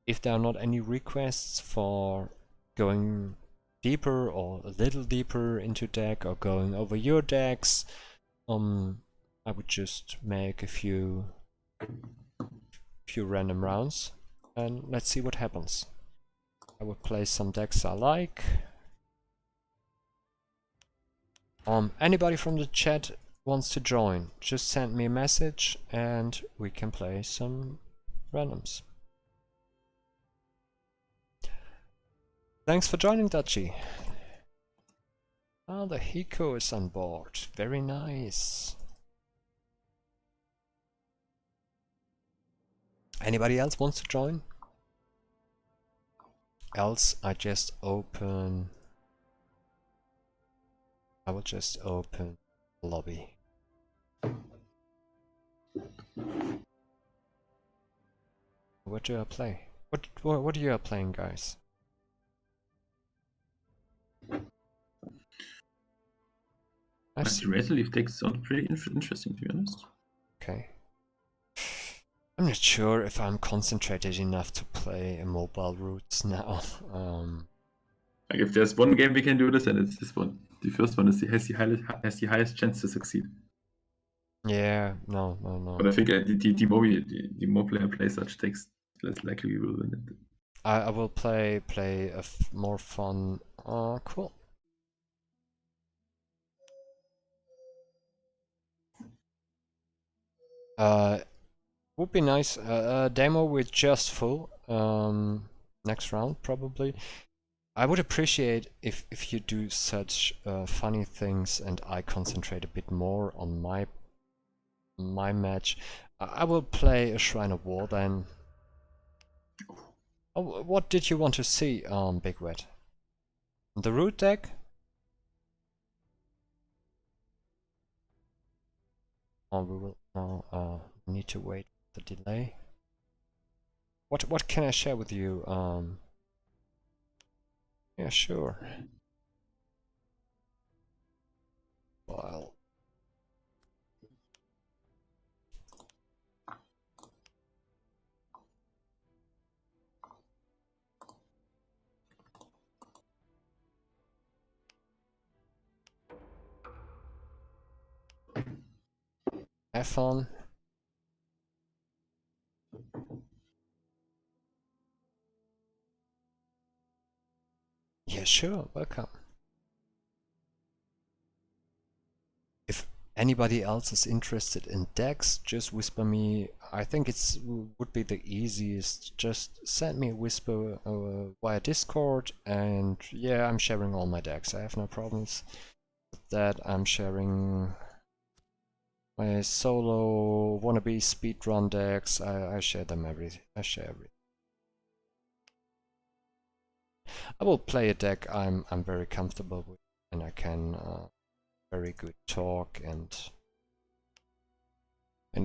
If there are not any requests for going deeper or a little deeper into deck or going over your decks, I would just make a few random rounds and let's see what happens. I would play some decks I like. Anybody from the chat wants to join, just send me a message and we can play some randoms. Thanks for joining, Dutchy. Ah, the Hiko is on board. Very nice. Anybody else wants to join? Else, I will just open lobby. What do I play? What are you playing, guys? The Razor Leaf deck sounds pretty interesting, to be honest. Okay. I'm not sure if I'm concentrated enough to play a mobile routes now. Like if there's one game we can do this, then it's this one. The first one has the highest chance to succeed. Yeah, no. But I think the more player play such decks, less likely we will win it. I will play a more fun. Cool. Would be nice. Demo with just full. Next round probably. I would appreciate if you do such funny things and I concentrate a bit more on my match. I will play a Shrine of War then. Oh, what did you want to see, Big Wet? The root deck? Oh, we will now need to wait the delay. What can I share with you? Yeah, sure. File. Have fun. Yeah, sure, welcome. If anybody else is interested in decks, just whisper me. I think it's would be the easiest. Just send me a whisper via Discord, and yeah, I'm sharing all my decks. I have no problems with that. I'm sharing my solo wannabe speedrun decks. I share them I share everything. I will play a deck I'm very comfortable with, and I can very good talk and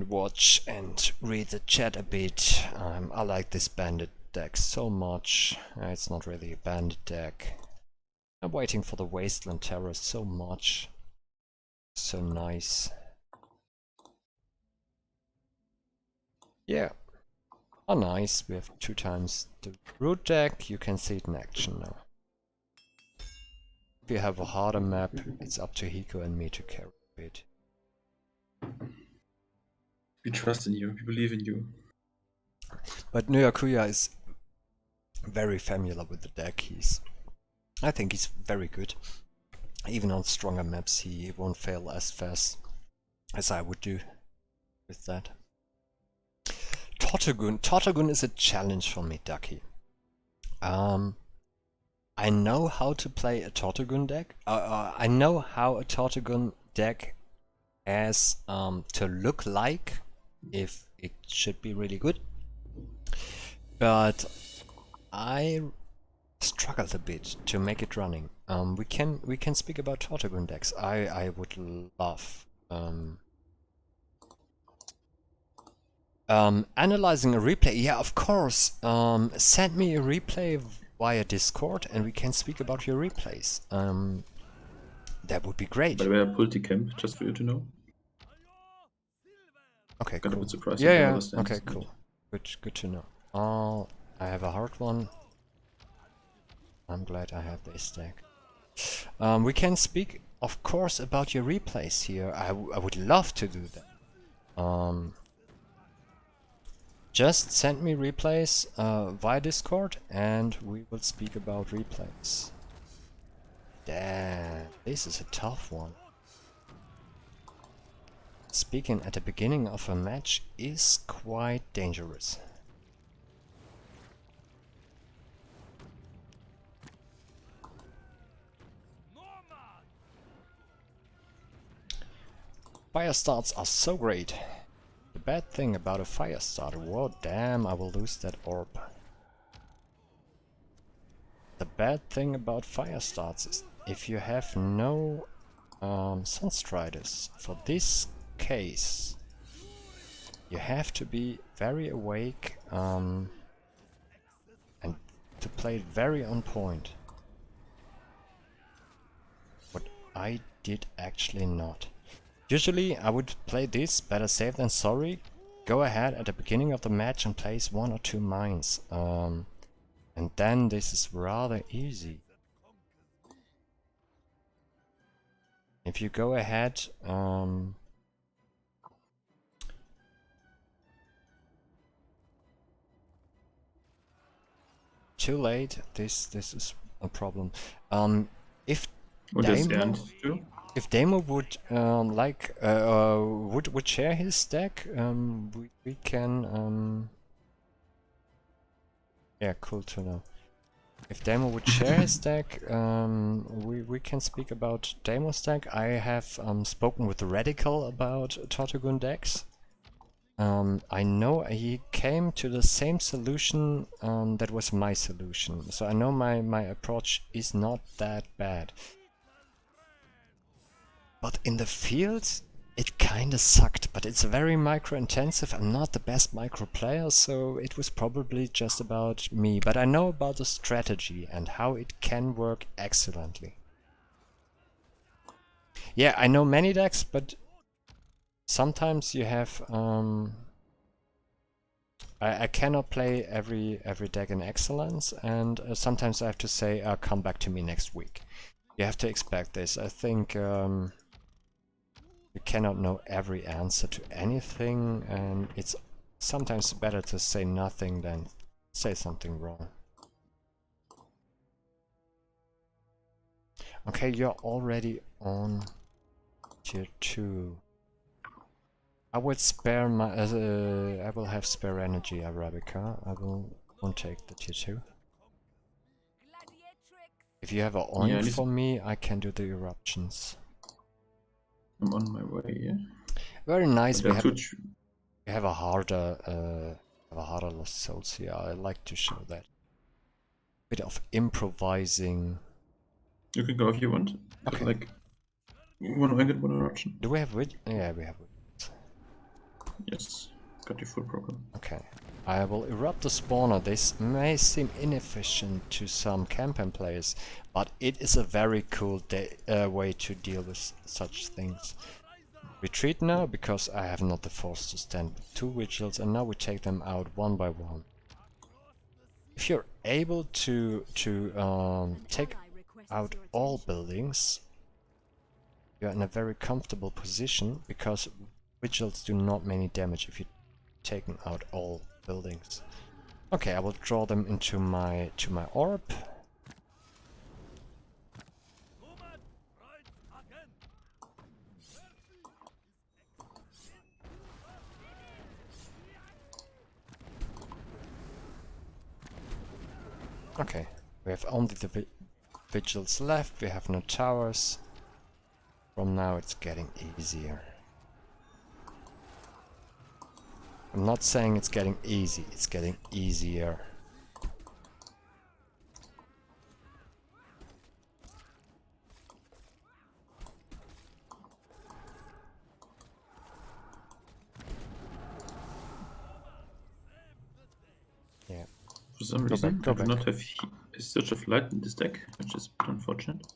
watch and read the chat a bit. I like this bandit deck so much. It's not really a bandit deck. I'm waiting for the Wasteland Terror so much. So nice. Yeah. Oh nice, we have 2 times the root deck. You can see it in action now. If you have a harder map, it's up to Hiko and me to carry it. We trust in you, we believe in you. But Nyakuya is very familiar with the deck. I think he's very good. Even on stronger maps he won't fail as fast as I would do with that. Tortagun is a challenge for me, Ducky. I know how to play a Tortagun deck. I know how a Tortagun deck has to look like if it should be really good. But I struggled a bit to make it running. We can speak about Tortagun decks. I would love. Analyzing a replay, yeah, of course. Send me a replay via Discord and we can speak about your replays. That would be great. By the way, I pulled the camp, just for you to know. Okay, Got a cool. bit surprised. Yeah, with yeah. other stands, Okay, but- cool. Good to know. Oh, I have a hard one. I'm glad I have this deck. We can speak, of course, about your replays here. I would love to do that. Just send me replays via Discord and we will speak about replays. Damn, this is a tough one. Speaking at the beginning of a match is quite dangerous. Fire starts are so great. The bad thing about a fire start, whoa damn, I will lose that orb. The bad thing about fire starts is if you have no Sunstriders, for this case you have to be very awake and to play it very on point. What I did actually not. Usually I would play this, better safe than sorry, go ahead at the beginning of the match and place 1 or 2 mines. And then this is rather easy. If you go ahead too late, this is a problem. If What does Daimo, Ernst do? if Daimo would would share his deck, we can yeah, cool to know. If Daimo would share his deck, we can speak about Daimo's deck. I have spoken with Radical about Tortugun decks. I know he came to the same solution that was my solution, so I know my approach is not that bad. But in the field, it kinda sucked, but it's very micro-intensive. I'm not the best micro player, so it was probably just about me. But I know about the strategy and how it can work excellently. Yeah, I know many decks, but sometimes you have... I cannot play every deck in excellence, and sometimes I have to say, come back to me next week. You have to expect this. I think... you cannot know every answer to anything, and it's sometimes better to say nothing than say something wrong. Okay, you're already on tier 2. I will spare my... I will have spare energy, Arabica. I won't take the tier 2. If you have a oink Yeah, for me, I can do the eruptions. I'm on my way, yeah. Very nice. But We have a harder Lost Souls here. I like to show that. Bit of improvising. you can go if you want. Okay. Like, one wing and one eruption. Do we have wit? Yeah, we have wit. Yes, got your full program. Okay. I will erupt the spawner. This may seem inefficient to some campaign players, but it is a very cool way to deal with such things. Retreat now, because I have not the force to stand with 2 vigils, and now we take them out one by one. If you're able to take out all buildings, you're in a very comfortable position, because vigils do not many damage if you taken out all buildings. Okay, I will draw them into my orb. Okay, we have only the vigils left, we have no towers. From now it's getting easier. I'm not saying it's getting easy, it's getting easier. Yeah. For some reason, I do not have Search of Light in this deck, which is a bit unfortunate.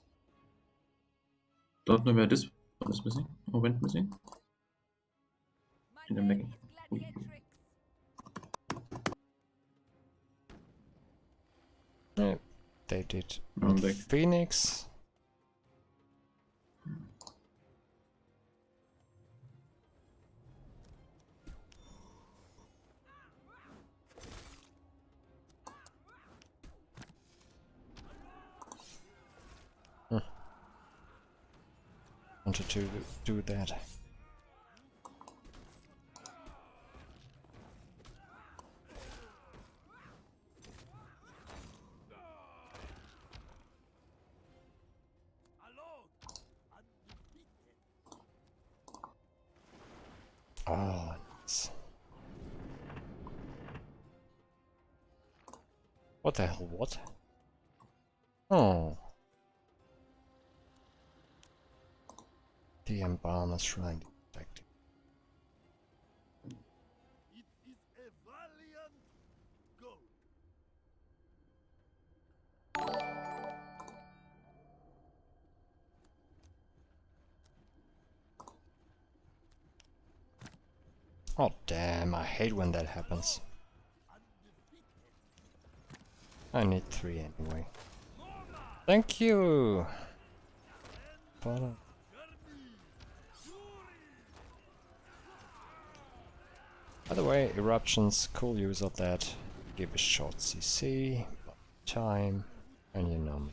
Don't know where this one is missing, or went missing. in the making. Yeah, they did I'm with back. Phoenix. Wanted to do that. Oh, nice. What the hell? What? Oh. The Embalmer Shrine detected. It is a valiant goal. Oh damn, I hate when that happens. I need 3 anyway. Thank you! But, by the way, eruptions, cool use of that. Give a short CC, time, and you know me.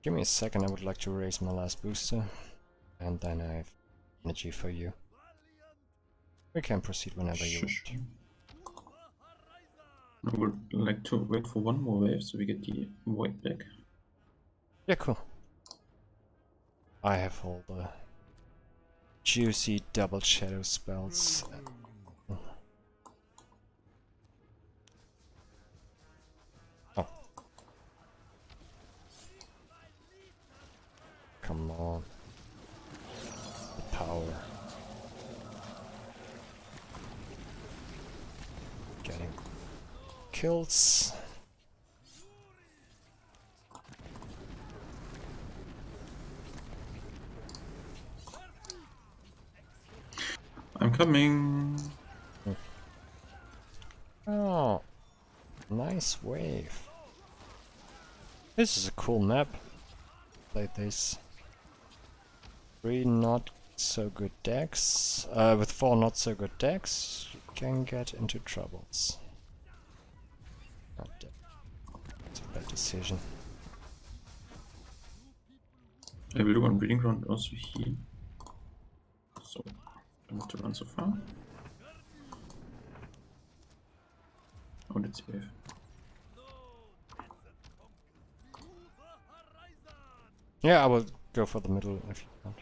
Give me a second, I would like to raise my last booster, and then I have energy for you. We can proceed whenever you Shush. want. I would like to wait for one more wave so we get the void back. Yeah, cool. I have all the juicy double shadow spells. Oh. Come on. The power. Getting kills. I'm coming. Oh, nice wave. This is a cool map. Played this. 3 not so good decks. With 4 not so good decks, you can get into troubles. Not dead. It's a bad decision. I will do one breeding ground also here. So I have to run so far. Oh, that's wave. Yeah, I will go for the middle if you want.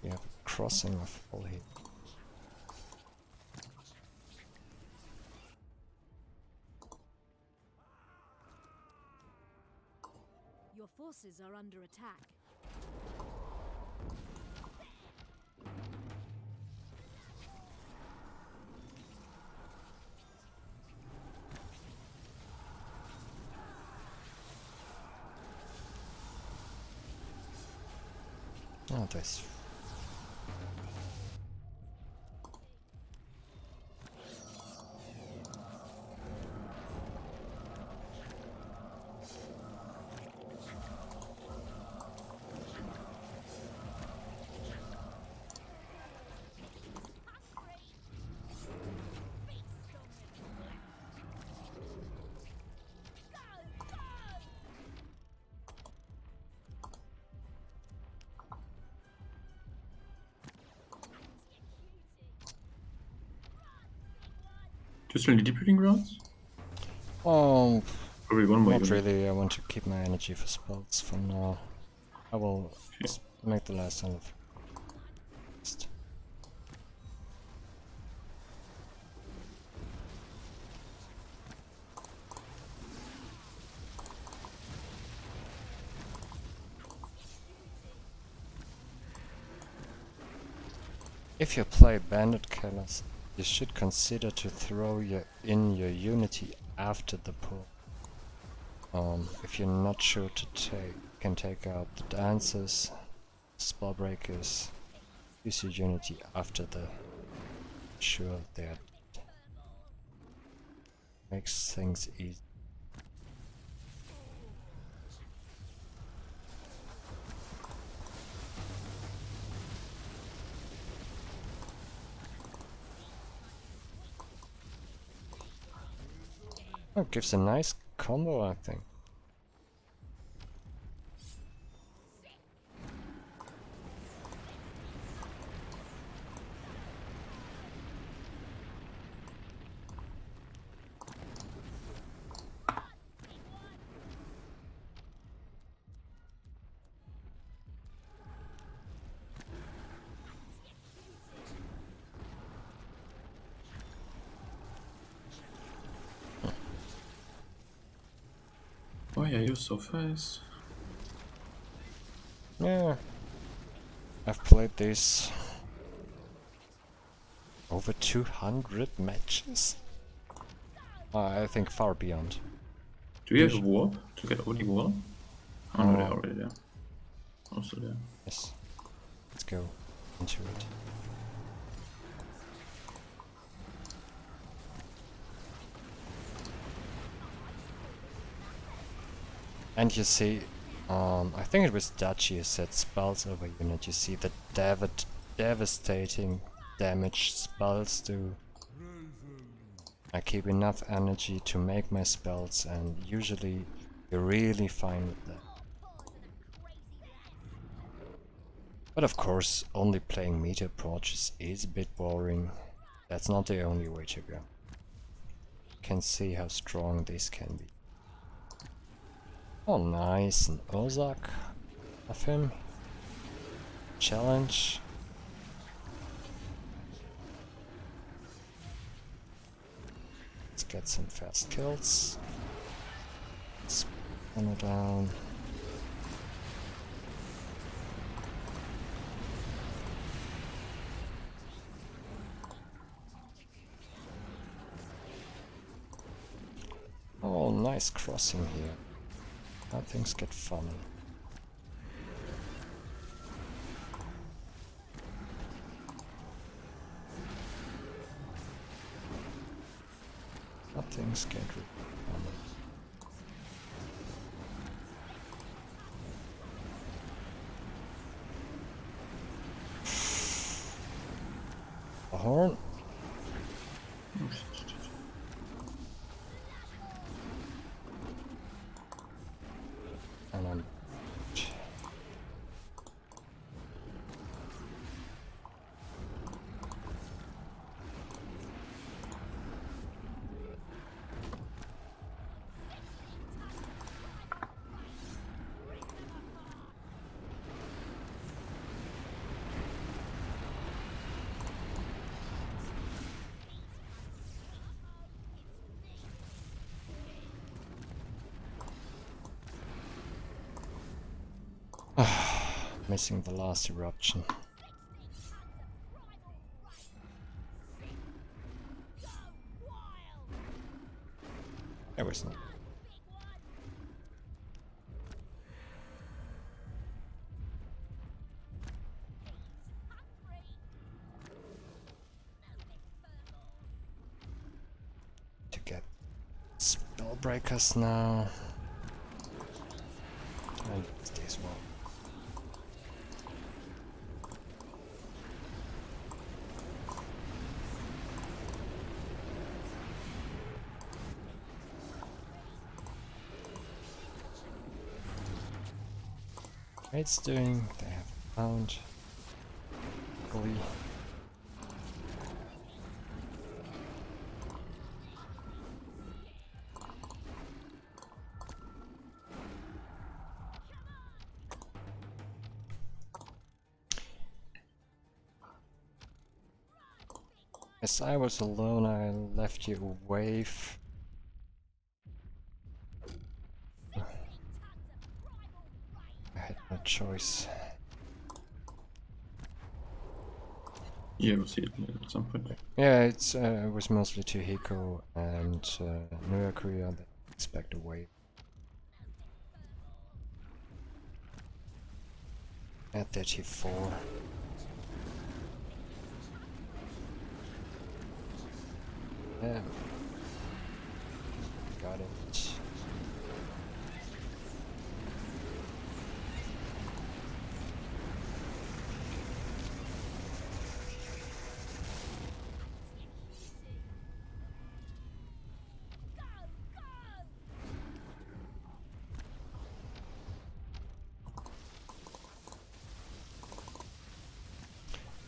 We have a crossing of all here. Your forces are under attack. Oh, this. Do you still need the breeding grounds? Oh, Probably one more not unit. really. I want to keep my energy for spells for now. I will make the last one of. If you play Bandit Killers, you should consider to throw in your Unity after the pull. If you're not sure to can take out the dancers, spellbreakers, use your Unity after the sure that makes things easy. Oh, it gives a nice combo, I think. Why are you so fast? Yeah, I've played this over 200 matches. I think far beyond. Do you have a warp to get over the wall? Oh no, they're Oh. already there. Also there. Yes, let's go into it. And you see, I think it was Dachi who said spells over unit. You see the devastating damage spells do. I keep enough energy to make my spells, and usually you're really fine with that. But of course, only playing meter approaches is a bit boring. That's not the only way to go. You can see how strong this can be. Oh nice, an Ozak of him. Challenge. Let's get some fast kills. Spin it down. Oh, nice crossing here. Now things get funny. Now things get really funny. A horn? And I'm... missing the last eruption. There was no. To get spellbreakers now. And this one. It's doing, they have found Glee. As I was alone, I left you a wave. I had no choice. Yeah, we'll see it at some point. Yeah, it was mostly to Hiko and Nuyakuya that expect a wave. At 34. Yeah. Got it.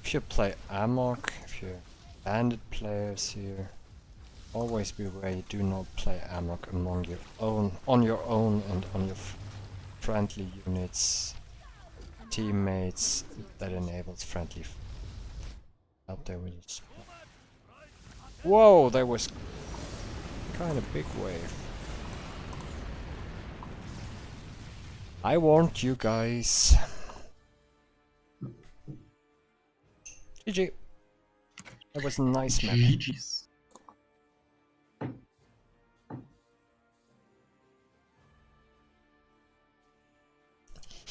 If you play Amok, if you're bandit players here, always beware you do not play Amok among your own, on your own and on your friendly units, teammates. That enables friendly out there with us. Whoa, that was kind of big wave. I warned you guys. GG. That was a nice map. GG's.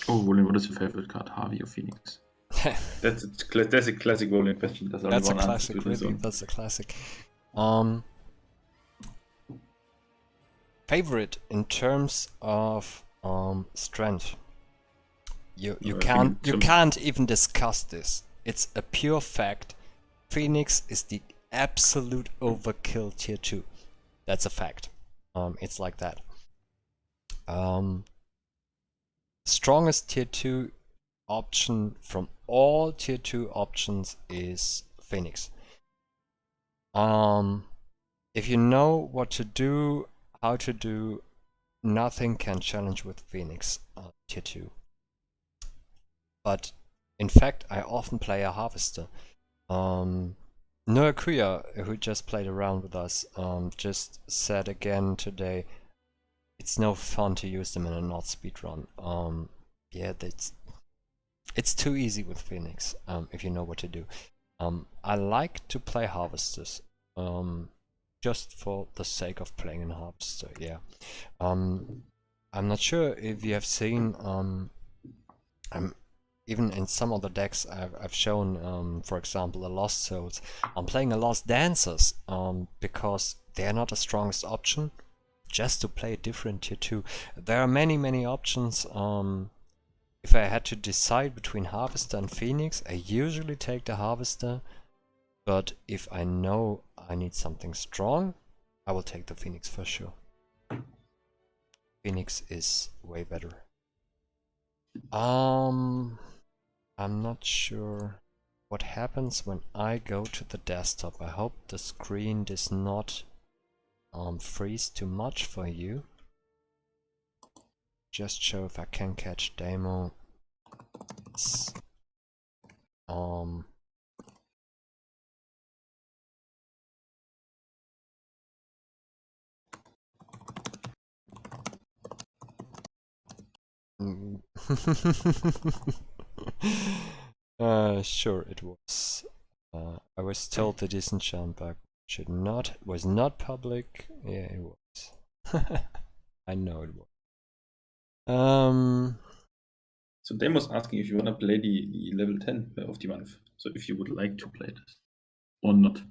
Oh, Roland, what is your favorite card, Harvey or Phoenix? That's a classic Roland question. There's only That's a one answer classic, to this really. one. That's a classic. Favorite in terms of strength. You can't even discuss this. It's a pure fact. Phoenix is the absolute overkill tier 2. That's a fact. It's like that. Strongest tier 2 option from all tier 2 options is Phoenix. If you know what to do, how to do, nothing can challenge with Phoenix tier 2. But in fact, I often play a Harvester. Nuyakuya, who just played around with us, just said again today, it's no fun to use them in a not speedrun. Yeah, it's too easy with Phoenix, if you know what to do. I like to play Harvesters, just for the sake of playing in Harvester, yeah. I'm not sure if you have seen, even in some other decks I've shown, for example, a Lost Souls. I'm playing a Lost Dancers, because they're not the strongest option, just to play a different tier 2. There are many options. If I had to decide between Harvester and Phoenix, I usually take the Harvester, but if I know I need something strong, I will take the Phoenix for sure. Phoenix is way better. I'm not sure what happens when I go to the desktop. I hope the screen does not freeze too much for you. Just show if I can catch demo. It's, sure it was. I was told the disenchant bug was not public. Yeah, it was. I know it was. So Damon's asking if you want to play the level 10 of the month. So if you would like to play this or not,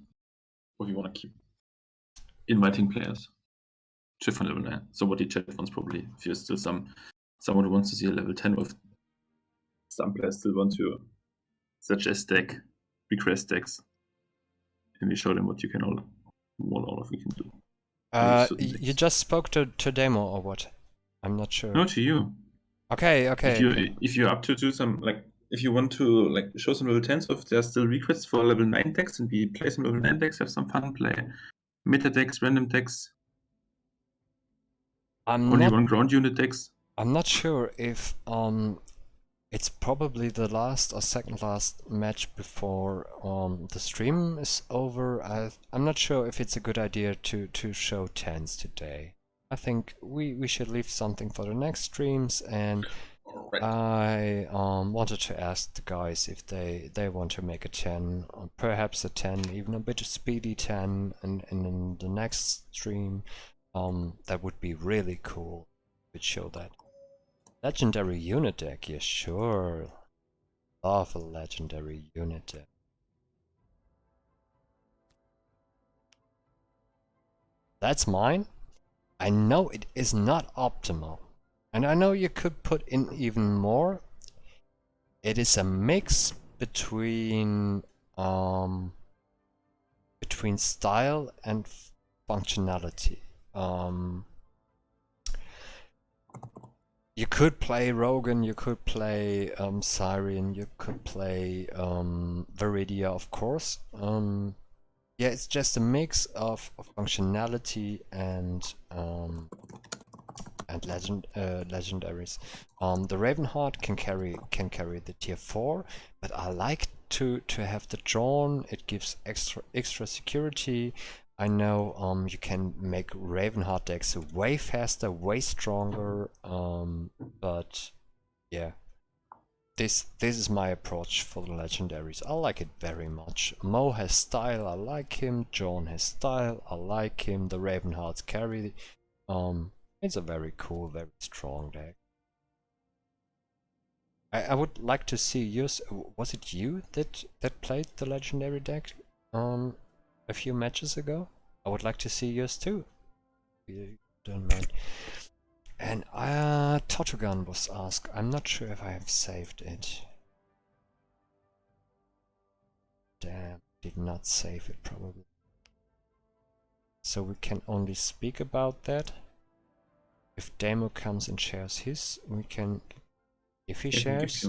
or if you want to keep inviting players. Shift on level 9. So what the chat wants probably. If you're still someone who wants to see a level 10 with some players still want to suggest deck, request decks, and we show them what you can all of we can do. You just spoke to demo or what? I'm not sure. No, to you. Okay. If you're up to do some, like, if you want to like show some level 10s, if there's still requests for level 9 decks and we play some level 9 decks, have some fun, play meta decks, random decks, only one ground unit decks. I'm not sure if it's probably the last or second last match before the stream is over. I'm not sure if it's a good idea to show 10s today. I think we should leave something for the next streams, and Right. I wanted to ask the guys if they want to make a 10, or perhaps a 10, even a bit of speedy 10, and in the next stream, that would be really cool. We'd show that. Legendary unit deck, yeah, sure. Love a legendary unit deck. That's mine. I know it is not optimal, and I know you could put in even more. It is a mix between style and functionality. You could play Rogan, you could play Siren, you could play Viridia, of course. Yeah, it's just a mix of functionality and legendaries. The Ravenheart can carry the tier 4, but I like to have the drawn. It gives extra security. I know you can make Ravenheart decks way faster, way stronger, but yeah. This is my approach for the legendaries. I like it very much. Mo has style, I like him. John has style, I like him. The Ravenhearts carry. It's a very cool, very strong deck. I would like to see yours. Was it you that played the legendary deck a few matches ago? I would like to see yours too. If you don't mind. And Totogan was asked. I'm not sure if I have saved it. Damn, did not save it probably. So we can only speak about that. If Demo comes and shares his, we can. If he shares,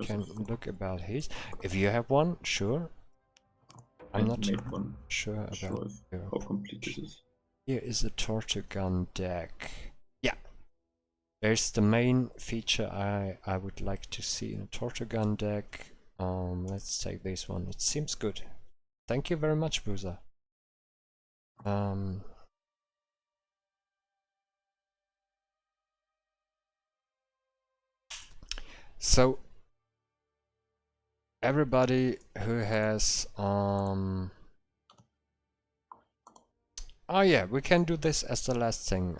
can look about his. If you have one, sure. I'm not sure about how complete this is. Here is a Tortugan deck. Yeah. There's the main feature I would like to see in a Tortugan deck. Let's take this one. It seems good. Thank you very much, Boozer. So everybody who has oh yeah, we can do this as the last thing.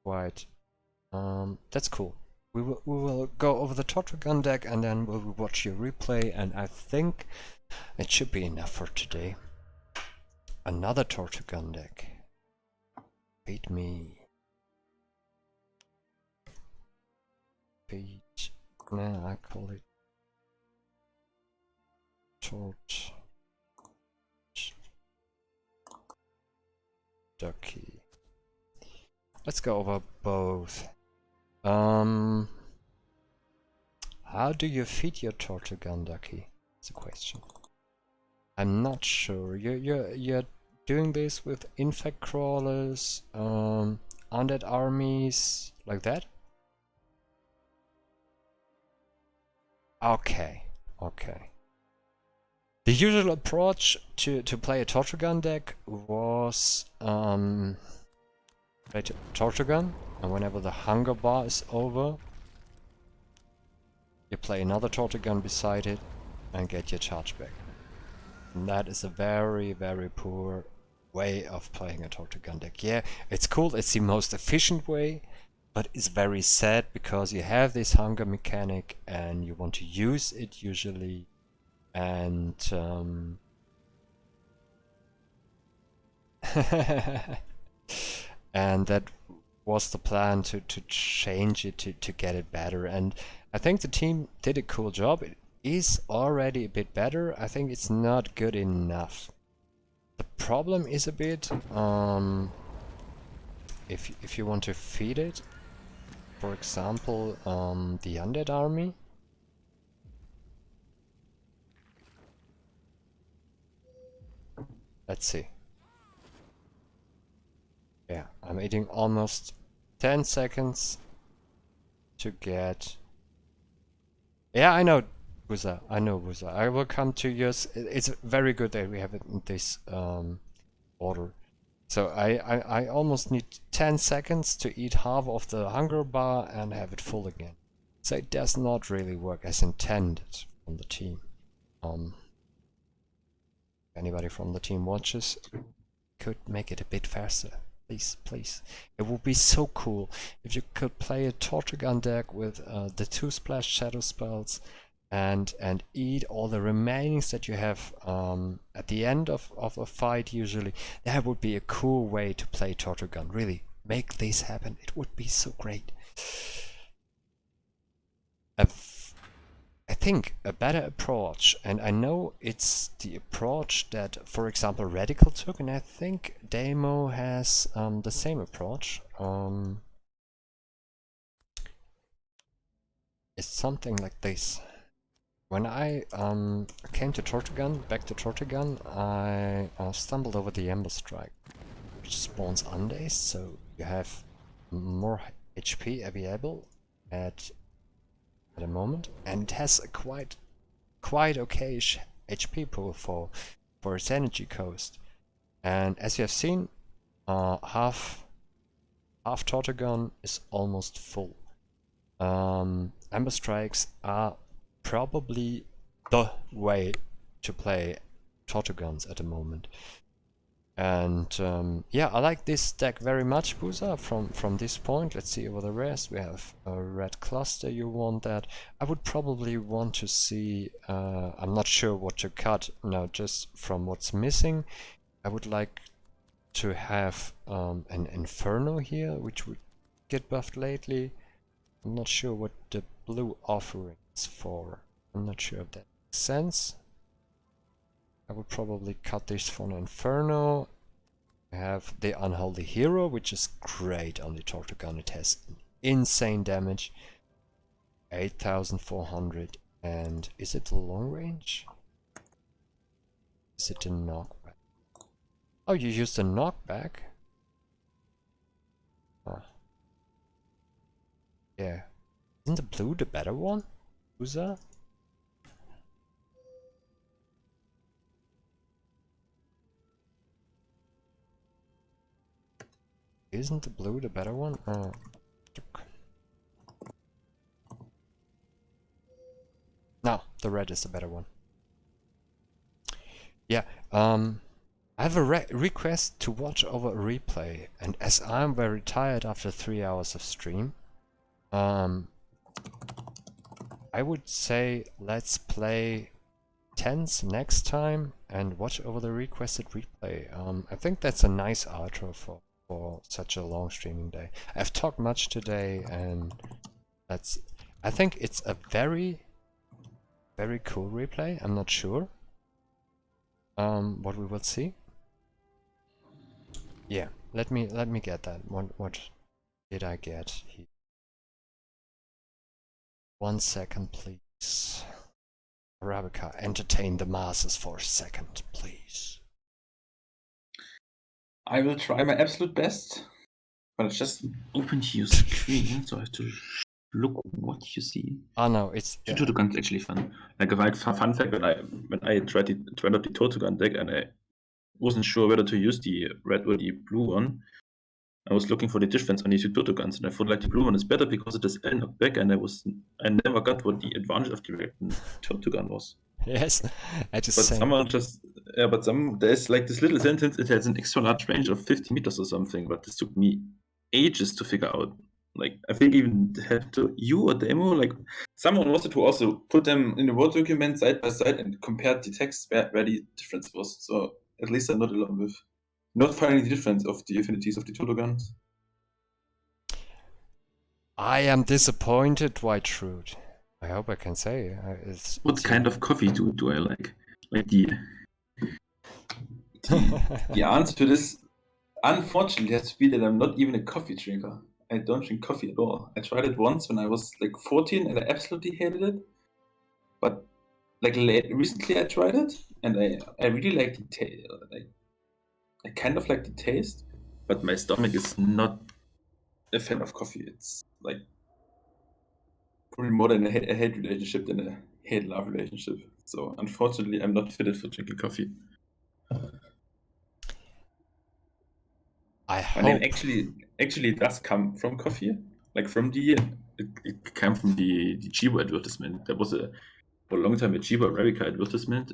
Right. That's cool. We will go over the Tortugan deck and then we'll watch your replay, and I think it should be enough for today. Another Tortugan deck. Beat me. Beat. Nah, I call it Tort Ducky. Let's go over both. How do you feed your Tortugan Ducky? That's a question. I'm not sure. You're doing this with infect crawlers, undead armies, like that? Okay, okay. The usual approach to play a Tortugan deck was play Tortugan, and whenever the hunger bar is over, you play another Tortugan beside it and get your charge back. And that is a very, very poor way of playing a Tortugan deck. Yeah, it's cool, it's the most efficient way, but it's very sad because you have this hunger mechanic and you want to use it usually, and and that was the plan, to change it to get it better, and I think the team did a cool job. It is already a bit better. I think it's not good enough. The problem is a bit if you want to feed it, for example, the undead army. Let's see. Yeah, I'm eating almost 10 seconds to get... Yeah, I know, Buza. I know, Buza. I will come to yours. It's very good that we have it in this order. So I almost need 10 seconds to eat half of the hunger bar and have it full again. So it does not really work as intended from the team. Anybody from the team watches, could make it a bit faster. Please, please. It would be so cool if you could play a Tortugan deck with the 2-splash shadow spells and eat all the remainings that you have at the end of a fight usually. That would be a cool way to play Tortugan. Really, make this happen. It would be so great. I think a better approach, and I know it's the approach that, for example, Radical took, and I think Demo has the same approach. It's something like this. When I came to Tortugan, back to Tortugan, I stumbled over the Ember Strike, which spawns Undays, so you have more HP available at the moment, and it has a quite okay HP pool for its energy cost. And as you have seen, half Tortugan is almost full. Ember Strikes are probably the way to play Tortugans at the moment. And yeah, I like this deck very much, Buza, from this point. Let's see over the rest. We have a red cluster, you want that. I would probably want to see, I'm not sure what to cut now, just from what's missing. I would like to have an Inferno here, which would get buffed lately. I'm not sure what the blue offering is for. I'm not sure if that makes sense. I would probably cut this for an Inferno. I have the Unholy Hero, which is great on the Tortugan. It has insane damage. 8,400. And is it the long range? Is it a knockback? Oh, you used a knockback? Huh. Yeah. Isn't the blue the better one? Who's that? Isn't the blue the better one? No, the red is the better one. Yeah, I have a request to watch over a replay, and as I'm very tired after 3 hours of stream, I would say let's play tens next time and watch over the requested replay. I think that's a nice outro for such a long streaming day. I've talked much today, and I think it's a very cool replay. I'm not sure what we will see. Yeah, let me get that. What did I get here? 1 second, please. Arabica, entertain the masses for a second, please. I will try my absolute best, but I just opened your screen, so I have to look what you see. Oh no, it's Tortugan's actually fun. Like a fun fact, when I tried out the Tortugan deck and I wasn't sure whether to use the red or the blue one, I was looking for the difference on the two Tortugans, and I thought like the blue one is better because it is L knockback, and I never got what the advantage of the red Tortugan was. Yes, I just But saying. someone just there's like this little sentence. It has an extra large range of 50 meters or something, but this took me ages to figure out. Like I think even have to you or Demo, like someone wanted to also put them in the Word document side by side and compare the text where the difference was. So at least I'm not alone with not finding the difference of the affinities of the Tortugans. I am disappointed, White Truth. I hope I can say What kind of coffee do I like? Like the answer to this, unfortunately, has to be that I'm not even a coffee drinker. I don't drink coffee at all. I tried it once when I was like 14 and I absolutely hated it. But like recently I tried it and I really like the taste. I kind of like the taste, but my stomach is not a fan of coffee. It's like probably more than a hate relationship than a hate-love relationship. So unfortunately, I'm not fitted for drinking coffee. I My name hope. actually does come from coffee, like from the it came from the Chibo advertisement. There was for a long time a Chibo Arabica advertisement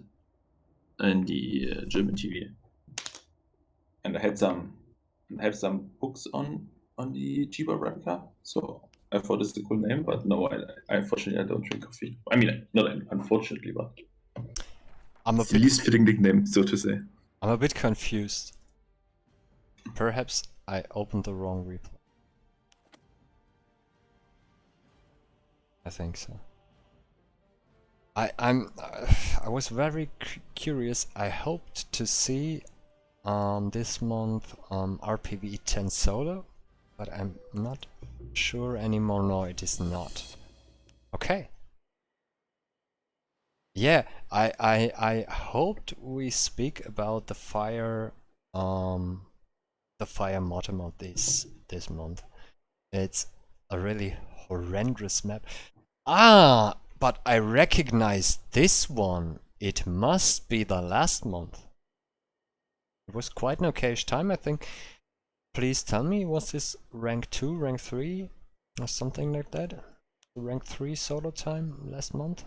in the German TV, and I had some books on the Chibo Arabica, so I thought it's a cool name. But no, I unfortunately I don't drink coffee. I mean, not unfortunately, but I'm a it's the bit. least fitting nickname, so to say. I'm a bit confused. Perhaps I opened the wrong replay. I think so. I was very curious. I hoped to see this month RPVE 10 solo, but I'm not sure anymore. No, it is not. Okay. Yeah, I hoped we speak about the fire bottom of this month. It's a really horrendous map. Ah, but I recognize this one. It must be the last month. It was quite an okayish time, I think. Please tell me, was this rank 2, rank 3, or something like that? Rank 3 solo time last month?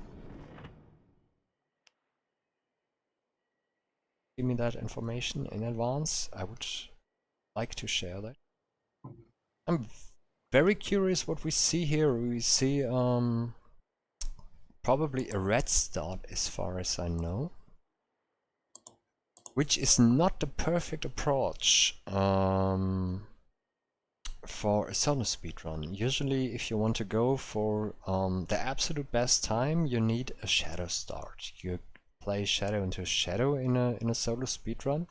Give me that information in advance. I would like to share that. I'm very curious what we see here. We see probably a red start as far as I know, which is not the perfect approach for a solo speedrun. Usually if you want to go for the absolute best time, you need a shadow start. You play shadow into shadow in a solo speedrun.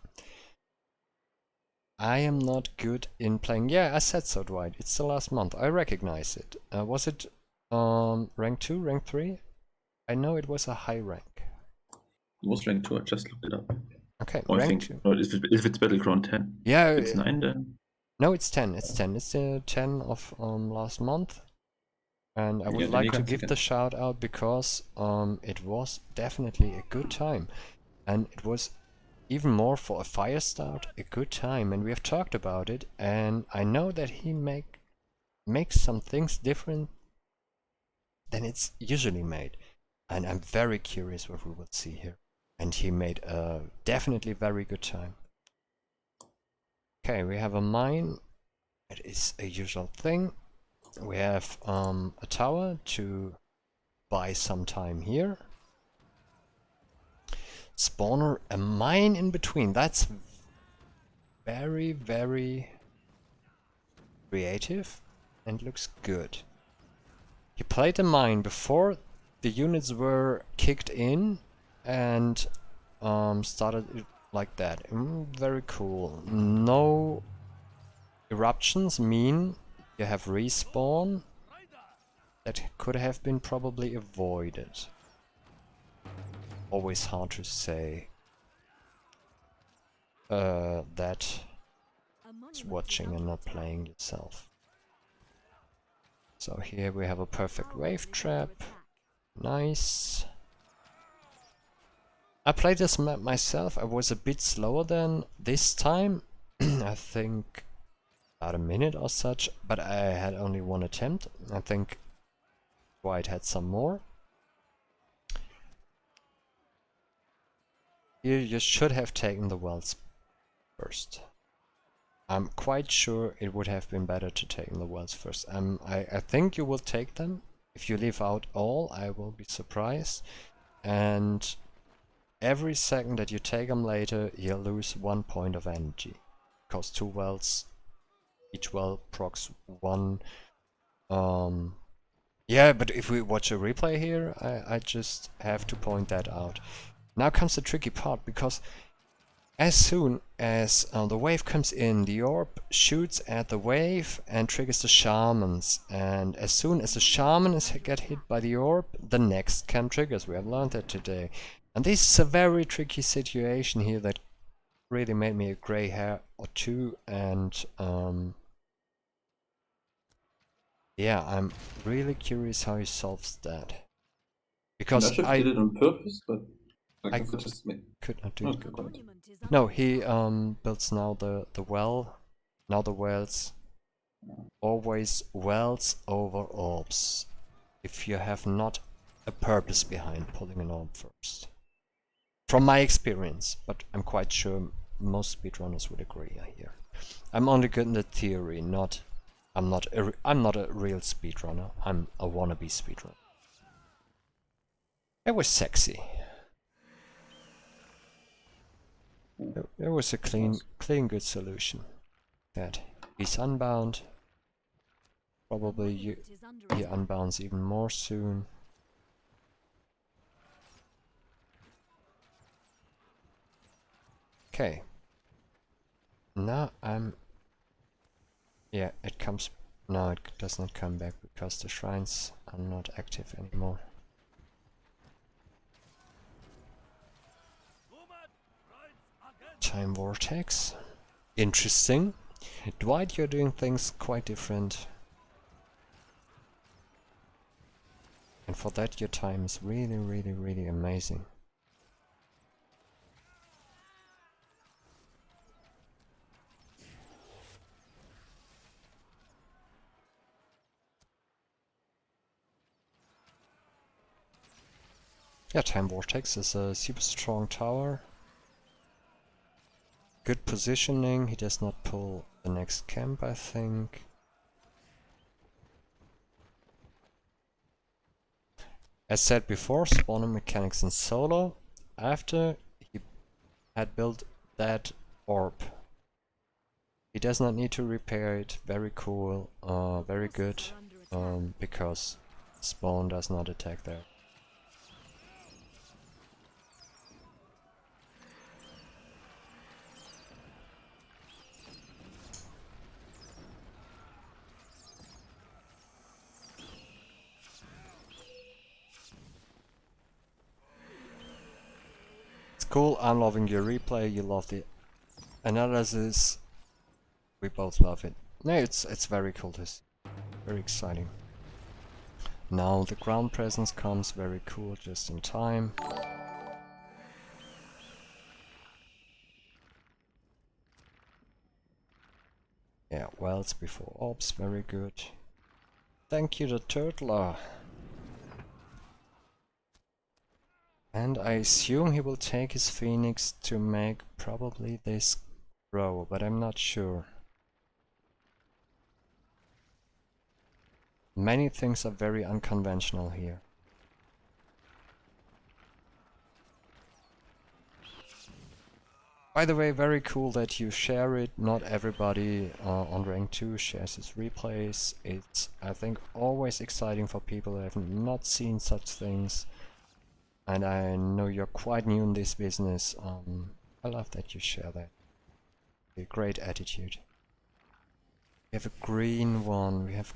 I am not good in playing. Yeah, I said so, Dwight. It's the last month. I recognize it. Was it rank 2, rank 3? I know it was a high rank. It was rank 2. I just looked it up. Okay, Oh, I rank think 2. no, if it's Battleground 10. Yeah, If it's 9 then. No, it's 10. It's 10. It's the 10 of last month. And I would Yeah, then like you to can give take the it. shout out because it was definitely a good time. And it was even more for a fire start, a good time. And we have talked about it. And I know that he makes some things different than it's usually made. And I'm very curious what we will see here. And he made a definitely very good time. Okay, we have a mine. It is a usual thing. We have a tower to buy some time here. Spawner, a mine in between. That's very, very creative and looks good. He played a mine before the units were kicked in and started it like that. Very cool. No eruptions mean you have respawn. That could have been probably avoided. Always hard to say that A monument is is watching and under not attack. playing yourself. So here we have a perfect Tower wave is under trap. attack. Nice. I played this map myself. I was a bit slower than this time. I think about a minute or such, but I had only one attempt. I think White had some more. Here you should have taken the wells first. I'm quite sure it would have been better to take the wells first. I think you will take them. If you leave out all, I will be surprised. And every second that you take them later, you'll lose 1 point of energy. Because 2 wells, each well procs 1. Yeah, but if we watch a replay here, I just have to point that out. Now comes the tricky part, because as soon as the wave comes in, the orb shoots at the wave and triggers the shamans. And as soon as the shaman get hit by the orb, the next cam triggers. We have learned that today. And this is a very tricky situation here that really made me a grey hair or two. And yeah, I'm really curious how he solves that. I'm Because not sure if he did it on purpose, but like I if it just made. could not do it. Okay, got it. Monument is under No, attack. he builds now the well Now the wells. Always wells over orbs. If you have not a purpose behind pulling an orb first. From my experience, but I'm quite sure most speedrunners would agree here. I'm only good in the theory, not... I'm not a real speedrunner. I'm a wannabe speedrunner. It was sexy. There was a clean, good solution. That he's unbound. Probably he unbounds even more soon. Okay. Now I'm... Yeah, it comes... No, it does not come back because the shrines are not active anymore. Time vortex. Interesting. Dwight, you're doing things quite different. And for that your time is really, really, really amazing. Yeah, Time Vortex is a super strong tower. Good positioning, he does not pull the next camp, I think. As said before, spawner mechanics in solo. After he had built that orb, he does not need to repair it. Very cool, very good, because spawn does not attack there. Cool, I'm loving your replay, you love the analysis, we both love it. No, it's very cool, this very exciting. Now the ground presence comes, very cool, just in time. Yeah, wells before orbs, very good. Thank you, the turtler. And I assume he will take his phoenix to make probably this grow, but I'm not sure. Many things are very unconventional here. By the way, very cool that you share it. Not everybody on rank 2 shares his replays. It's, I think, always exciting for people who have not seen such things. And I know you're quite new in this business. I love that you share that. A great attitude. We have a green one. We have...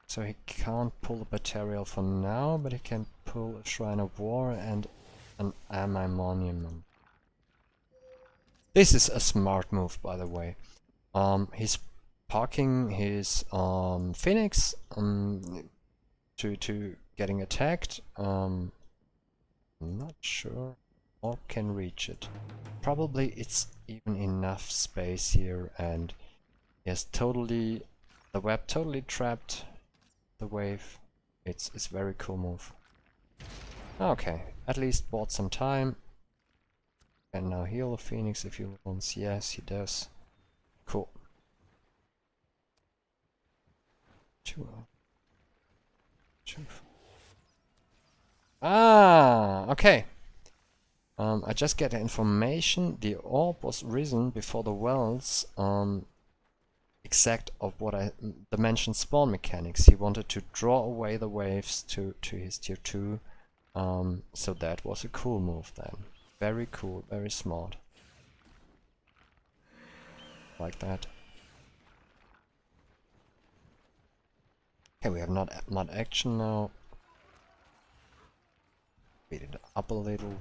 So he can't pull a material for now, but he can pull a Shrine of War and an Ami Monument. This is a smart move, by the way. He's parking his Phoenix to getting attacked. I'm not sure Orb can reach it. Probably it's even enough space here, and he has totally the web totally trapped the wave. It's very cool move. Okay, at least bought some time. And now heal the Phoenix if he wants. Yes, he does. Cool. Two. Ah, okay. I just get the information. The orb was risen before the wells. Exact of what I mentioned spawn mechanics. He wanted to draw away the waves to his tier 2. So that was a cool move then. Very cool, very smart. Like that. Okay, we have not action now. Speed it up a little.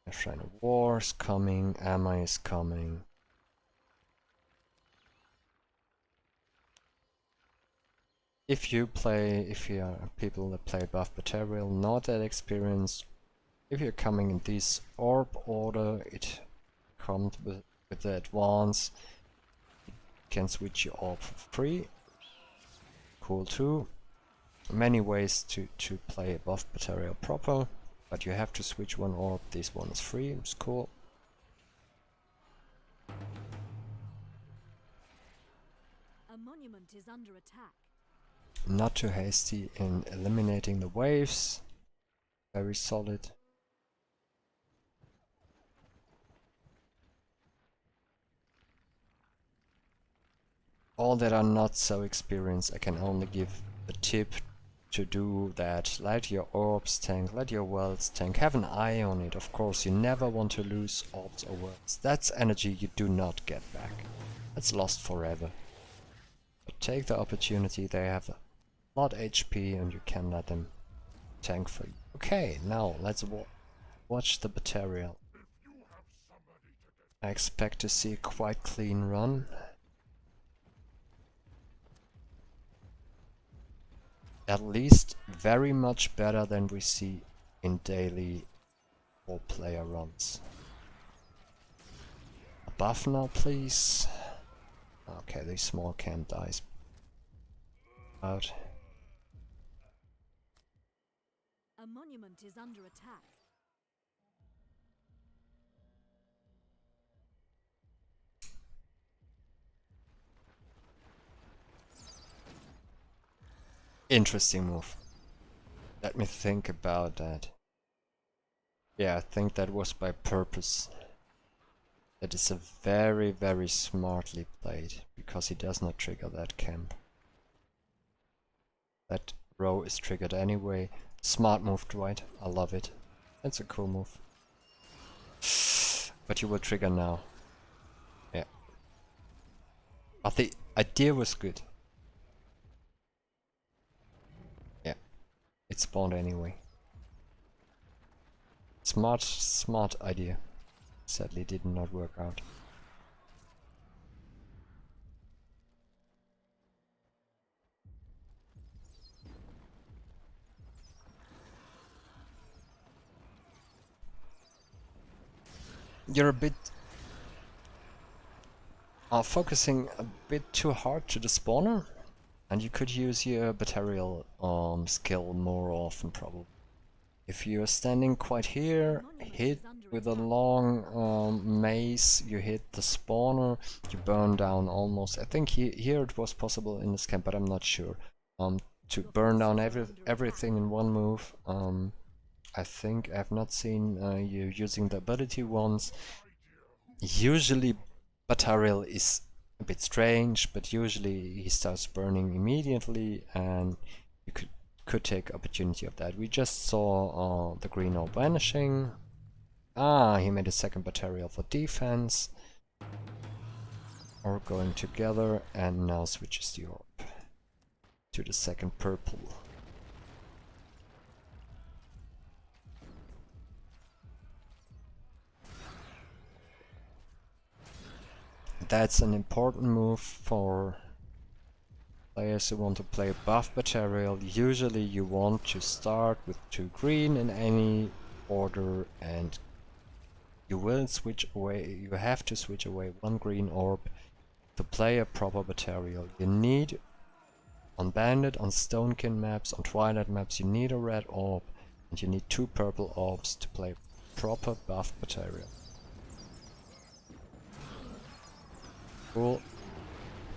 A Shrine of War is coming, Ami is coming. If you are people that play buff material, not that experienced, if you're coming in this orb order, it comes with With the advance, you can switch your orb for free. Cool too. Many ways to play buff material proper, but you have to switch one orb. This one is free, it's cool. A monument is under attack. Not too hasty in eliminating the waves. Very solid. All that are not so experienced, I can only give the tip to do that. Let your orbs tank, let your wells tank. Have an eye on it, of course. You never want to lose orbs or wells. That's energy you do not get back. That's lost forever. But take the opportunity, they have a lot HP and you can let them tank for you. Okay, now let's watch the material. I expect to see a quite clean run. At least very much better than we see in daily 4-player runs. A buff now, please. Okay, the small camp dies out. A monument is under attack. Interesting move. Let me think about that. Yeah, I think that was by purpose. That is a very, very smartly played, because he does not trigger that camp. That row is triggered anyway. Smart move, Dwight. I love it. That's a cool move. But you will trigger now. Yeah. But the idea was good. Yeah. It spawned anyway. Smart idea. Sadly did not work out. You're a bit focusing a bit too hard to the spawner, and you could use your material skill more often probably. If you're standing quite here, hit with a long mace, you hit the spawner, you burn down almost. I think here it was possible in this camp, but I'm not sure. To burn down everything in one move. I think I've not seen you using the ability once. Usually Batariel is a bit strange, but usually he starts burning immediately and you could take opportunity of that. We just saw the green orb vanishing. Ah, he made a second Batariel for defense. Or going together, and now switches the orb to the second purple. That's an important move for players who want to play buff material. Usually you want to start with 2 green in any order, and you will switch away, you have to switch away 1 green orb to play a proper material. You need, on Bandit, on Stonekin maps, on Twilight maps, you need a red orb, and you need 2 purple orbs to play proper buff material. Cool.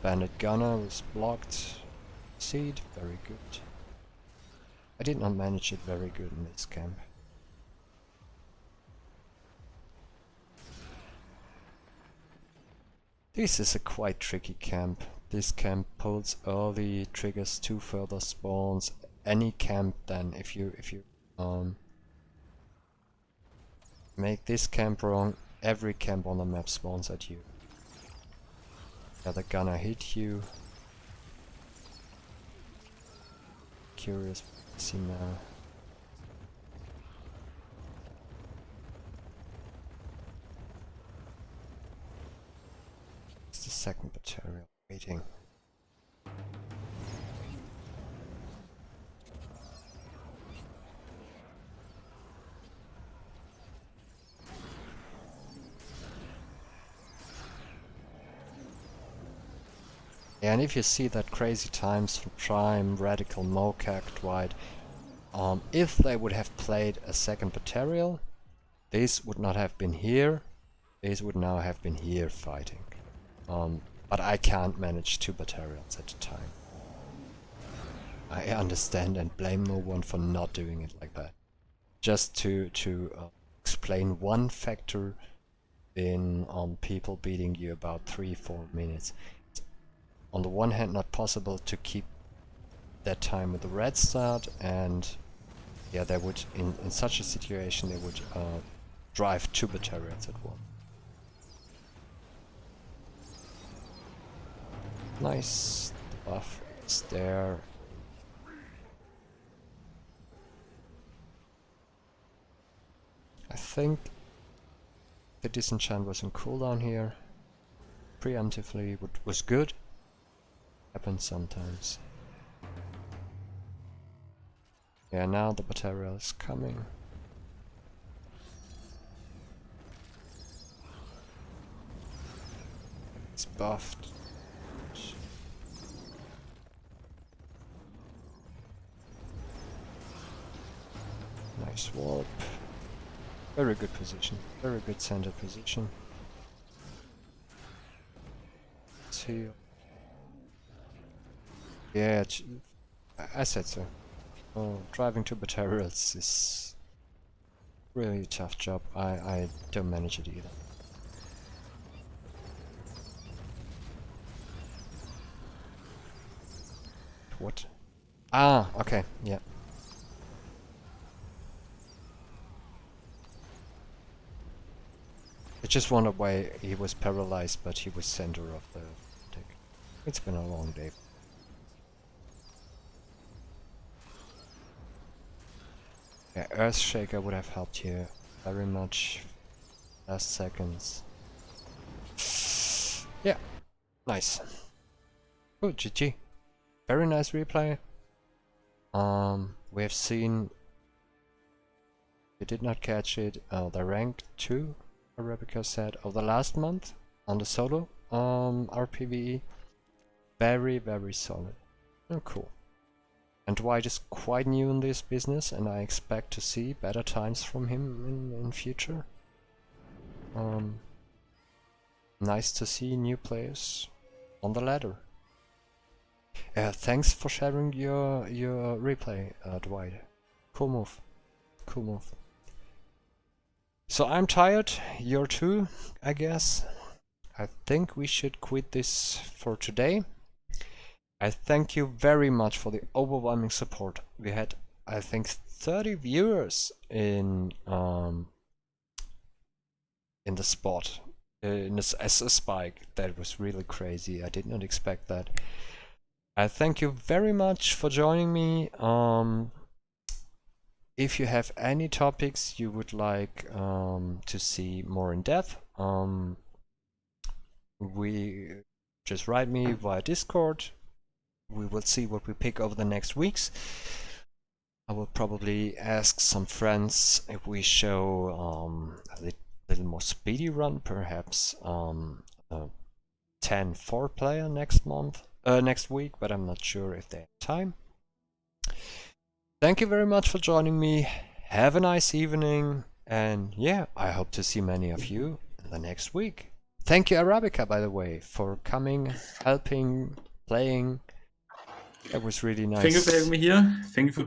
Bandit Gunner was blocked. Seed, very good. I did not manage it very good in this camp. This is a quite tricky camp. This camp pulls early, triggers 2 further spawns. Any camp then, if you make this camp wrong, every camp on the map spawns at you. Yeah, the gunner hit you. Curious to see now. It's the second material waiting. And if you see that crazy times from Prime, Radical, Mokak, Dwight, if they would have played a second Material, these would not have been here, these would now have been here fighting. But I can't manage 2 Materials at a time. I understand and blame no one for not doing it like that. Just to explain one factor in people beating you about 3-4 minutes. On the one hand, not possible to keep that time with the red start, and yeah, they would in such a situation they would drive 2 battalions at once. Nice, the buff is there. I think the disenchant was on cooldown here. Preemptively was good. Happens sometimes. Yeah, now the Material is coming. It's buffed. Nice warp. Very good position. Very good center position. Let's heal. Yeah, I said so. Oh, driving 2 Materials is really a tough job. I don't manage it either. What? Ah, okay, yeah. I just wondered why he was paralyzed, but he was center of the deck. It's been a long day. Yeah, Earthshaker would have helped here very much. Last seconds. Yeah, nice. Oh, GG. Very nice replay. We have seen. We did not catch it. The rank 2, Arabica said, of the last month on the solo RPVE. Very, very solid. Oh, cool. And Dwight is quite new in this business, and I expect to see better times from him in future. Nice to see new players on the ladder. Thanks for sharing your replay, Dwight. Cool move. Cool move. So I'm tired, you're too, I guess. I think we should quit this for today. I thank you very much for the overwhelming support. We had, I think, 30 viewers in the spot, as a spike. That was really crazy. I did not expect that. I thank you very much for joining me. If you have any topics you would like to see more in depth, we just write me via Discord. We will see what we pick over the next weeks. I will probably ask some friends if we show a little more speedy run, perhaps 10-4 player next week, but I'm not sure if they have time. Thank you very much for joining me. Have a nice evening, and yeah, I hope to see many of you in the next week. Thank you, Arabica, by the way, for coming, helping, playing. That was really nice. Thank you for having me here. Thank you for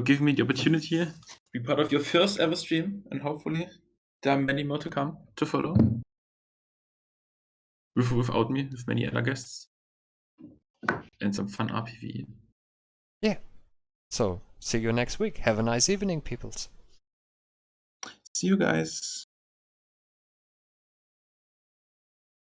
giving me the opportunity to be part of your first ever stream, and hopefully there are many more to come to follow. Without me, with many other guests, and some fun RPVE. Yeah. So, see you next week. Have a nice evening, peoples. See you guys.